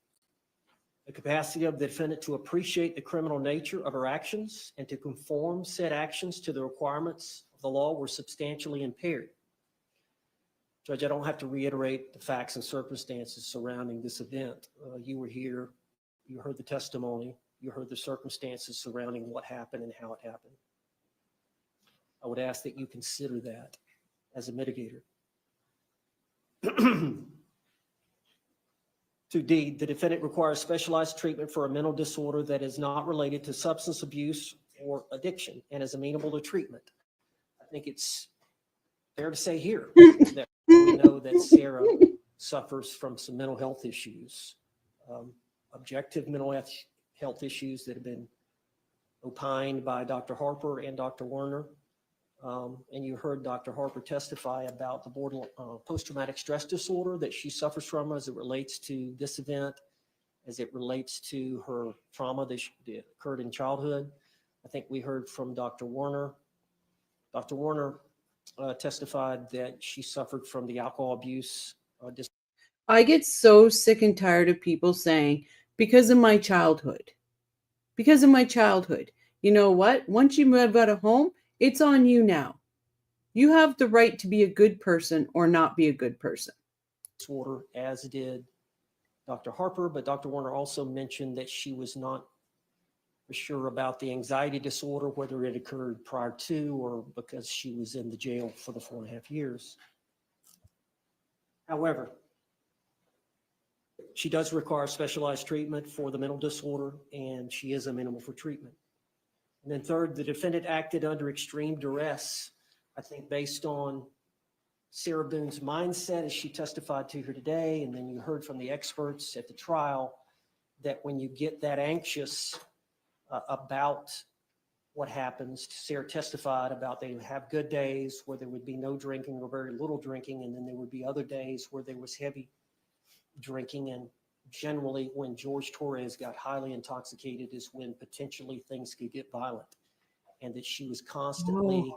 The capacity of the defendant to appreciate the criminal nature of her actions and to conform said actions to the requirements of the law were substantially impaired. Judge, I don't have to reiterate the facts and circumstances surrounding this event. You were here, you heard the testimony, you heard the circumstances surrounding what happened and how it happened. I would ask that you consider that as a mitigator. 2D, the defendant requires specialized treatment for a mental disorder that is not related to substance abuse or addiction and is amenable to treatment. I think it's fair to say here that we know that Sarah suffers from some mental health issues, objective mental health issues that have been opined by Dr. Harper and Dr. Werner. And you heard Dr. Harper testify about the borderline post-traumatic stress disorder that she suffers from as it relates to this event, as it relates to her trauma that occurred in childhood. I think we heard from Dr. Werner. Dr. Werner testified that she suffered from the alcohol abuse. I get so sick and tired of people saying, because of my childhood. Because of my childhood. You know what? Once you move out of home, it's on you now. You have the right to be a good person or not be a good person. Disorder, as did Dr. Harper, but Dr. Werner also mentioned that she was not for sure about the anxiety disorder, whether it occurred prior to or because she was in the jail for the 4.5 years. However, she does require specialized treatment for the mental disorder, and she is amenable for treatment. And then third, the defendant acted under extreme duress, I think based on Sarah Boone's mindset as she testified to her today, and then you heard from the experts at the trial that when you get that anxious about what happens, Sarah testified about they would have good days where there would be no drinking or very little drinking, and then there would be other days where there was heavy drinking, and generally when George Torres got highly intoxicated is when potentially things could get violent, and that she was constantly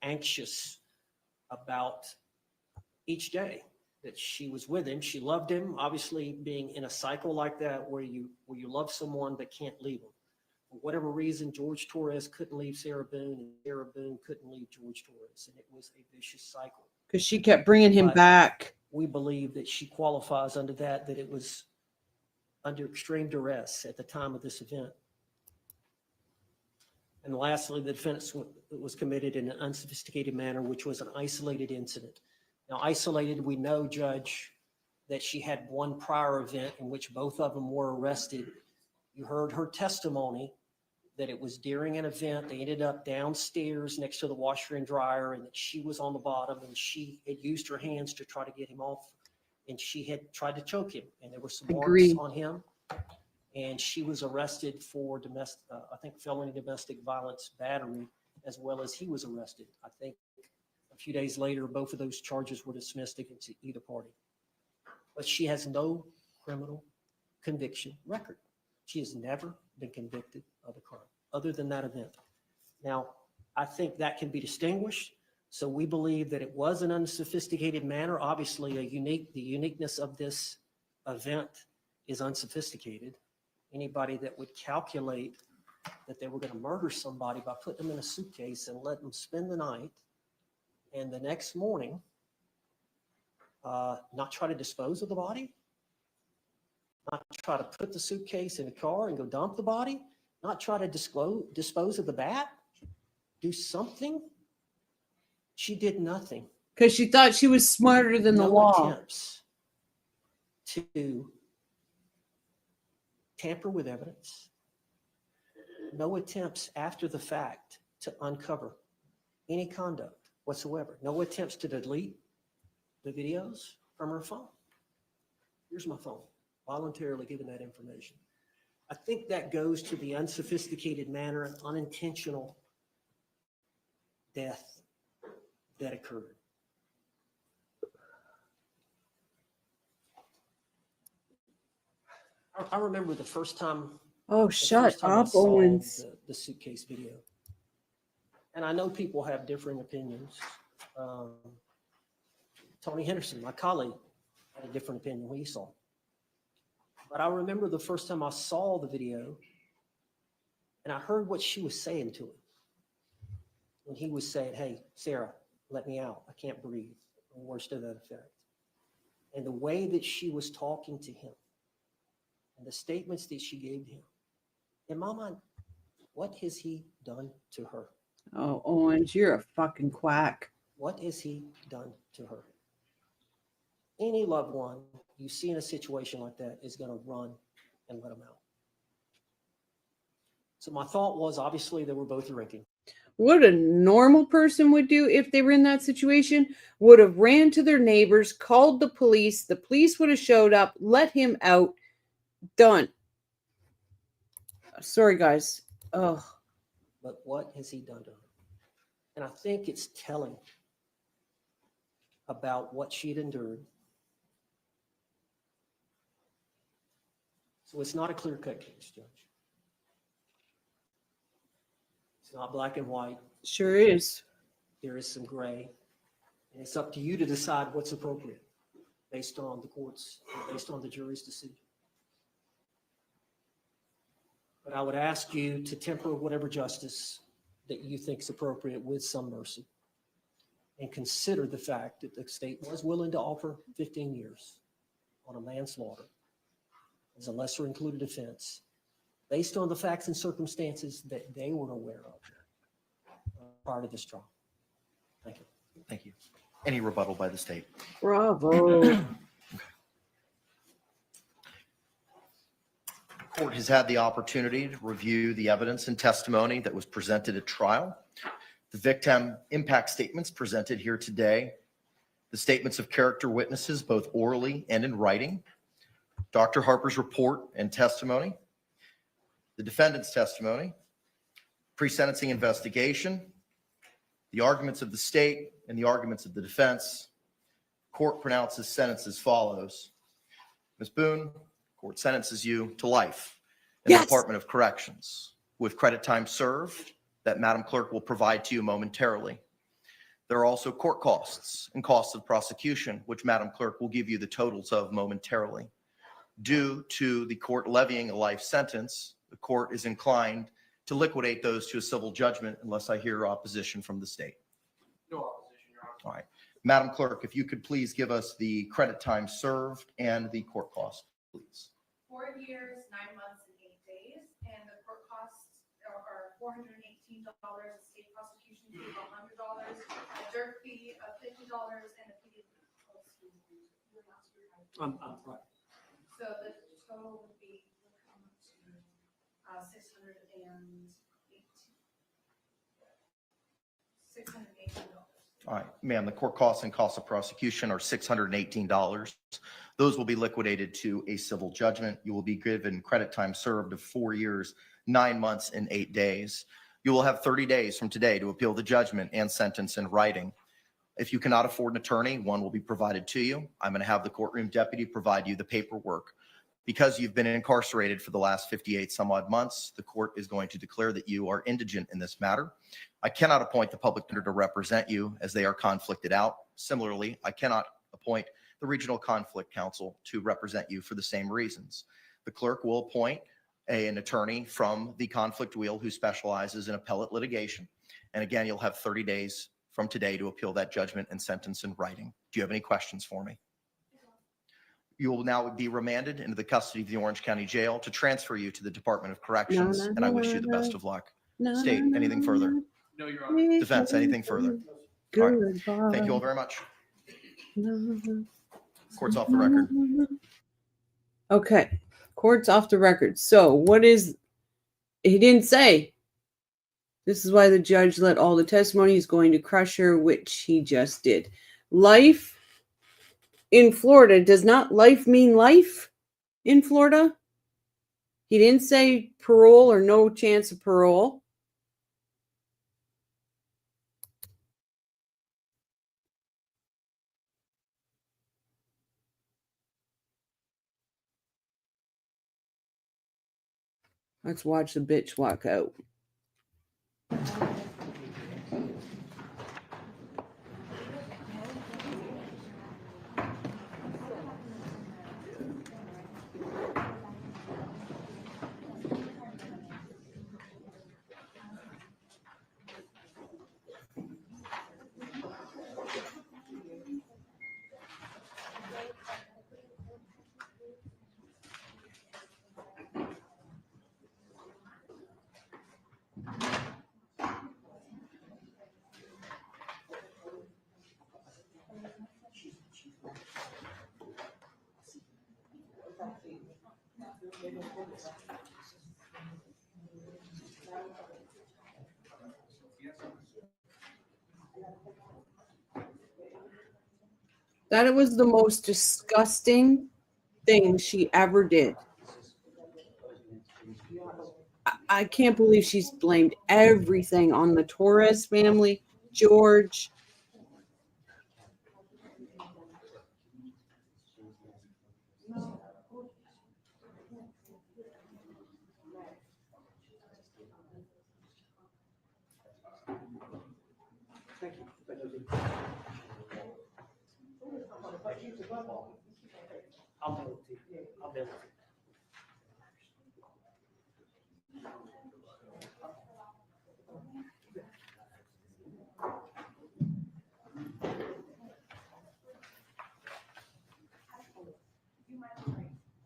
anxious about each day that she was with him. She loved him, obviously being in a cycle like that where you love someone but can't leave them. For whatever reason, George Torres couldn't leave Sarah Boone, and Sarah Boone couldn't leave George Torres, and it was a vicious cycle. Because she kept bringing him back. We believe that she qualifies under that it was under extreme duress at the time of this event. And lastly, the defense was committed in an unsophisticated manner, which was an isolated incident. Now, isolated, we know, Judge, that she had one prior event in which both of them were arrested. You heard her testimony that it was during an event. They ended up downstairs next to the washer and dryer, and that she was on the bottom, and she had used her hands to try to get him off, and she had tried to choke him, and there were some marks on him, and she was arrested for domestic, I think felony domestic violence battery, as well as he was arrested. I think a few days later, both of those charges were dismissed against either party. But she has no criminal conviction record. She has never been convicted of a crime other than that event. Now, I think that can be distinguished. So we believe that it was an unsophisticated manner. Obviously, the uniqueness of this event is unsophisticated. Anybody that would calculate that they were going to murder somebody by putting them in a suitcase and let them spend the night, and the next morning, not try to dispose of the body, not try to put the suitcase in a car and go dump the body, not try to dispose of the bat, do something. She did nothing. Because she thought she was smarter than the law. Attempts to tamper with evidence. No attempts after the fact to uncover any conduct whatsoever. No attempts to delete the videos from her phone. Here's my phone. Voluntarily given that information. I think that goes to the unsophisticated manner and unintentional death that occurred. I remember the first time. Oh, the shut first time I up, saw Owens. the suitcase video. And I know people have differing opinions. Tony Henderson, my colleague, had a different opinion when he saw it. But I remember the first time I saw the video and I heard what she was saying to him. When he was saying, "Hey, Sarah, let me out. I can't breathe," or words to that effect. And the way that she was talking to him and the statements that she gave him, in my mind, what has he done to her? Oh, Owens, you're a fucking quack. What has he done to her? Any loved one you see in a situation like that is going to run and let them out. So my thought was, obviously, they were both drinking. What a normal person would do if they were in that situation would have ran to their neighbors, called the police would have showed up, let him out, done. Sorry, guys. Oh, But what has he done to her? And I think it's telling about what she had endured. So it's not a clear-cut case, Judge. It's not black and white. sure is. There is some gray. And it's up to you to decide what's appropriate based on the courts, based on the jury's decision. But I would ask you to temper whatever justice that you think is appropriate with some mercy, and consider the fact that the state was willing to offer 15 years on a manslaughter as a lesser included offense based on the facts and circumstances that they were aware of prior to this trial. Thank you. Thank you. Any rebuttal by the state? Bravo. Court has had the opportunity to review the evidence and testimony that was presented at trial. The victim impact statements presented here today, the statements of character witnesses, both orally and in writing, Dr. Harper's report and testimony, the defendant's testimony, pre-sentencing investigation, the arguments of the state and the arguments of the defense. Court pronounces sentence as follows. Ms. Boone, court sentences you to life in the Department of Corrections with credit time served that Madam Clerk will provide to you momentarily. There are also court costs and costs of prosecution, which Madam Clerk will give you the totals of momentarily. Due to the court levying a life sentence, the court is inclined to liquidate those to a civil judgment unless I hear opposition from the state. No opposition, Your Honor. All right. Madam Clerk, if you could please give us the credit time served and the court cost, please. 4 years, 9 months, and 8 days, and the court costs are $418, a state prosecution fee of $100, a jerk fee of $50, and a fee of, Right. so the total would be $618. All right, ma'am, the court costs and costs of prosecution are $618. Those will be liquidated to a civil judgment. You will be given credit time served of 4 years, 9 months, and 8 days. You will have 30 days from today to appeal the judgment and sentence in writing. If you cannot afford an attorney, one will be provided to you. I'm going to have the courtroom deputy provide you the paperwork. Because you've been incarcerated for the last 58 some odd months, the court is going to declare that you are indigent in this matter. I cannot appoint the public defender to represent you as they are conflicted out. Similarly, I cannot appoint the Regional Conflict Counsel to represent you for the same reasons. The clerk will appoint an attorney from the conflict wheel who specializes in appellate litigation. And again, you'll have 30 days from today to appeal that judgment and sentence in writing. Do you have any questions for me? You will now be remanded into the custody of the Orange County Jail to transfer you to the Department of Corrections, and I wish you the best of luck. State, anything further? No, Your Honor. Defense, anything further? All right. Thank you all very much. Court's off the record. Okay. Court's off the record. So what is, he didn't say. This is why the judge let all the testimony. He's going to crush her, which he just did. Life in Florida, does not life mean life in Florida? He didn't say parole or no chance of parole. Let's watch the bitch walk out. That was the most disgusting thing she ever did. I can't believe she's blamed everything on the Torres family, George.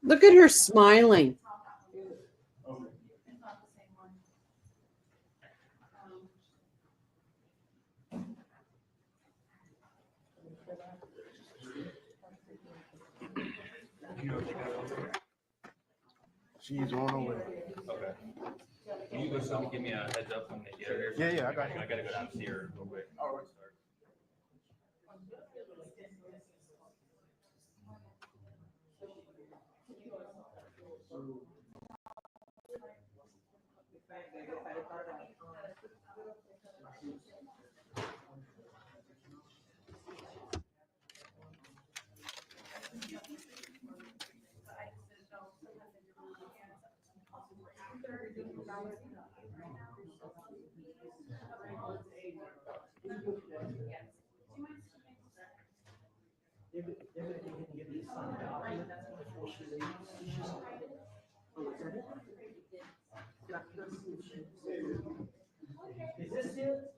Look at her smiling. She's on her way. Okay. Can you go give me a heads up when they get her here? Yeah, I got you. I gotta go down and see her real quick. All right. Is this it?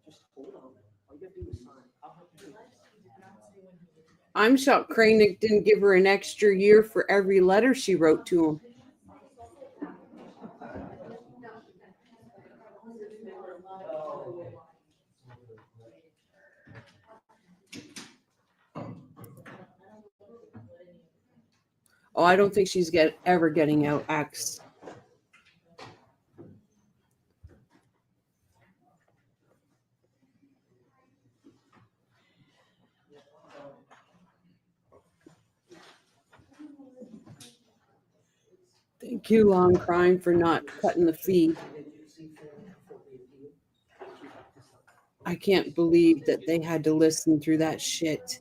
Just hold on. All you gotta do is sign. I'll help you. I'm shocked Kranick didn't give her an extra year for every letter she wrote to him. Oh, I don't think she's ever getting out X. Thank you, Long Crime, for not cutting the feed. I can't believe that they had to listen through that shit.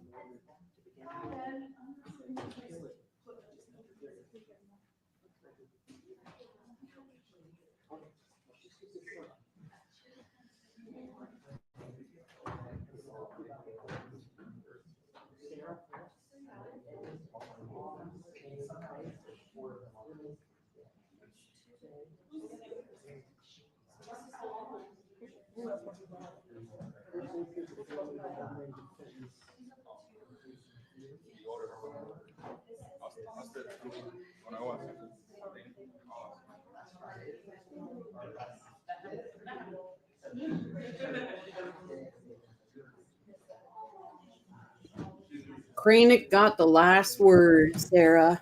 Kranick got the last word, Sarah.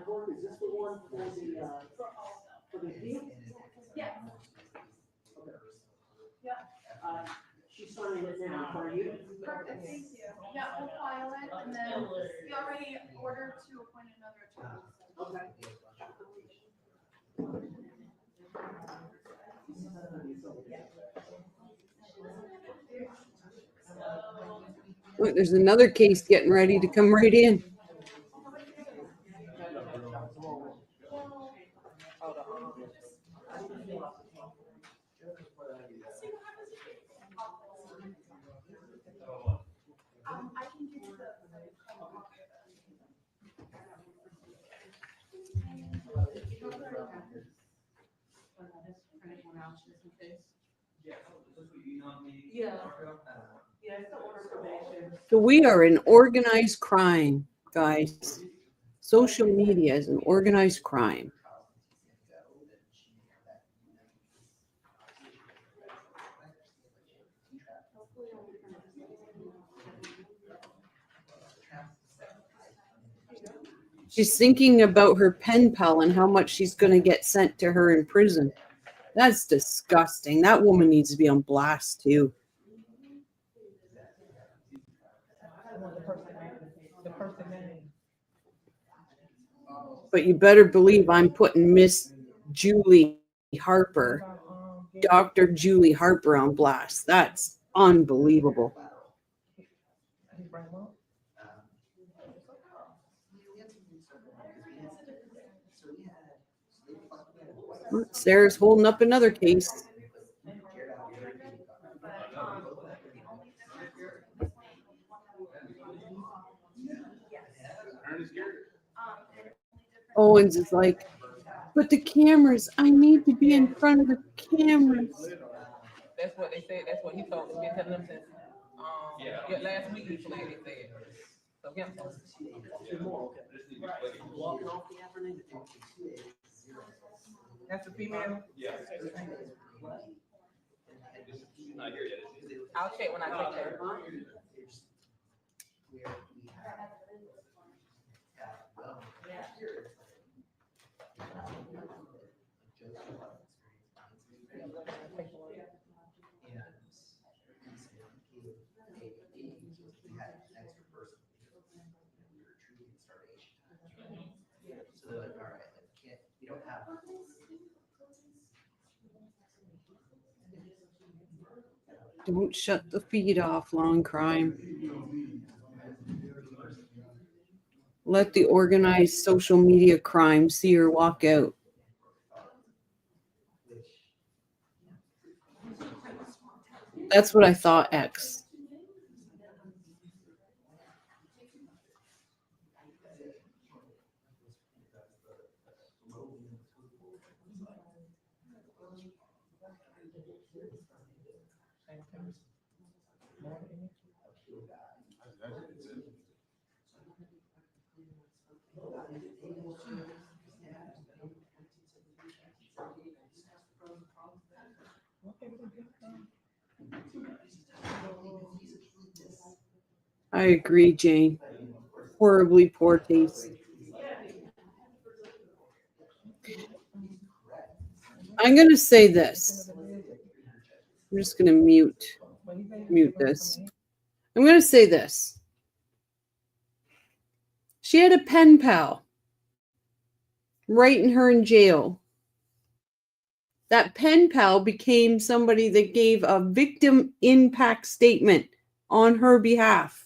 Jorge, is this the one for the deal? Yeah. Okay. Yeah. She's signing it now for you. Perfect, thank you. Yeah, we'll file it, and then we already ordered to appoint another attorney. Okay. Look, there's another case getting ready to come right in. I can give you the. So we are in organized crime, guys. Social media is an organized crime. She's thinking about her pen pal and how much she's going to get sent to her in prison. That's disgusting. That woman needs to be on blast too. But you better believe I'm putting Miss Julie Harper, Dr. Julie Harper on blast. That's unbelievable. Sarah's holding up another case. Owens is like, but the cameras, I need to be in front of the cameras. That's what they said. That's what he told me. Been telling them since last week. He said. So yeah. That's the female. Yeah. Not here yet. I'll check when I take her. Don't shut the feed off, long crime. Let the organized social media crime see her walk out. That's what I thought, X. I agree, Jane. Horribly poor taste. I'm going to say this. I'm just going to mute this. I'm going to say this. She had a pen pal writing her in jail. That pen pal became somebody that gave a victim impact statement on her behalf.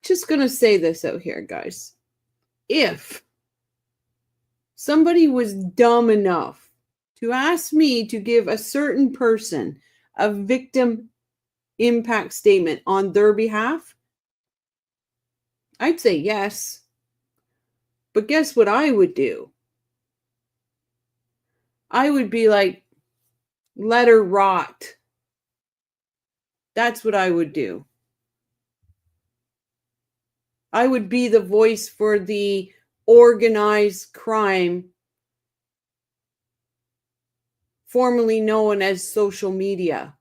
Just going to say this out here, guys. If somebody was dumb enough to ask me to give a certain person a victim impact statement on their behalf, I'd say yes. But guess what I would do? I would be like, let her rot. That's what I would do. I would be the voice for the organized crime, formerly known as social media.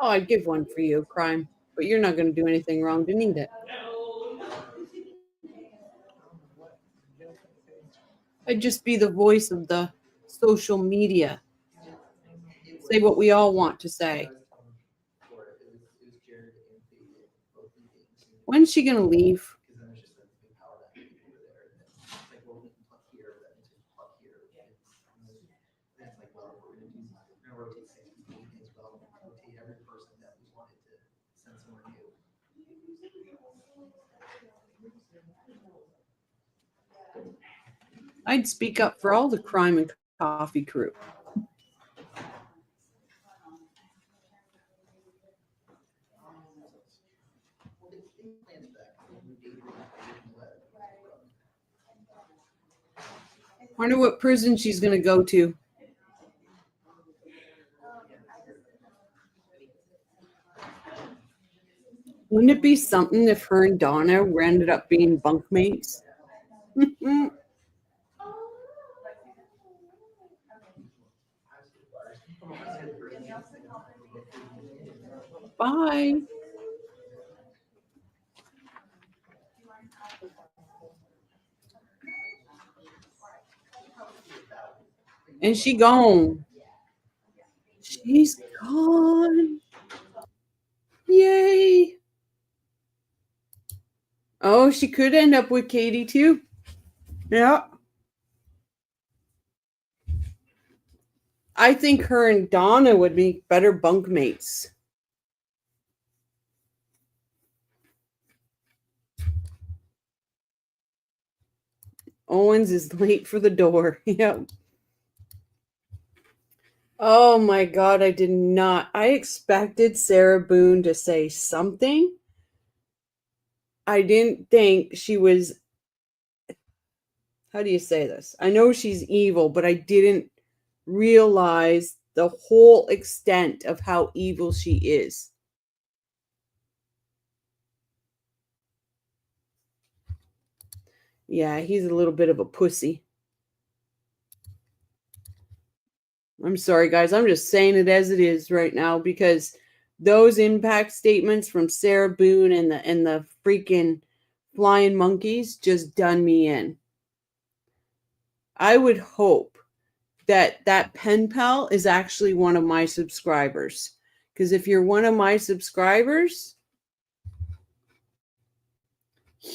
Oh, I'd give one for you, crime. But you're not going to do anything wrong to need it. I'd just be the voice of the social media. Say what we all want to say. When's she going to leave? I'd speak up for all the crime and coffee crew. Wonder what prison she's going to go to. Wouldn't it be something if her and Donna ended up being bunkmates? Bye. And she gone. She's gone. Yay. Oh, she could end up with Katie too. Yeah. I think her and Donna would be better bunkmates. Owens is late for the door. Yep. Oh my God, I did not. I expected Sarah Boone to say something. I didn't think she was, how do you say this? I know she's evil, but I didn't realize the whole extent of how evil she is. Yeah, he's a little bit of a pussy. I'm sorry, guys. I'm just saying it as it is right now because those impact statements from Sarah Boone and the freaking flying monkeys just done me in. I would hope that pen pal is actually one of my subscribers. Because if you're one of my subscribers,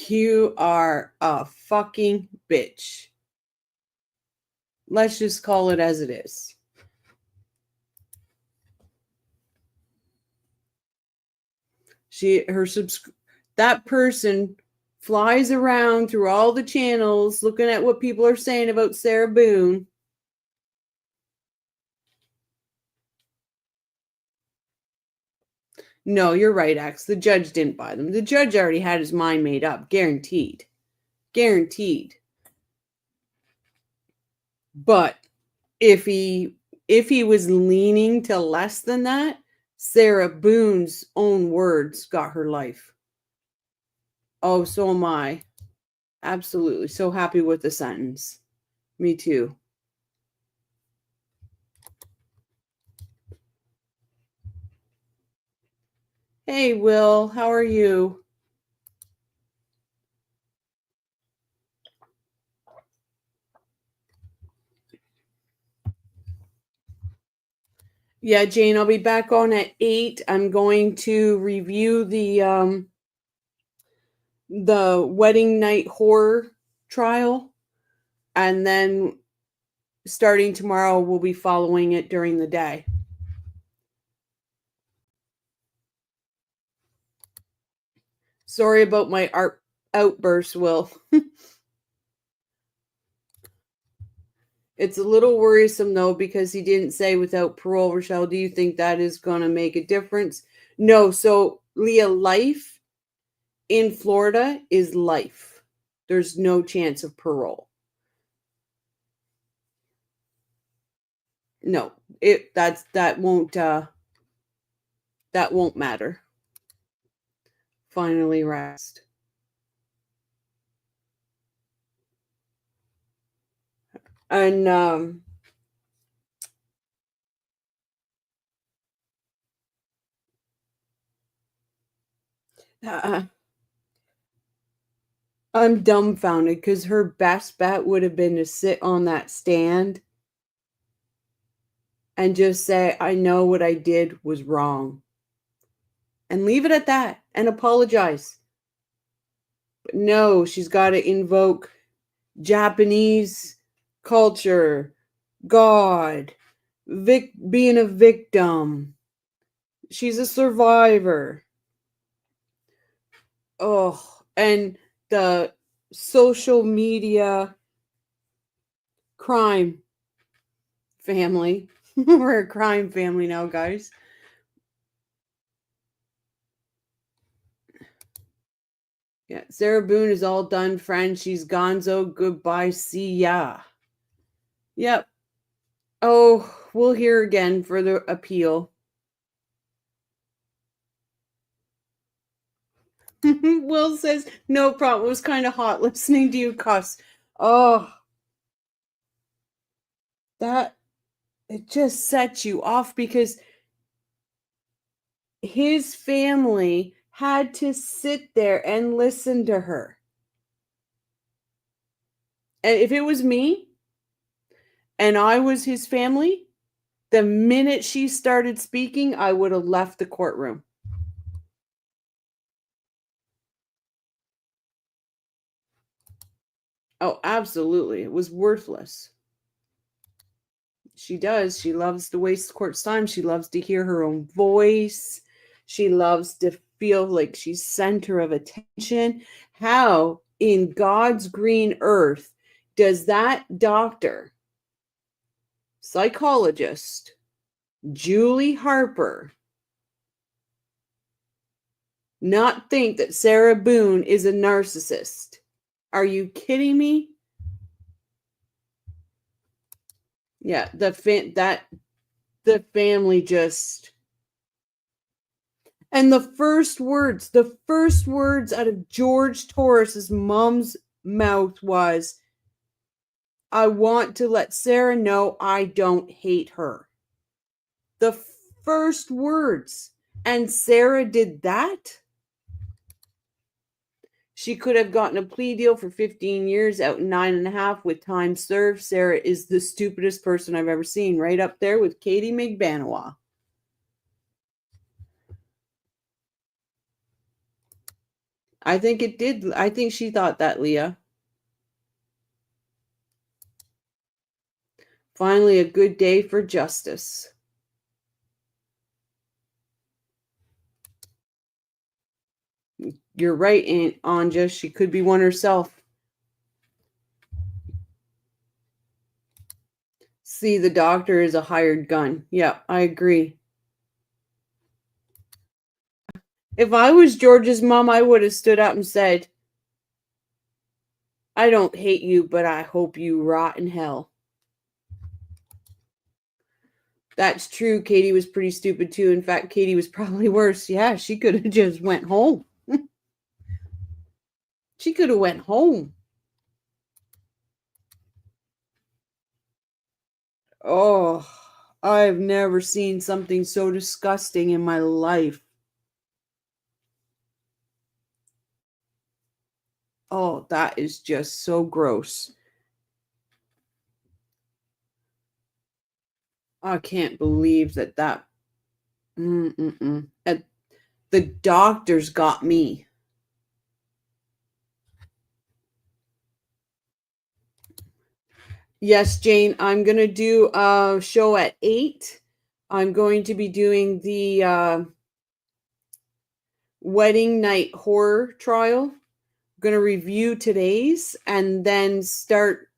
you are a fucking bitch. Let's just call it as it is. That person flies around through all the channels looking at what people are saying about Sarah Boone. No, you're right, X. The judge didn't buy them. The judge already had his mind made up. Guaranteed. Guaranteed. But if he was leaning to less than that, Sarah Boone's own words got her life. Oh, so am I. Absolutely. So happy with the sentence. Me too. Hey, Will. How are you? Yeah, Jane, I'll be back on at 8. I'm going to review the wedding night horror trial. And then starting tomorrow, we'll be following it during the day. Sorry about my outburst, Will. It's a little worrisome, though, because he didn't say without parole. Rochelle, do you think that is going to make a difference? No. So, Leah, life in Florida is life. There's no chance of parole. No, that won't matter. Finally rest. And I'm dumbfounded because her best bet would have been to sit on that stand and just say, I know what I did was wrong. And leave it at that and apologize. But no, she's got to invoke Japanese culture, God, being a victim. She's a survivor. Oh, and the social media crime family. We're a crime family now, guys. Yeah, Sarah Boone is all done, friend. She's gonzo. Goodbye. See ya. Yep. Oh, we'll hear again for the appeal. Will says, no problem. It was kind of hot listening to you cuss. Oh, it just sets you off because his family had to sit there and listen to her. And if it was me and I was his family, the minute she started speaking, I would have left the courtroom. Oh, absolutely. It was worthless. She does. She loves to waste court's time. She loves to hear her own voice. She loves to feel like she's center of attention. How in God's green earth does that doctor, psychologist, Julie Harper, not think that Sarah Boone is a narcissist? Are you kidding me? Yeah, the family just, and the first words out of George Torres's mom's mouth was, I want to let Sarah know I don't hate her. The first words. And Sarah did that? She could have gotten a plea deal for 15 years, out in 9.5 with time served. Sarah is the stupidest person I've ever seen, right up there with Katie McBanawa. I think it did. I think she thought that, Leah. Finally, a good day for justice. You're right, Aunt Anja. She could be one herself. See, the doctor is a hired gun. Yeah, I agree. If I was George's mom, I would have stood up and said, I don't hate you, but I hope you rot in hell. That's true. Katie was pretty stupid too. In fact, Katie was probably worse. Yeah, she could have just went home. She could have went home. Oh, I've never seen something so disgusting in my life. Oh, that is just so gross. I can't believe that. The doctors got me. Yes, Jane, I'm going to do a show at 8. I'm going to be doing the wedding night horror trial. I'm going to review today's and then start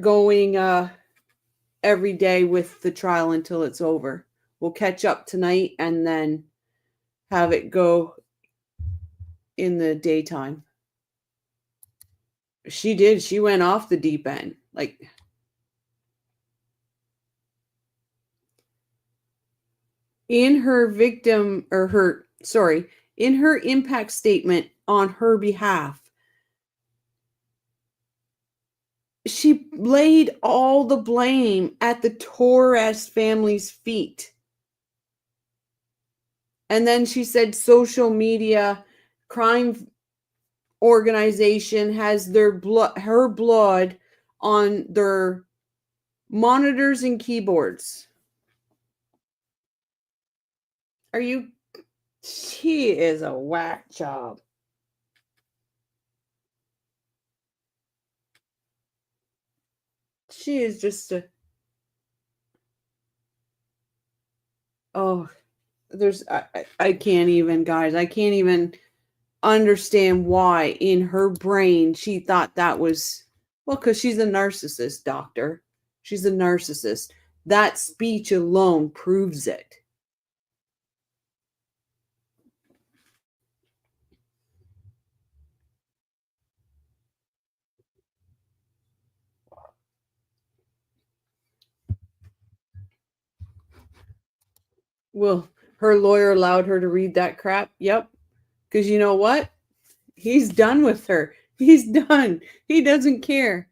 going every day with the trial until it's over. We'll catch up tonight and then have it go in the daytime. She did. She went off the deep end. Like, in her in her impact statement on her behalf, she laid all the blame at the Torres family's feet. And then she said social media crime organization has her blood on their monitors and keyboards. She is a whack job. She is just I can't even, guys, I can't even understand why in her brain she thought that was, well, because she's a narcissist, doctor. She's a narcissist. That speech alone proves it. Well, her lawyer allowed her to read that crap. Yep. Because you know what? He's done with her. He's done. He doesn't care.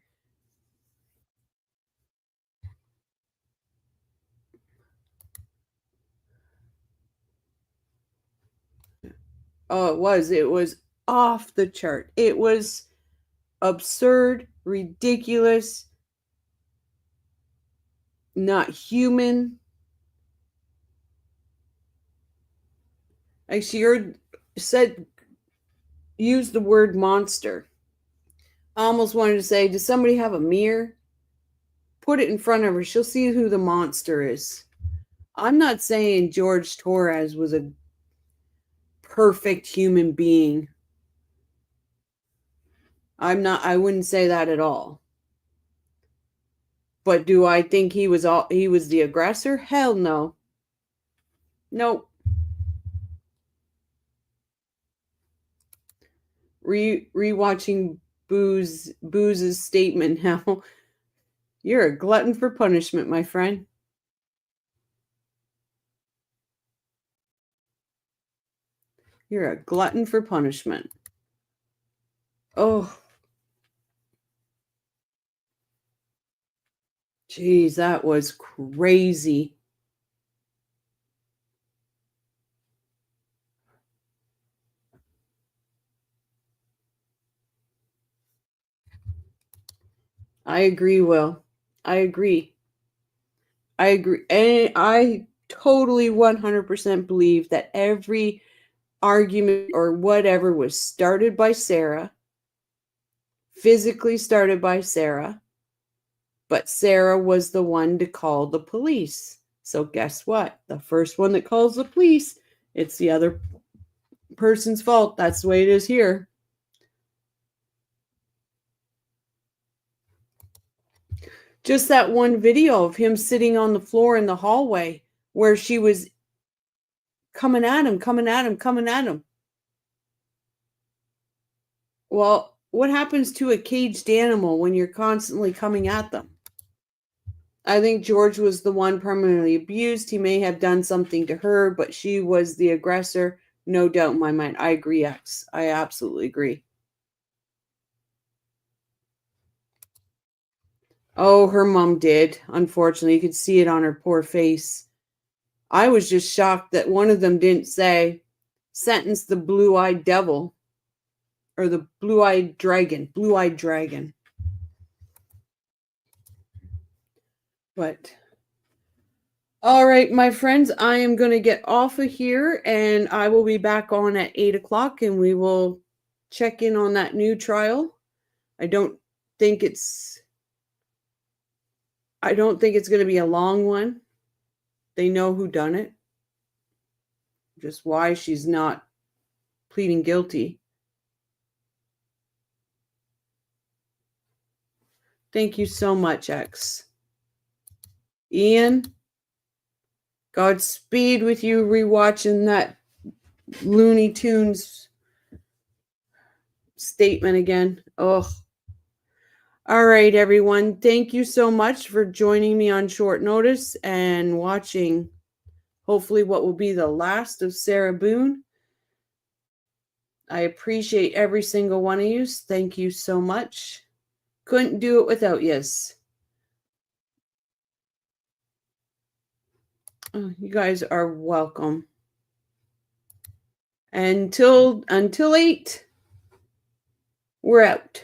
Oh, it was off the chart. It was absurd, ridiculous, not human. Like she used the word monster. I almost wanted to say, does somebody have a mirror? Put it in front of her. She'll see who the monster is. I'm not saying George Torres was a perfect human being. I wouldn't say that at all. But do I think he was the aggressor? Hell no. Nope. Rewatching Booze's statement now. You're a glutton for punishment, my friend. You're a glutton for punishment. Oh. Jeez, that was crazy. I agree, Will. I agree. And I totally 100% believe that every argument or whatever was started by Sarah, physically started by Sarah, but Sarah was the one to call the police. So guess what? The first one that calls the police, it's the other person's fault. That's the way it is here. Just that one video of him sitting on the floor in the hallway where she was coming at him. Well, what happens to a caged animal when you're constantly coming at them? I think George was the one permanently abused. He may have done something to her, but she was the aggressor. No doubt in my mind. I agree, X. I absolutely agree. Oh, her mom did. Unfortunately, you could see it on her poor face. I was just shocked that one of them didn't say, sentence the blue-eyed devil or the blue-eyed dragon. But, all right, my friends, I am going to get off of here and I will be back on at 8 o'clock and we will check in on that new trial. I don't think it's going to be a long one. They know who done it. Just why she's not pleading guilty. Thank you so much, X. Ian, Godspeed with you rewatching that Looney Tunes statement again. Oh. All right, everyone. Thank you so much for joining me on short notice and watching hopefully what will be the last of Sarah Boone. I appreciate every single one of you. Thank you so much. Couldn't do it without yous. Oh, you guys are welcome. Until 8, we're out.